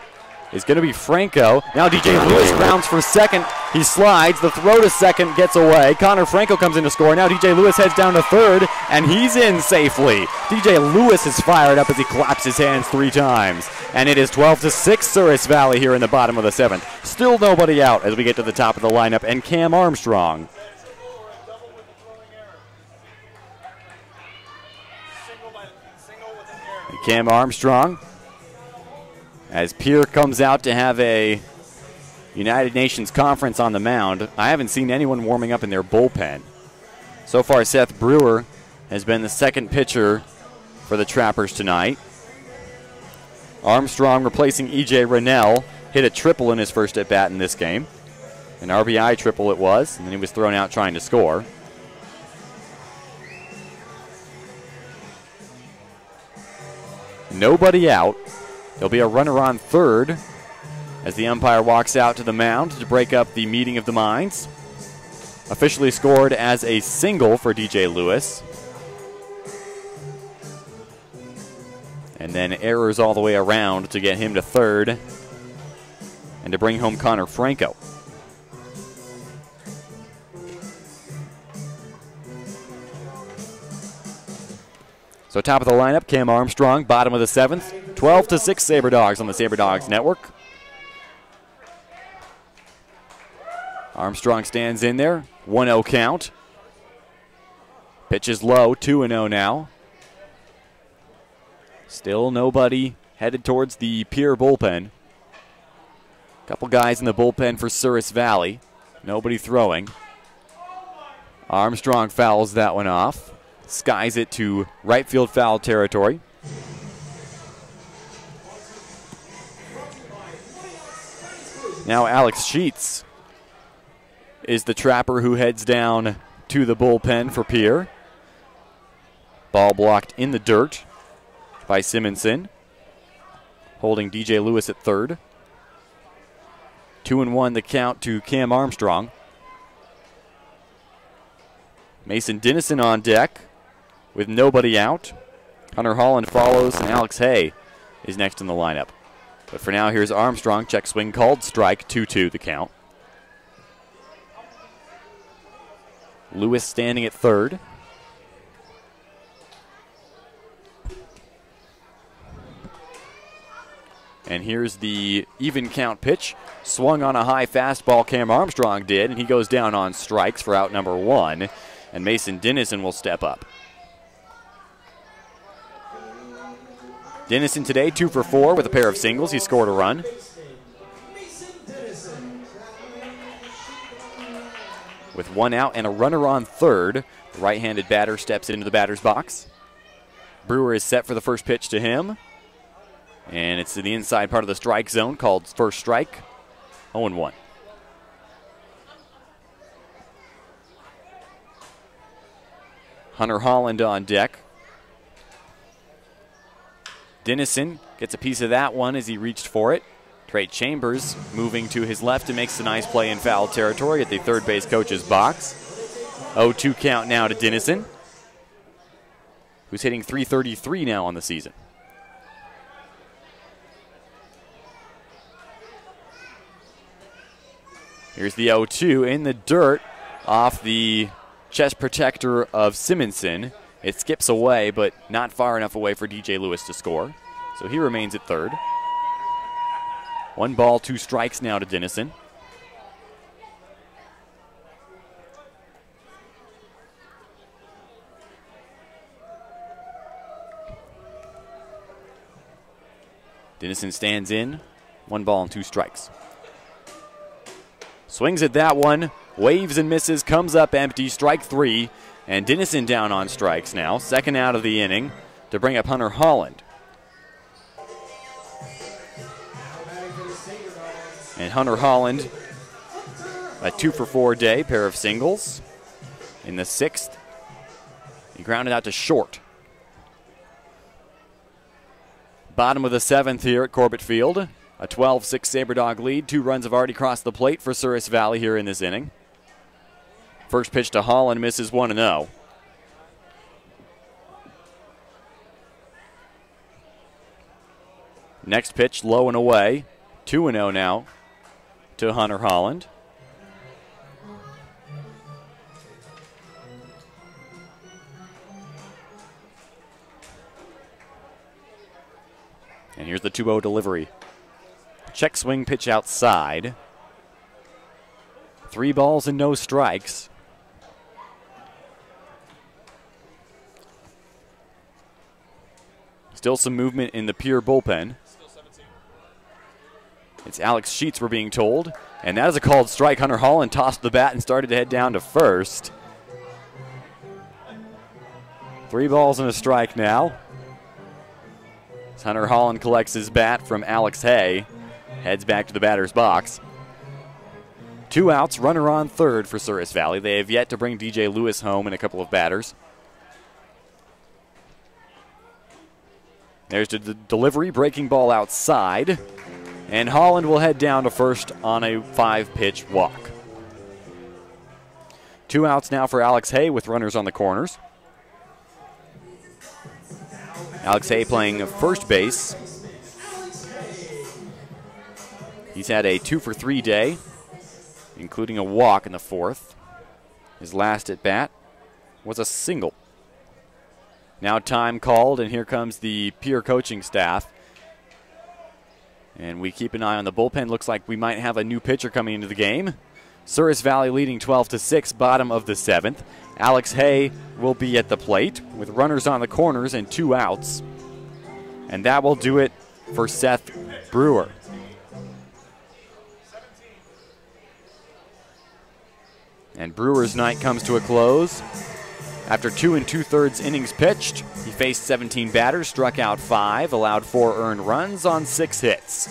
is going to be Franco. Now DJ Lewis rounds for second. He slides. The throw to second gets away. Connor Franco comes in to score. Now DJ Lewis heads down to third, and he's in safely. DJ Lewis is fired up as he claps his hands 3 times. And it is 12-6 Souris Valley here in the bottom of the 7th. Still nobody out as we get to the top of the lineup, and Cam Armstrong. Cam Armstrong, as Pierre comes out to have a United Nations conference on the mound. I haven't seen anyone warming up in their bullpen. So far, Seth Brewer has been the second pitcher for the Trappers tonight. Armstrong replacing E.J. Rennell, hit a triple in his first at-bat in this game. An RBI triple it was, and then he was thrown out trying to score. Nobody out. There'll be a runner on third as the umpire walks out to the mound to break up the meeting of the minds. Officially scored as a single for DJ Lewis. And then errors all the way around to get him to third and to bring home Connor Franco. So top of the lineup, Cam Armstrong, bottom of the 7th. 12-6 Sabre Dogs on the Sabre Dogs Network. Armstrong stands in there, 1-0 count. Pitch is low, 2-0 now. Still nobody headed towards the Pierre bullpen. Couple guys in the bullpen for Souris Valley. Nobody throwing. Armstrong fouls that one off. skies it to right field foul territory. Now Alex Sheets is the trapper who heads down to the bullpen for Pierre. Ball blocked in the dirt by Simonson, holding DJ Lewis at third. 2-1 the count to Cam Armstrong. Mason Dennison on deck with nobody out. Hunter Holland follows, and Alex Hay is next in the lineup. But for now, here's Armstrong. Check swing called, strike, 2-2 the count. Lewis standing at third. And here's the even count pitch. Swung on a high fastball, Cam Armstrong did, and he goes down on strikes for out number 1. And Mason Dennison will step up. Dennison today 2 for 4 with a pair of singles. He scored a run. With 1 out and a runner on third, the right-handed batter steps into the batter's box. Brewer is set for the first pitch to him. And it's in the inside part of the strike zone, called first strike. 0-1. Hunter Holland on deck. Dennison gets a piece of that one as he reached for it. Trey Chambers moving to his left and makes a nice play in foul territory at the third base coach's box. 0-2 count now to Dennison, who's hitting .333 now on the season. Here's the 0-2 in the dirt off the chest protector of Simonson. It skips away, but not far enough away for DJ Lewis to score. So he remains at third. 1 ball, 2 strikes now to Dennison. Dennison stands in. 1 ball and 2 strikes. Swings at that one, waves and misses, comes up empty, strike 3. And Dennison down on strikes now, second out of the inning to bring up Hunter Holland. And Hunter Holland, a 2 for 4 day, pair of singles. In the 6th, he grounded out to short. Bottom of the 7th here at Corbett Field. A 12-6 SaberDog lead. 2 runs have already crossed the plate for Souris Valley here in this inning. First pitch to Holland misses 1-0. Next pitch low and away. 2-0 now to Hunter Holland. And here's the 2-0 delivery. Check swing pitch outside. 3 balls and no strikes. Still some movement in the Pierre bullpen. It's Alex Sheets, we're being told. And that is a called strike. Hunter Holland tossed the bat and started to head down to first. 3 balls and a strike now. As Hunter Holland collects his bat from Alex Hay. Heads back to the batter's box. 2 outs, runner on third for Souris Valley. They have yet to bring DJ Lewis home in a couple of batters. There's the delivery, breaking ball outside. And Holland will head down to first on a 5-pitch walk. 2 outs now for Alex Hay with runners on the corners. Alex Hay playing first base. He's had a 2 for 3 day, including a walk in the 4th. His last at bat was a single. Now time called, and here comes the Pierre coaching staff. And we keep an eye on the bullpen. Looks like we might have a new pitcher coming into the game. Souris Valley leading 12-6, bottom of the 7th. Alex Hay will be at the plate with runners on the corners and 2 outs. And that will do it for Seth Brewer. And Brewer's night comes to a close. After 2 2/3 innings pitched, he faced 17 batters, struck out 5, allowed 4 earned runs on 6 hits.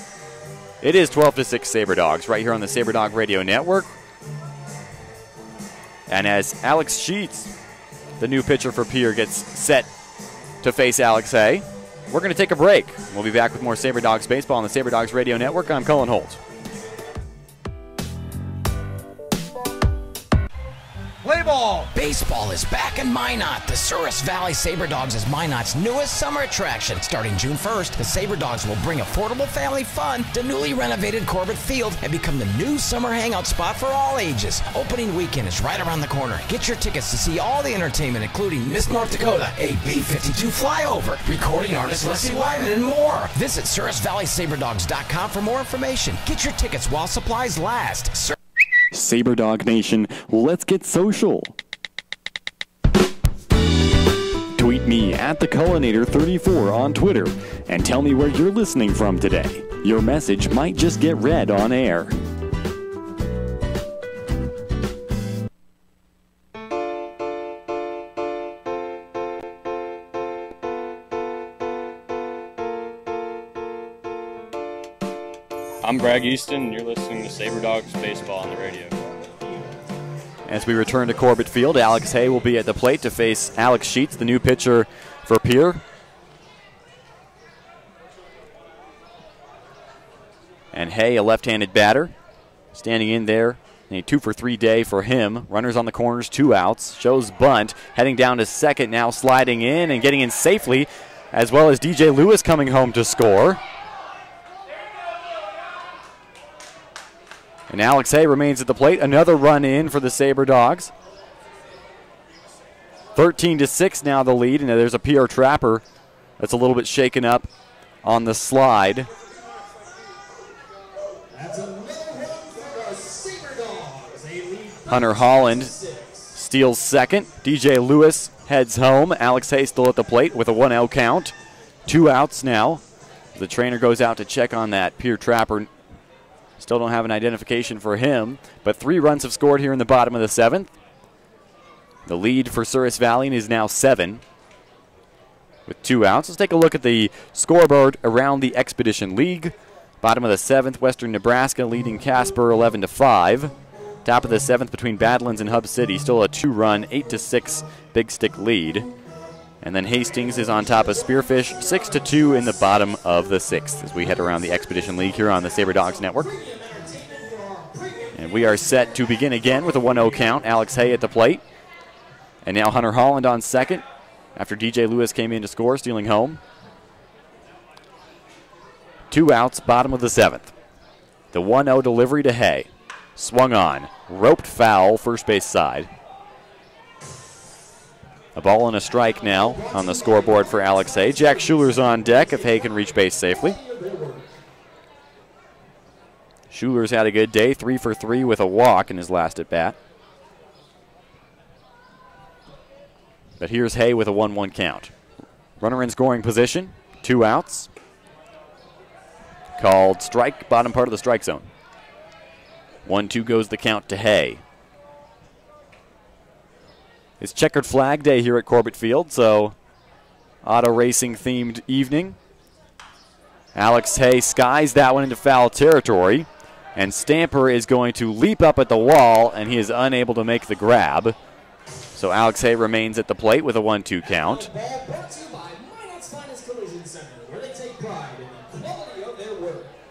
It is 12-6 Sabre Dogs right here on the Sabre Dog Radio Network. And as Alex Sheets, the new pitcher for Pierre, gets set to face Alex Hay, we're going to take a break. We'll be back with more Sabre Dogs baseball on the Sabre Dogs Radio Network. I'm Cullen Holt. Play ball! Baseball is back in Minot. The Souris Valley Sabre Dogs is Minot's newest summer attraction. Starting June 1st, the Sabre Dogs will bring affordable family fun to newly renovated Corbett Field and become the new summer hangout spot for all ages. Opening weekend is right around the corner. Get your tickets to see all the entertainment, including Miss North Dakota, a B-52 flyover, recording artist Leslie Wyman, and more. Visit SourisValleySabreDogs.com for more information. Get your tickets while supplies last. Sabre Dog Nation, let's get social. Tweet me at the Cullinator34 on Twitter and tell me where you're listening from today. Your message might just get read on air. I'm Bragg Easton, and you're listening to Sabre Dogs Baseball on the radio. As we return to Corbett Field, Alex Hay will be at the plate to face Alex Sheets, the new pitcher for Pierre. And Hay, a left-handed batter, standing in there. A 2-for-3 day for him. Runners on the corners, 2 outs. Shows bunt, heading down to second now, sliding in and getting in safely, as well as DJ Lewis coming home to score. And Alex Hay remains at the plate. Another run in for the Sabre Dogs. 13-6 now the lead, and there's a PR Trapper that's a little bit shaken up on the slide. Hunter Holland steals second. DJ Lewis heads home. Alex Hay still at the plate with a 1-0 count. 2 outs now. The trainer goes out to check on that PR Trapper. Still don't have an identification for him, but 3 runs have scored here in the bottom of the 7th. The lead for Souris Valley is now 7 with 2 outs. Let's take a look at the scoreboard around the Expedition League. Bottom of the 7th, Western Nebraska leading Casper 11-5. Top of the 7th between Badlands and Hub City, still a 2-run, 8-6 Big Stick lead. And then Hastings is on top of Spearfish, 6-2 in the bottom of the 6th as we head around the Expedition League here on the Sabre Dogs Network. And we are set to begin again with a 1-0 count. Alex Hay at the plate. And now Hunter Holland on second after DJ Lewis came in to score, stealing home. 2 outs, bottom of the 7th. The 1-0 delivery to Hay. Swung on. Roped foul, first base side. A ball and a strike now on the scoreboard for Alex Hay. Jack Schuler's on deck if Hay can reach base safely. Schuler's had a good day, 3 for 3 with a walk in his last at bat. But here's Hay with a 1-1 count. Runner in scoring position, 2 outs. Called strike, bottom part of the strike zone. 1-2 goes the count to Hay. It's checkered flag day here at Corbett Field, so auto racing themed evening. Alex Hay skies that one into foul territory, and Stamper is going to leap up at the wall, and he is unable to make the grab. So Alex Hay remains at the plate with a 1-2 count.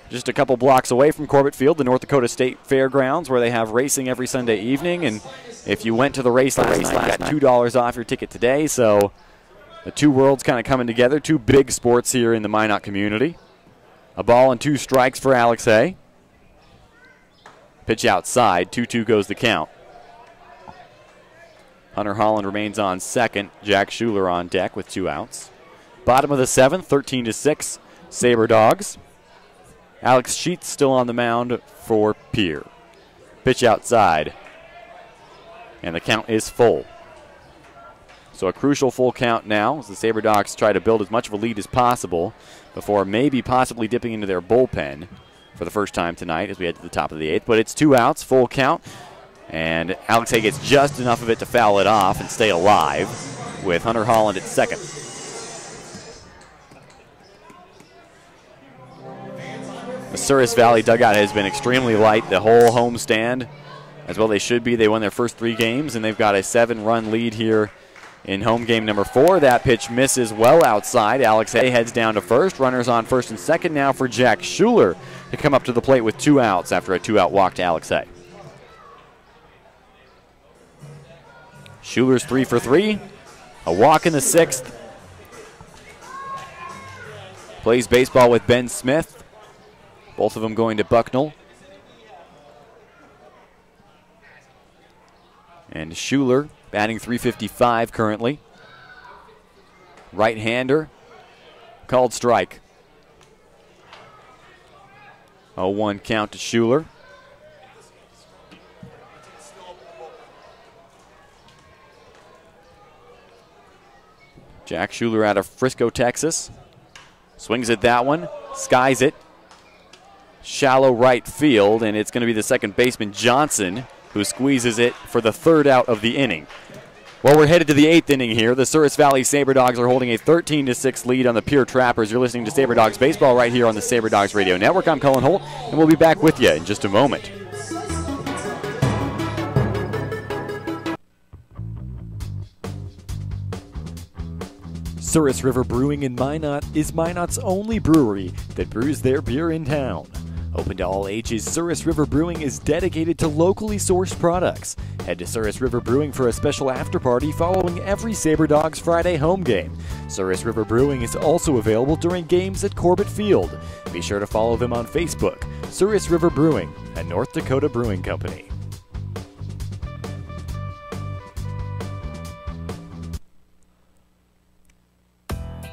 Just a couple blocks away from Corbett Field, the North Dakota State Fairgrounds, where they have racing every Sunday evening. And if you went to the race last night, you got $2 off your ticket today. So the two worlds kind of coming together, 2 big sports here in the Minot community. A ball and 2 strikes for Alex Hay. Pitch outside, 2-2 goes the count. Hunter Holland remains on second. Jack Schuler on deck with 2 outs. Bottom of the 7th, 13-6, Sabre Dogs. Alex Sheets still on the mound for Pierre. Pitch outside. And the count is full. So a crucial full count now as the Sabre Dogs try to build as much of a lead as possible before maybe possibly dipping into their bullpen for the first time tonight as we head to the top of the 8th. But it's 2 outs, full count. And Alexei gets just enough of it to foul it off and stay alive with Hunter Holland at second. The Souris Valley dugout has been extremely light the whole homestand, as well they should be. They won their first 3 games, and they've got a 7-run lead here in home game number 4. That pitch misses well outside. Alexei heads down to first. Runners on first and second now for Jack Schuler to come up to the plate with 2 outs after a 2-out walk to Alexei. Schuler's 3 for 3. A walk in the 6th. Plays baseball with Ben Smith. Both of them going to Bucknell. And Schuler batting .355 currently. Right-hander. Called strike. 0-1 count to Schuler. Jack Schuler out of Frisco, Texas. Swings at that one. Skies it. Shallow right field, and it's going to be the second baseman, Johnson, who squeezes it for the 3rd out of the inning. Well, we're headed to the 8th inning here. The Souris Valley Sabre Dogs are holding a 13-6 lead on the Pierre Trappers. You're listening to Sabre Dogs Baseball right here on the Sabre Dogs Radio Network. I'm Cullen Holt, and we'll be back with you in just a moment. Souris River Brewing in Minot is Minot's only brewery that brews their beer in town. Open to all ages, Souris River Brewing is dedicated to locally sourced products. Head to Souris River Brewing for a special after-party following every Sabre Dogs Friday home game. Souris River Brewing is also available during games at Corbett Field. Be sure to follow them on Facebook. Souris River Brewing, a North Dakota brewing company.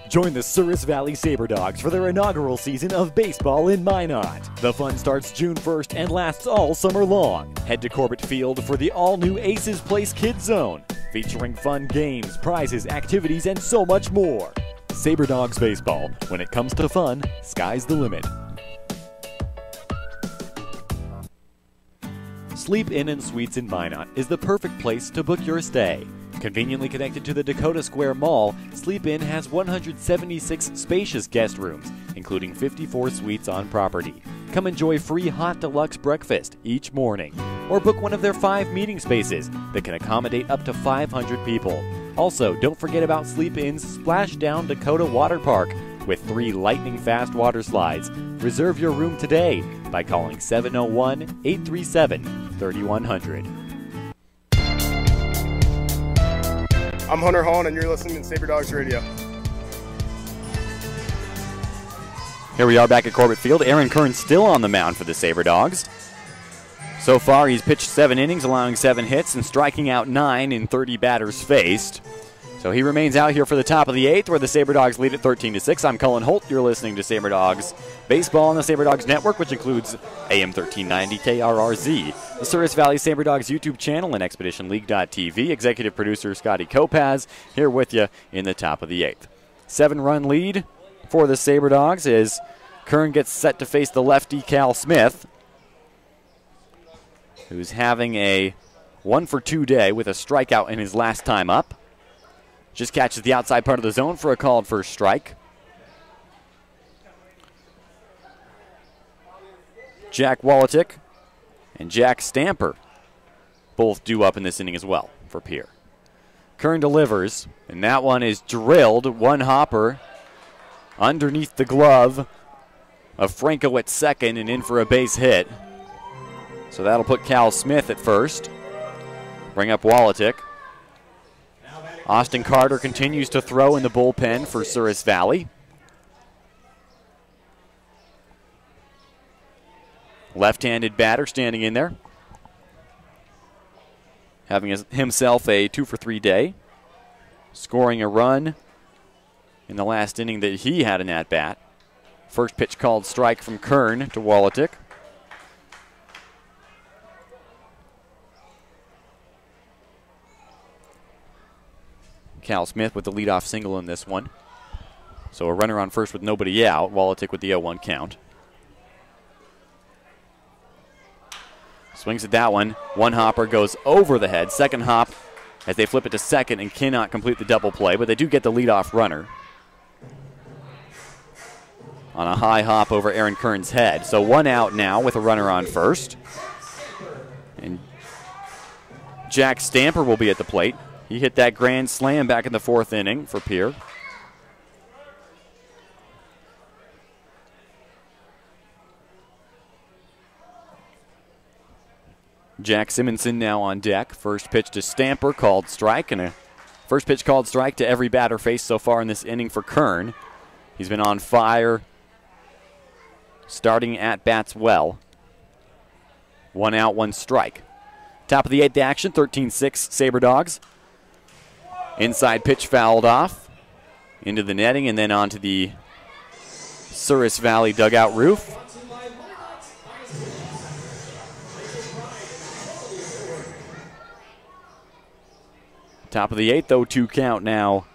Join the Souris Valley Sabre Dogs for their inaugural season of baseball in Minot. The fun starts June 1st and lasts all summer long. Head to Corbett Field for the all-new Aces Place Kids Zone, featuring fun games, prizes, activities, and so much more. Sabre Dogs Baseball. When it comes to fun, sky's the limit. Sleep Inn and Suites in Minot is the perfect place to book your stay. Conveniently connected to the Dakota Square Mall, Sleep Inn has 176 spacious guest rooms, including 54 suites on property. Come enjoy free hot deluxe breakfast each morning, or book one of their 5 meeting spaces that can accommodate up to 500 people. Also, don't forget about Sleep Inn's Splashdown Dakota Water Park with 3 lightning-fast water slides. Reserve your room today by calling 701-837-3100. I'm Hunter Holland, and you're listening to Sabre Dogs Radio. Here we are back at Corbett Field. Aaron Kern still on the mound for the Sabre Dogs. So far, he's pitched 7 innings, allowing 7 hits and striking out 9 in 30 batters faced. So he remains out here for the top of the 8th, where the Sabre Dogs lead at 13-6. I'm Cullen Holt. You're listening to Sabre Dogs Baseball on the Sabre Dogs Network, which includes AM 1390 KRRZ, the Souris Valley Sabre Dogs YouTube channel, and ExpeditionLeague.tv. Executive producer Scotty Kopaz here with you in the top of the 8th. 7-run lead for the Sabre Dogs as Kern gets set to face the lefty Cal Smith, who's having a 1-for-2 day with a strikeout in his last time up. Just catches the outside part of the zone for a called first strike. Jack Wolotic and Jack Stamper both due up in this inning as well for Pierre. Kern delivers, and that one is drilled. One hopper underneath the glove of Franco at second and in for a base hit. So that'll put Cal Smith at first. Bring up Wolotic. Austin Carter continues to throw in the bullpen for Souris Valley. Left-handed batter standing in there, having himself a 2-for-3 day, scoring a run in the last inning that he had an at-bat. First pitch called strike from Kern to Wolotic. Cal Smith with the leadoff single in this one. So a runner on first with nobody out. Wolotic with the 0-1 count. Swings at that one. One hopper goes over the head. Second hop as they flip it to second and cannot complete the double play, but they do get the leadoff runner on a high hop over Aaron Kern's head. So one out now with a runner on first. And Jack Stamper will be at the plate. He hit that grand slam back in the fourth inning for Pierre. Jack Simonson now on deck. First pitch to Stamper, called strike, and a first pitch called strike to every batter faced so far in this inning for Kern. He's been on fire, starting at bats well. One out, one strike. Top of the eighth action, 13-6 Sabre Dogs. Inside pitch fouled off into the netting and then onto the Souris Valley dugout roof. Top of the eighth, 0-2 count now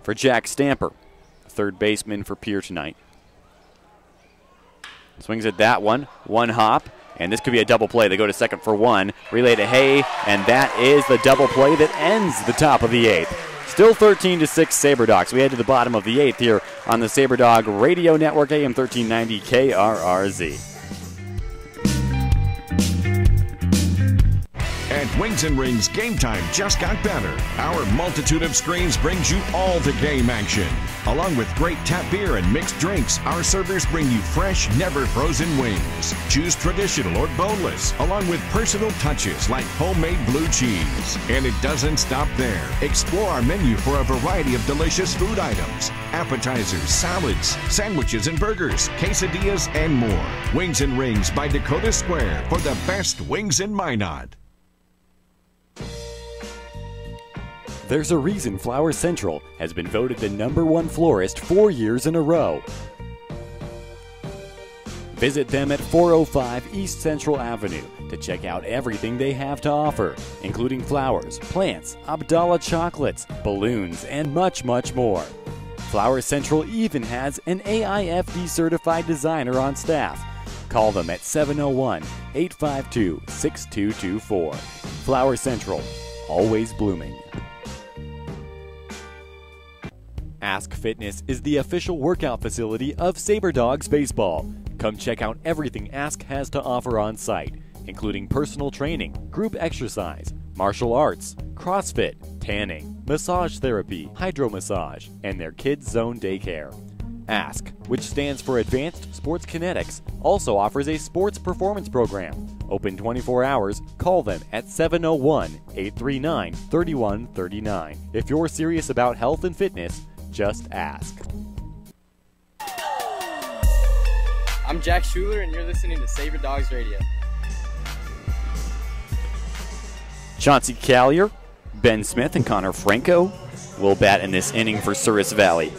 for Jack Stamper, third baseman for Pierre tonight. Swings at that one, one hop, and this could be a double play. They go to second for one, relay to Hay, and that is the double play that ends the top of the eighth. Still 13-6 Sabre Dogs. We head to the bottom of the eighth here on the Sabre Dog Radio Network, AM 1390 KRRZ. At Wings and Rings, game time just got better. Our multitude of screens brings you all the game action. Along with great tap beer and mixed drinks, our servers bring you fresh, never frozen wings. Choose traditional or boneless, along with personal touches like homemade blue cheese. And it doesn't stop there. Explore our menu for a variety of delicious food items, appetizers, salads, sandwiches and burgers, quesadillas, and more. Wings and Rings by Dakota Square for the best wings in Minot. There's a reason Flower Central has been voted the #1 florist 4 years in a row. Visit them at 405 East Central Avenue to check out everything they have to offer, including flowers, plants, Abdallah chocolates, balloons, and much, much more. Flower Central even has an AIFD certified designer on staff. Call them at 701-852-6224. Flower Central, always blooming. Ask Fitness is the official workout facility of Sabre Dogs Baseball. Come check out everything Ask has to offer on site, including personal training, group exercise, martial arts, CrossFit, tanning, massage therapy, hydro massage, and their Kids Zone daycare. Ask, which stands for Advanced Sports Kinetics, also offers a sports performance program. Open 24 hours, call them at 701-839-3139. If you're serious about health and fitness, just ask. I'm Jack Schuler, and you're listening to Sabre Dogs Radio. Chauncey Callier, Ben Smith, and Connor Franco will bat in this inning for Souris Valley.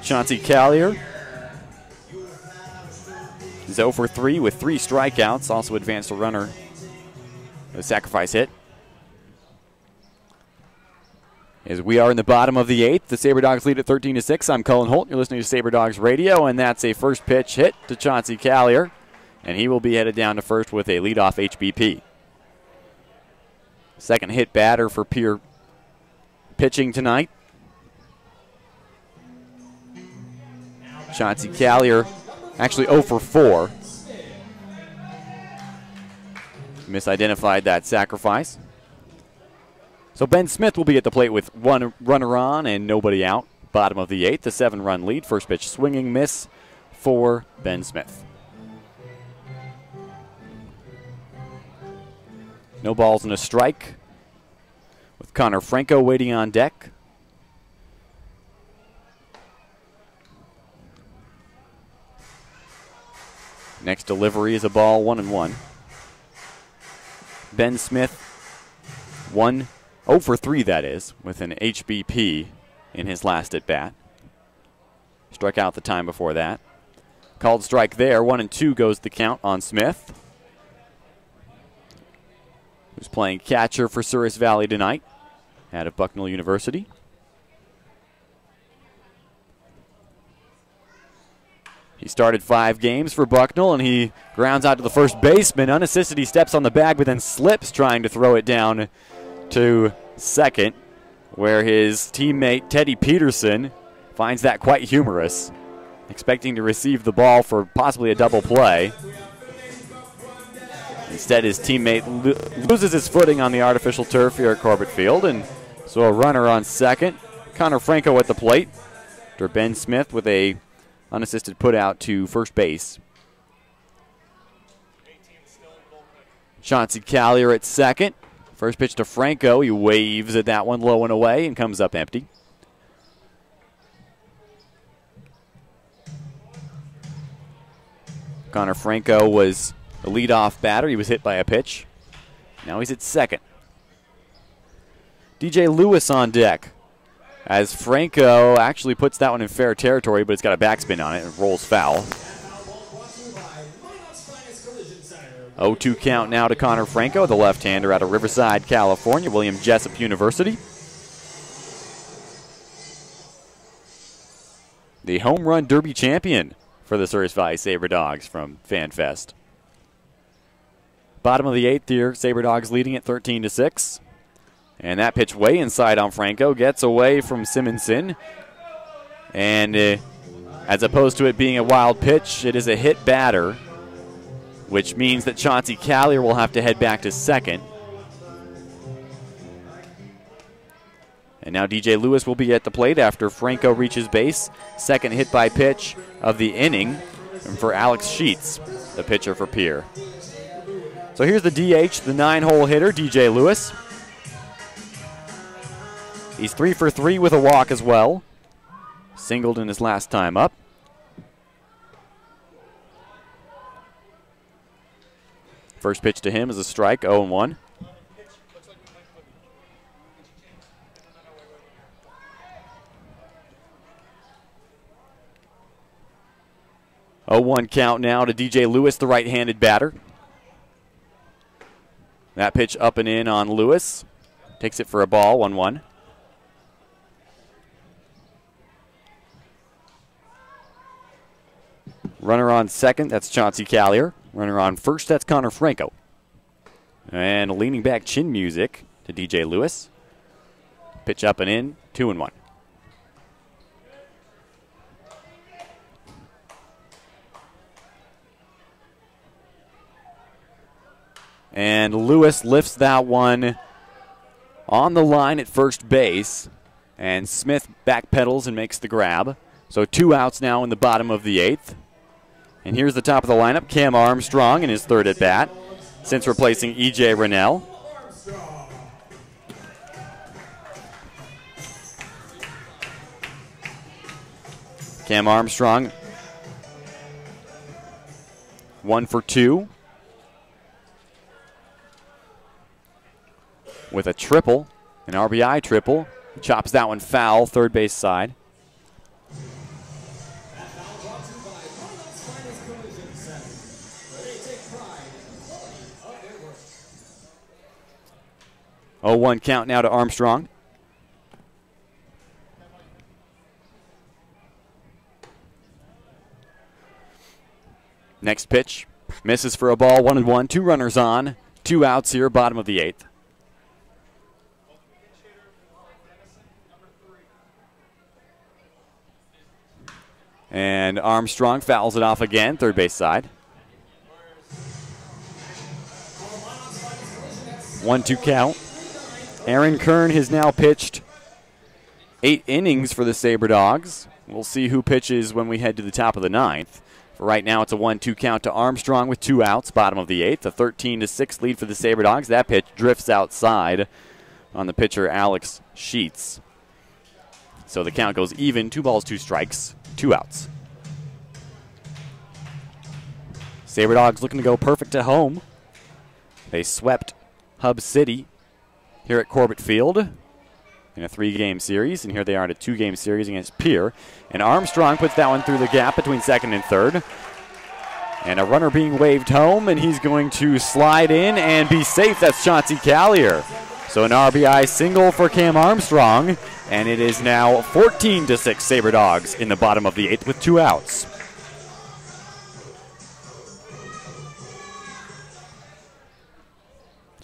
Chauncey Callier is 0 for 3 with 3 strikeouts, also advanced a runner, a sacrifice hit. As we are in the bottom of the eighth, the Sabre Dogs lead at 13-6. I'm Cullen Holt. You're listening to Sabre Dogs Radio, and that's a first pitch hit to Chauncey Callier, and he will be headed down to first with a leadoff HBP. Second hit batter for Pierre pitching tonight. Chauncey Callier actually 0 for 4. Misidentified that sacrifice. So Ben Smith will be at the plate with one runner on and nobody out. Bottom of the eighth, a 7-run lead. First pitch swinging miss for Ben Smith. No balls and a strike with Connor Franco waiting on deck. Next delivery is a ball, 1-1. Ben Smith, 0 for 3, that is, with an HBP in his last at bat. Struck out the time before that. Called strike there. 1-2 goes the count on Smith, who's playing catcher for Souris Valley tonight out of Bucknell University. He started 5 games for Bucknell, and he grounds out to the first baseman. Unassisted, he steps on the bag, but then slips trying to throw it down to second, where his teammate Teddy Peterson finds that quite humorous, expecting to receive the ball for possibly a double play. Instead, his teammate loses his footing on the artificial turf here at Corbett Field, and so a runner on second. Connor Franco at the plate. After Ben Smith with a unassisted put out to first base. Chauncey Callier at second. First pitch to Franco. He waves at that one low and away and comes up empty. Connor Franco was the leadoff batter. He was hit by a pitch. Now he's at second. DJ Lewis on deck, as Franco actually puts that one in fair territory, but it's got a backspin on it and rolls foul. 0-2 count now to Connor Franco, the left-hander out of Riverside, California, William Jessup University. The home run derby champion for the Souris Valley Sabre Dogs from FanFest. Bottom of the 8th here, Sabre Dogs leading at 13-6. And that pitch way inside on Franco gets away from Simonson. And as opposed to it being a wild pitch, it is a hit batter, which means that Chauncey Callier will have to head back to second. And now DJ Lewis will be at the plate after Franco reaches base. Second hit by pitch of the inning for Alex Sheets, the pitcher for Pierre. So here's the DH, the 9-hole hitter, DJ Lewis. He's 3 for 3 with a walk as well. Singled in his last time up. First pitch to him is a strike, 0-1. Oh, 0-1 count now to DJ Lewis, the right-handed batter. That pitch up and in on Lewis. Takes it for a ball, 1-1. Runner on second, that's Chauncey Callier. Runner on first, that's Connor Franco. And leaning back chin music to DJ Lewis. Pitch up and in, 2-1. And Lewis lifts that one on the line at first base. And Smith backpedals and makes the grab. So 2 outs now in the bottom of the 8th. And here's the top of the lineup, Cam Armstrong in his third at-bat, since replacing E.J. Rennell. Cam Armstrong, 1 for 2. With a triple, an RBI triple. Chops that one foul, third base side. Oh, 0-1 count now to Armstrong. Next pitch, misses for a ball, 1-1, 2 runners on, 2 outs here, bottom of the 8th. And Armstrong fouls it off again, third base side. 1-2 count. Aaron Kern has now pitched 8 innings for the Sabre Dogs. We'll see who pitches when we head to the top of the 9th. For right now, it's a 1-2 count to Armstrong with 2 outs, bottom of the 8th. A 13-6 lead for the Sabre Dogs. That pitch drifts outside on the pitcher, Alex Sheets. So the count goes even, 2 balls, 2 strikes, 2 outs. Sabre Dogs looking to go perfect at home. They swept Hub City here at Corbett Field in a 3-game series, and here they are in a 2-game series against Pierre. And Armstrong puts that one through the gap between second and third. And a runner being waved home, and he's going to slide in and be safe. That's Chauncey Callier. So an RBI single for Cam Armstrong, and it is now 14-6 Sabre Dogs in the bottom of the 8th with 2 outs.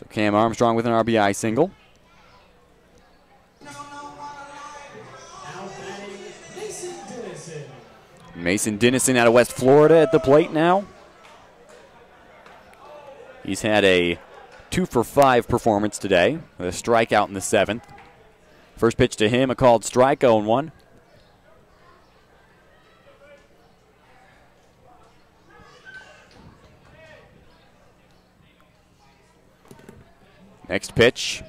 So Cam Armstrong with an RBI single. Mason Dennison out of West Florida at the plate now. He's had a 2-for-5 performance today with a strikeout in the 7th. First pitch to him, a called strike, 0-1. Next pitch.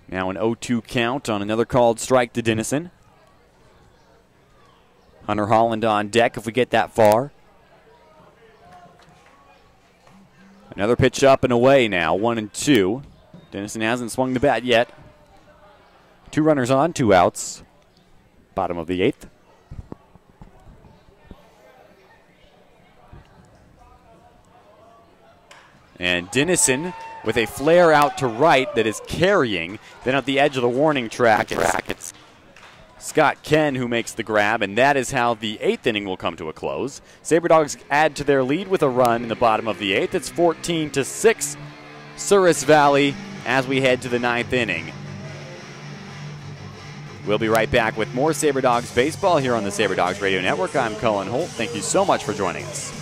Now an 0-2 count on another called strike to Dennison. Hunter Holland on deck if we get that far. Another pitch up and away now, 1-2. Dennison hasn't swung the bat yet. 2 runners on, 2 outs. Bottom of the 8th. And Dennison with a flare out to right that is carrying. Then at the edge of the warning track, it's Scott Ken who makes the grab, and that is how the 8th inning will come to a close. Sabre Dogs add to their lead with a run in the bottom of the 8th. It's 14-6, Souris Valley, as we head to the 9th inning. We'll be right back with more Sabre Dogs baseball here on the Sabre Dogs Radio Network. I'm Cullen Holt. Thank you so much for joining us.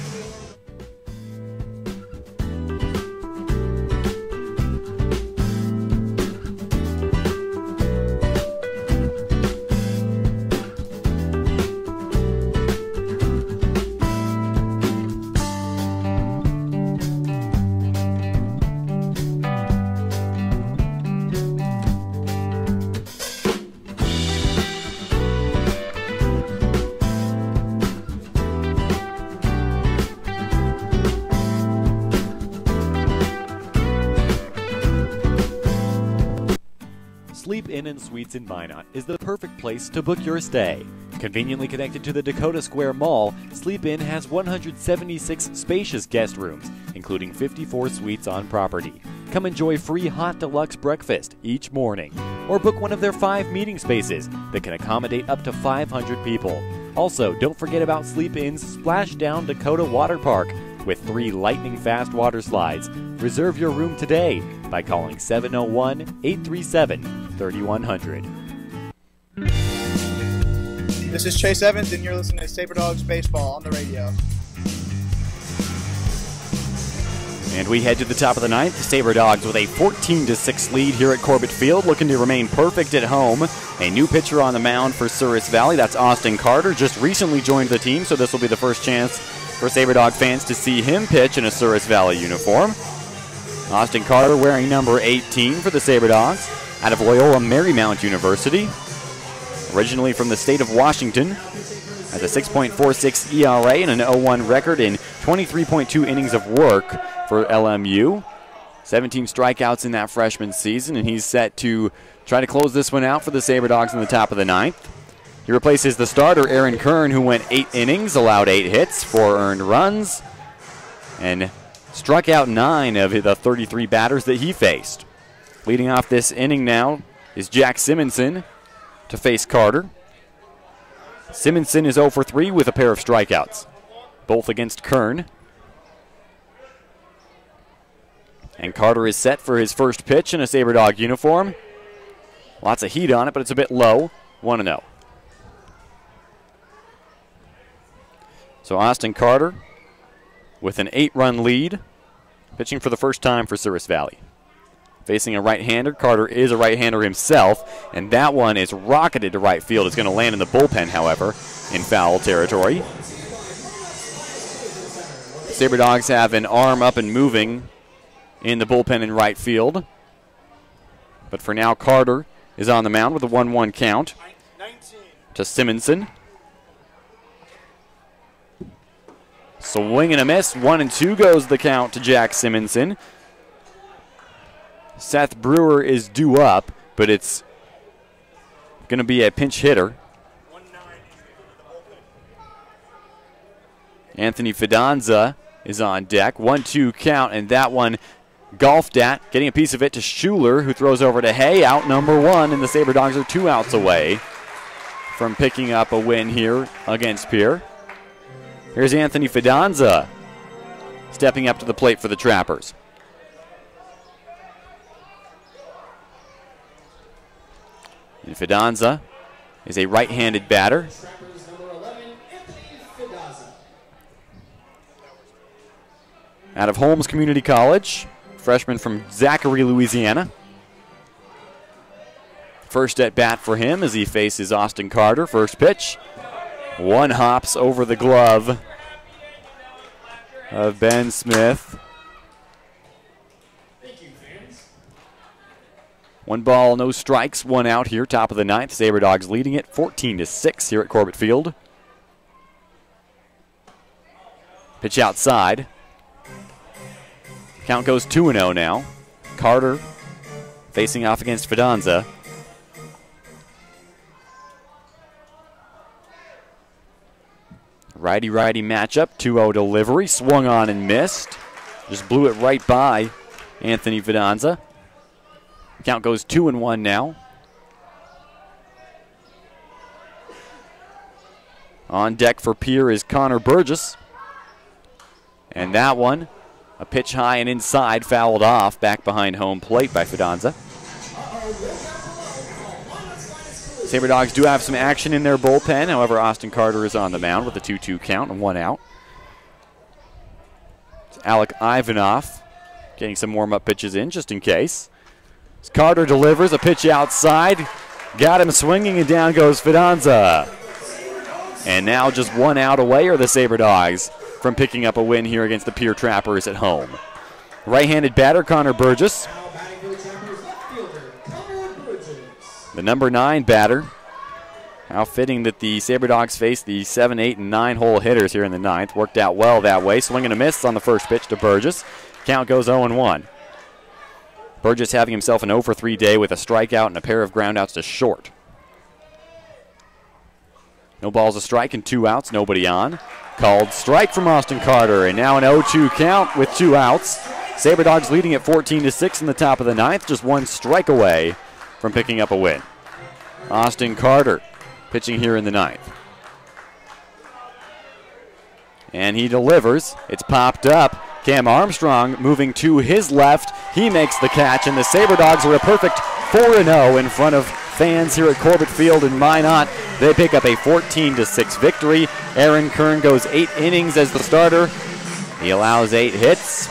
Sleep Inn and Suites in Minot is the perfect place to book your stay. Conveniently connected to the Dakota Square Mall, Sleep Inn has 176 spacious guest rooms, including 54 suites on property. Come enjoy free hot deluxe breakfast each morning, or book one of their 5 meeting spaces that can accommodate up to 500 people. Also, don't forget about Sleep Inn's Splashdown Dakota Water Park with 3 lightning-fast water slides. Reserve your room today by calling 701-837-3100. This is Chase Evans, and you're listening to Sabre Dogs Baseball on the radio. And we head to the top of the 9th. Sabre Dogs with a 14-6 lead here at Corbett Field, looking to remain perfect at home. A new pitcher on the mound for Souris Valley. That's Austin Carter. Just recently joined the team, so this will be the first chance for Sabre Dog fans to see him pitch in a Souris Valley uniform. Austin Carter wearing number 18 for the Sabre Dogs, out of Loyola Marymount University. Originally from the state of Washington, has a 6.46 ERA and an 0-1 record in 23.2 innings of work for LMU. 17 strikeouts in that freshman season, and he's set to try to close this one out for the Sabre Dogs in the top of the 9th. He replaces the starter, Aaron Kern, who went 8 innings, allowed 8 hits, 4 earned runs, and struck out 9 of the 33 batters that he faced. Leading off this inning now is Jack Simonson to face Carter. Simonson is 0 for 3 with a pair of strikeouts, both against Kern. And Carter is set for his first pitch in a Sabre Dog uniform. Lots of heat on it, but it's a bit low. 1-0. So Austin Carter with an 8-run lead, pitching for the first time for Souris Valley. Facing a right-hander. Carter is a right-hander himself, and that one is rocketed to right field. It's going to land in the bullpen, however, in foul territory. Sabre Dogs have an arm up and moving in the bullpen in right field. But for now, Carter is on the mound with a 1-1 count to Simonson. Swing and a miss. 1-2 goes the count to Jack Simonson. Seth Brewer is due up, but it's going to be a pinch hitter. Anthony Fidanza is on deck. 1-2 count, and that one golfed at. Getting a piece of it to Schuler, who throws over to Hay. Out number 1, and the Sabre Dogs are 2 outs away from picking up a win here against Pierre. Here's Anthony Fidanza. stepping up to the plate for the Trappers. And Fidanza is a right-handed batter. Out of Holmes Community College, freshman from Zachary, Louisiana. First at bat for him as he faces Austin Carter. First pitch. One hops over the glove of Ben Smith. One ball, no strikes, one out here, top of the ninth. Sabre Dogs leading it 14-6 here at Corbett Field. Pitch outside. Count goes 2-0 now. Carter facing off against Fidanza. Righty-righty matchup, 2-0 delivery, swung on and missed. Just blew it right by Anthony Fidanza. Count goes 2-1 now. On deck for Pierre is Connor Burgess. And that one, a pitch high and inside, fouled off back behind home plate by Fidanza. Sabre Dogs do have some action in their bullpen. However, Austin Carter is on the mound with a 2-2 count and one out. It's Alec Ivanoff getting some warm-up pitches in just in case. As Carter delivers a pitch outside. Got him swinging and down goes Fidanza. And now just one out away are the Sabre Dogs from picking up a win here against the Pierre Trappers at home. Right-handed batter Connor Burgess. The number 9 batter. How fitting that the Sabre Dogs face the 7, 8, and 9 hole hitters here in the ninth. Worked out well that way. Swing and a miss on the first pitch to Burgess. Count goes 0-1. Burgess having himself an 0-for-3 day with a strikeout and a pair of groundouts to short. No balls a strike and 2 outs, nobody on. Called strike from Austin Carter, and now an 0-2 count with 2 outs. Sabre Dogs leading at 14-6 in the top of the ninth, just one strike away from picking up a win. Austin Carter pitching here in the ninth. And he delivers. It's popped up. Cam Armstrong moving to his left. He makes the catch, and the Sabre Dogs are a perfect 4-0 in front of fans here at Corbett Field in Minot. They pick up a 14-6 victory. Aaron Kern goes 8 innings as the starter. He allows 8 hits.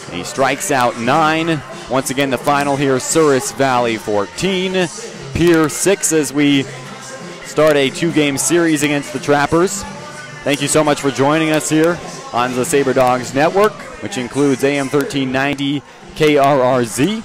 He strikes out 9. Once again, the final here, Souris Valley 14, Pierre 6 as we start a 2-game series against the Trappers. Thank you so much for joining us here on the Sabre Dogs Network, which includes AM 1390 KRRZ,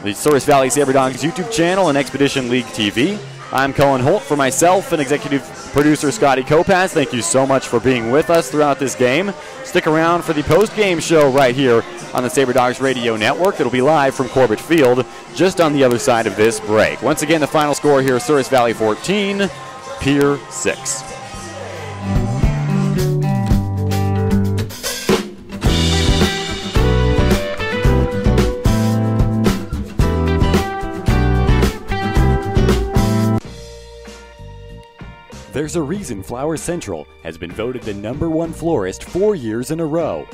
the Souris Valley Sabre Dogs YouTube channel, and Expedition League TV. I'm Colin Holt. For myself and executive producer Scotty Kopaz, thank you so much for being with us throughout this game. Stick around for the post-game show right here on the Sabre Dogs Radio Network. It'll be live from Corbett Field just on the other side of this break. Once again, the final score here, Souris Valley 14, Pierre 6. There's a reason Flower Central has been voted the #1 florist 4 years in a row.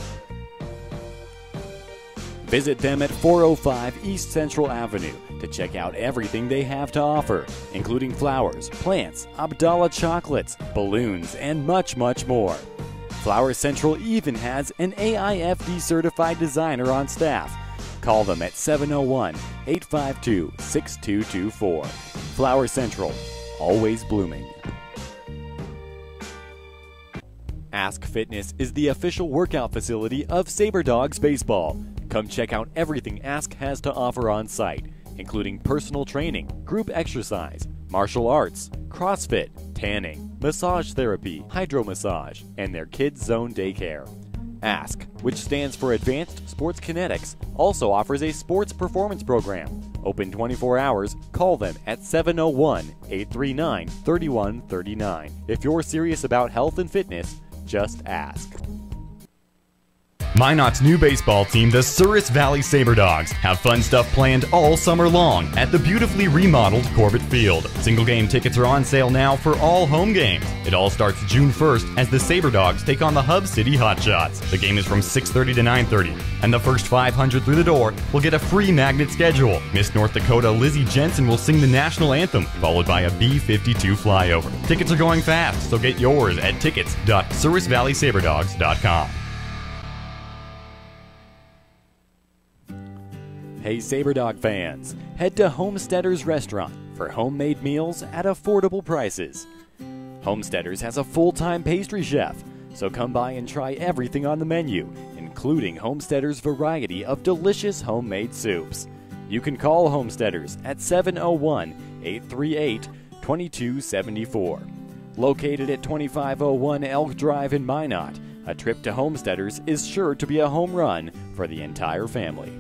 Visit them at 405 East Central Avenue to check out everything they have to offer, including flowers, plants, Abdallah chocolates, balloons, and much, much more. Flower Central even has an AIFD certified designer on staff. Call them at 701-852-6224. Flower Central, always blooming. Ask Fitness is the official workout facility of Sabre Dogs Baseball. Come check out everything Ask has to offer on site, including personal training, group exercise, martial arts, CrossFit, tanning, massage therapy, hydro massage, and their Kids Zone daycare. Ask, which stands for Advanced Sports Kinetics, also offers a sports performance program. Open 24 hours, call them at 701-839-3139. If you're serious about health and fitness, just ask. Minot's new baseball team, the Souris Valley Sabre Dogs, have fun stuff planned all summer long at the beautifully remodeled Corbett Field. Single game tickets are on sale now for all home games. It all starts June 1st as the Sabre Dogs take on the Hub City Hotshots. The game is from 6:30 to 9:30, and the first 500 through the door will get a free magnet schedule. Miss North Dakota Lizzie Jensen will sing the national anthem, followed by a B-52 flyover. Tickets are going fast, so get yours at tickets.SourisValleySaberDogs.com. Hey Sabre Dog fans, head to Homesteaders Restaurant for homemade meals at affordable prices. Homesteaders has a full-time pastry chef, so come by and try everything on the menu, including Homesteaders' variety of delicious homemade soups. You can call Homesteaders at 701-838-2274. Located at 2501 Elk Drive in Minot, a trip to Homesteaders is sure to be a home run for the entire family.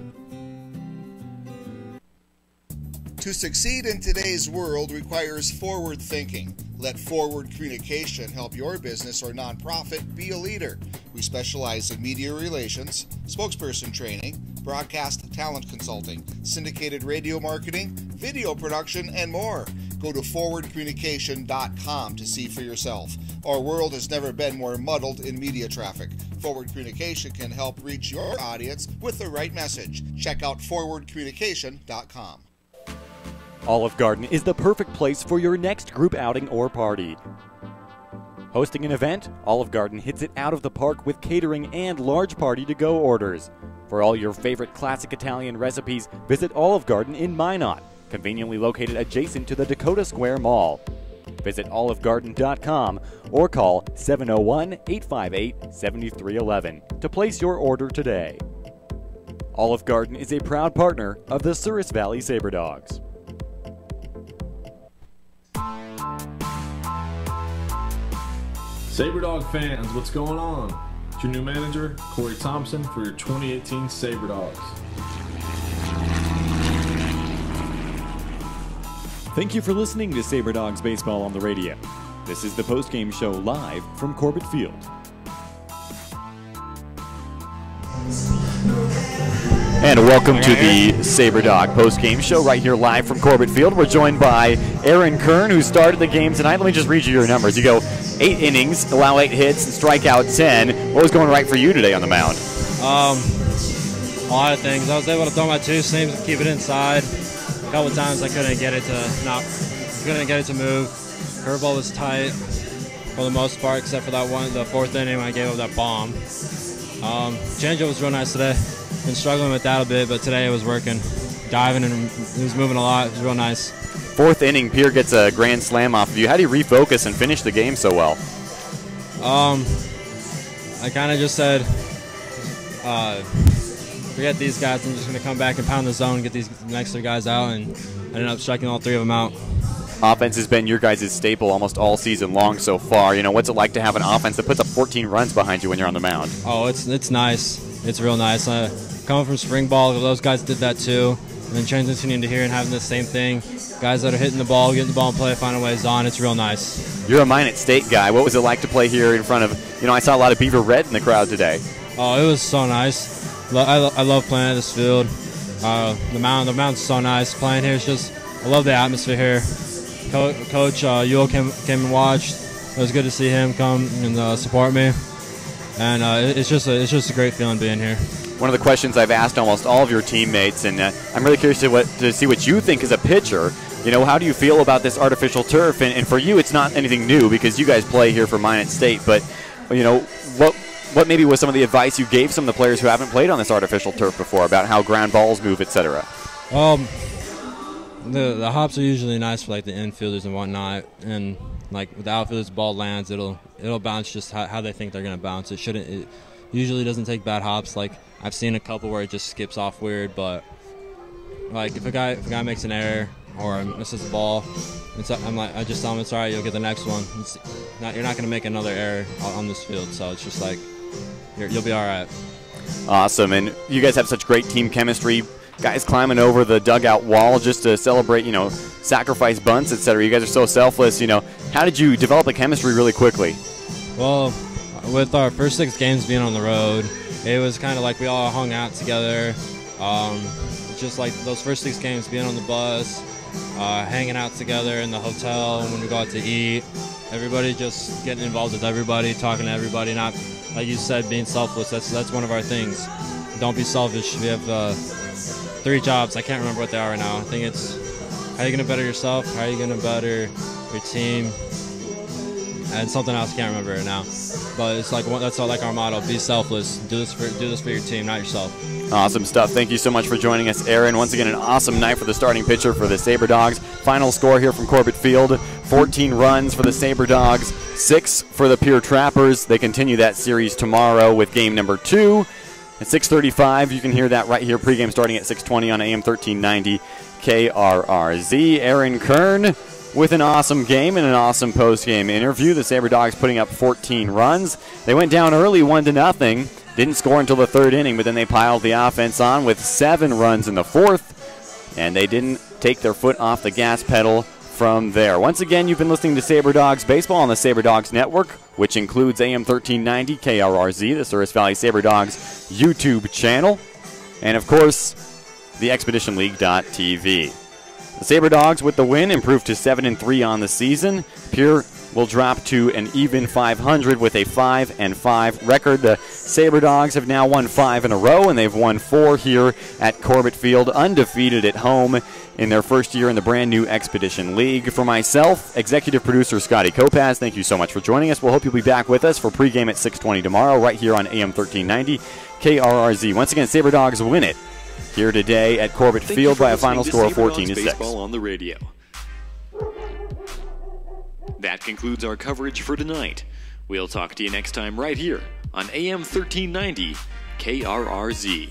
To succeed in today's world requires forward thinking. Let Forward Communication help your business or nonprofit be a leader. We specialize in media relations, spokesperson training, broadcast talent consulting, syndicated radio marketing, video production, and more. Go to forwardcommunication.com to see for yourself. Our world has never been more muddled in media traffic. Forward Communication can help reach your audience with the right message. Check out forwardcommunication.com. Olive Garden is the perfect place for your next group outing or party. Hosting an event, Olive Garden hits it out of the park with catering and large party-to-go orders. For all your favorite classic Italian recipes, visit Olive Garden in Minot, conveniently located adjacent to the Dakota Square Mall. Visit olivegarden.com or call 701-858-7311 to place your order today. Olive Garden is a proud partner of the Souris Valley Sabre Dogs. Sabre Dog fans, what's going on? It's your new manager, Corey Thompson, for your 2018 Sabre Dogs. Thank you for listening to Sabre Dogs Baseball on the radio. This is the postgame show live from Corbett Field. And welcome to the Sabre Dog postgame show right here live from Corbett Field. We're joined by Aaron Kern, who started the game tonight. Let me just read you your numbers. You go 8 innings, allow 8 hits, and strike out 10. What was going right for you today on the mound? A lot of things. I was able to throw my 2 seams and keep it inside. A couple times I couldn't get it to move. Curveball was tight for the most part, except for that one, the 4th inning when I gave up that bomb. Changeup was real nice today. Been struggling with that a bit, but today it was working. Diving and he was moving a lot. It was real nice. 4th inning, Pierre gets a grand slam off of you. How do you refocus and finish the game so well? I kind of just said, forget these guys. I'm just going to come back and pound the zone, get these next 3 guys out, and I ended up striking all 3 of them out. Offense has been your guys' staple almost all season long so far. You know, what's it like to have an offense that puts up 14 runs behind you when you're on the mound? Oh, it's nice. It's real nice. Coming from spring ball, those guys did that too. And then transitioning to here and having the same thing. Guys that are hitting the ball, getting the ball in play, finding ways on. It's real nice. You're a Minot State guy. What was it like to play here in front of, I saw a lot of Beaver Red in the crowd today. Oh, it was so nice. I love playing at this field. The mound's so nice. Playing here is just, I love the atmosphere here. Coach Yule came and watched. It was good to see him come and support me. And it's just a great feeling being here. One of the questions I've asked almost all of your teammates, and I'm really curious to see what you think as a pitcher. How do you feel about this artificial turf? And for you, it's not anything new because you guys play here for Minot State. But what maybe was some of the advice you gave some of the players who haven't played on this artificial turf before about how ground balls move, etc.? The hops are usually nice for like the infielders and whatnot, and like with the outfielders, the ball lands, it'll bounce just how they think they're gonna bounce. It usually doesn't take bad hops. Like I've seen a couple where it just skips off weird, but like if a guy makes an error or misses the ball, I just tell him it's all right. You'll get the next one. You're not gonna make another error on this field, so it's just like you'll be all right. Awesome, and you guys have such great team chemistry. Guys climbing over the dugout wall just to celebrate, sacrifice bunts, etc. You guys are so selfless. How did you develop the chemistry really quickly? Well, with our first 6 games being on the road, it was kind of like we all hung out together. Just like those first 6 games, being on the bus, hanging out together in the hotel when we go out to eat. Everybody just getting involved with everybody, talking to everybody, not, like you said, being selfless. That's one of our things. Don't be selfish. We have 3 jobs. I can't remember what they are right now. I think it's how are you going to better yourself, how are you going to better your team, and something else I can't remember right now. But it's like that's all like our motto: be selfless. Do this for your team, not yourself. Awesome stuff. Thank you so much for joining us, Aaron. Once again, an awesome night for the starting pitcher for the Sabre Dogs. Final score here from Corbett Field: 14 runs for the Sabre Dogs, 6 for the Pier Trappers. They continue that series tomorrow with game number 2 at 6:35. You can hear that right here. Pregame starting at 6:20 on AM 1390 KRRZ. Aaron Kern with an awesome game and an awesome post-game interview. The Sabre Dogs putting up 14 runs. They went down early 1-0. Didn't score until the 3rd inning, but then they piled the offense on with 7 runs in the 4th, and they didn't take their foot off the gas pedal from there. Once again, you've been listening to Sabre Dogs Baseball on the Sabre Dogs Network, which includes AM 1390 KRRZ, the Souris Valley Sabre Dogs YouTube channel, and of course, the ExpeditionLeague.tv. The Sabre Dogs with the win improved to 7-3 on the season. Pier will drop to an even 500 with a 5-5 record. The Sabre Dogs have now won 5 in a row, and they've won 4 here at Corbett Field, undefeated at home in their first year in the brand new Expedition League. For myself, executive producer Scotty Kopaz, thank you so much for joining us. We'll hope you'll be back with us for pregame at 6:20 tomorrow, right here on AM 1390 KRRZ. Once again, Sabre Dogs win it here today at Corbett Field by a final score of 14-6. Baseball on the radio. That concludes our coverage for tonight. We'll talk to you next time right here on AM 1390 KRRZ.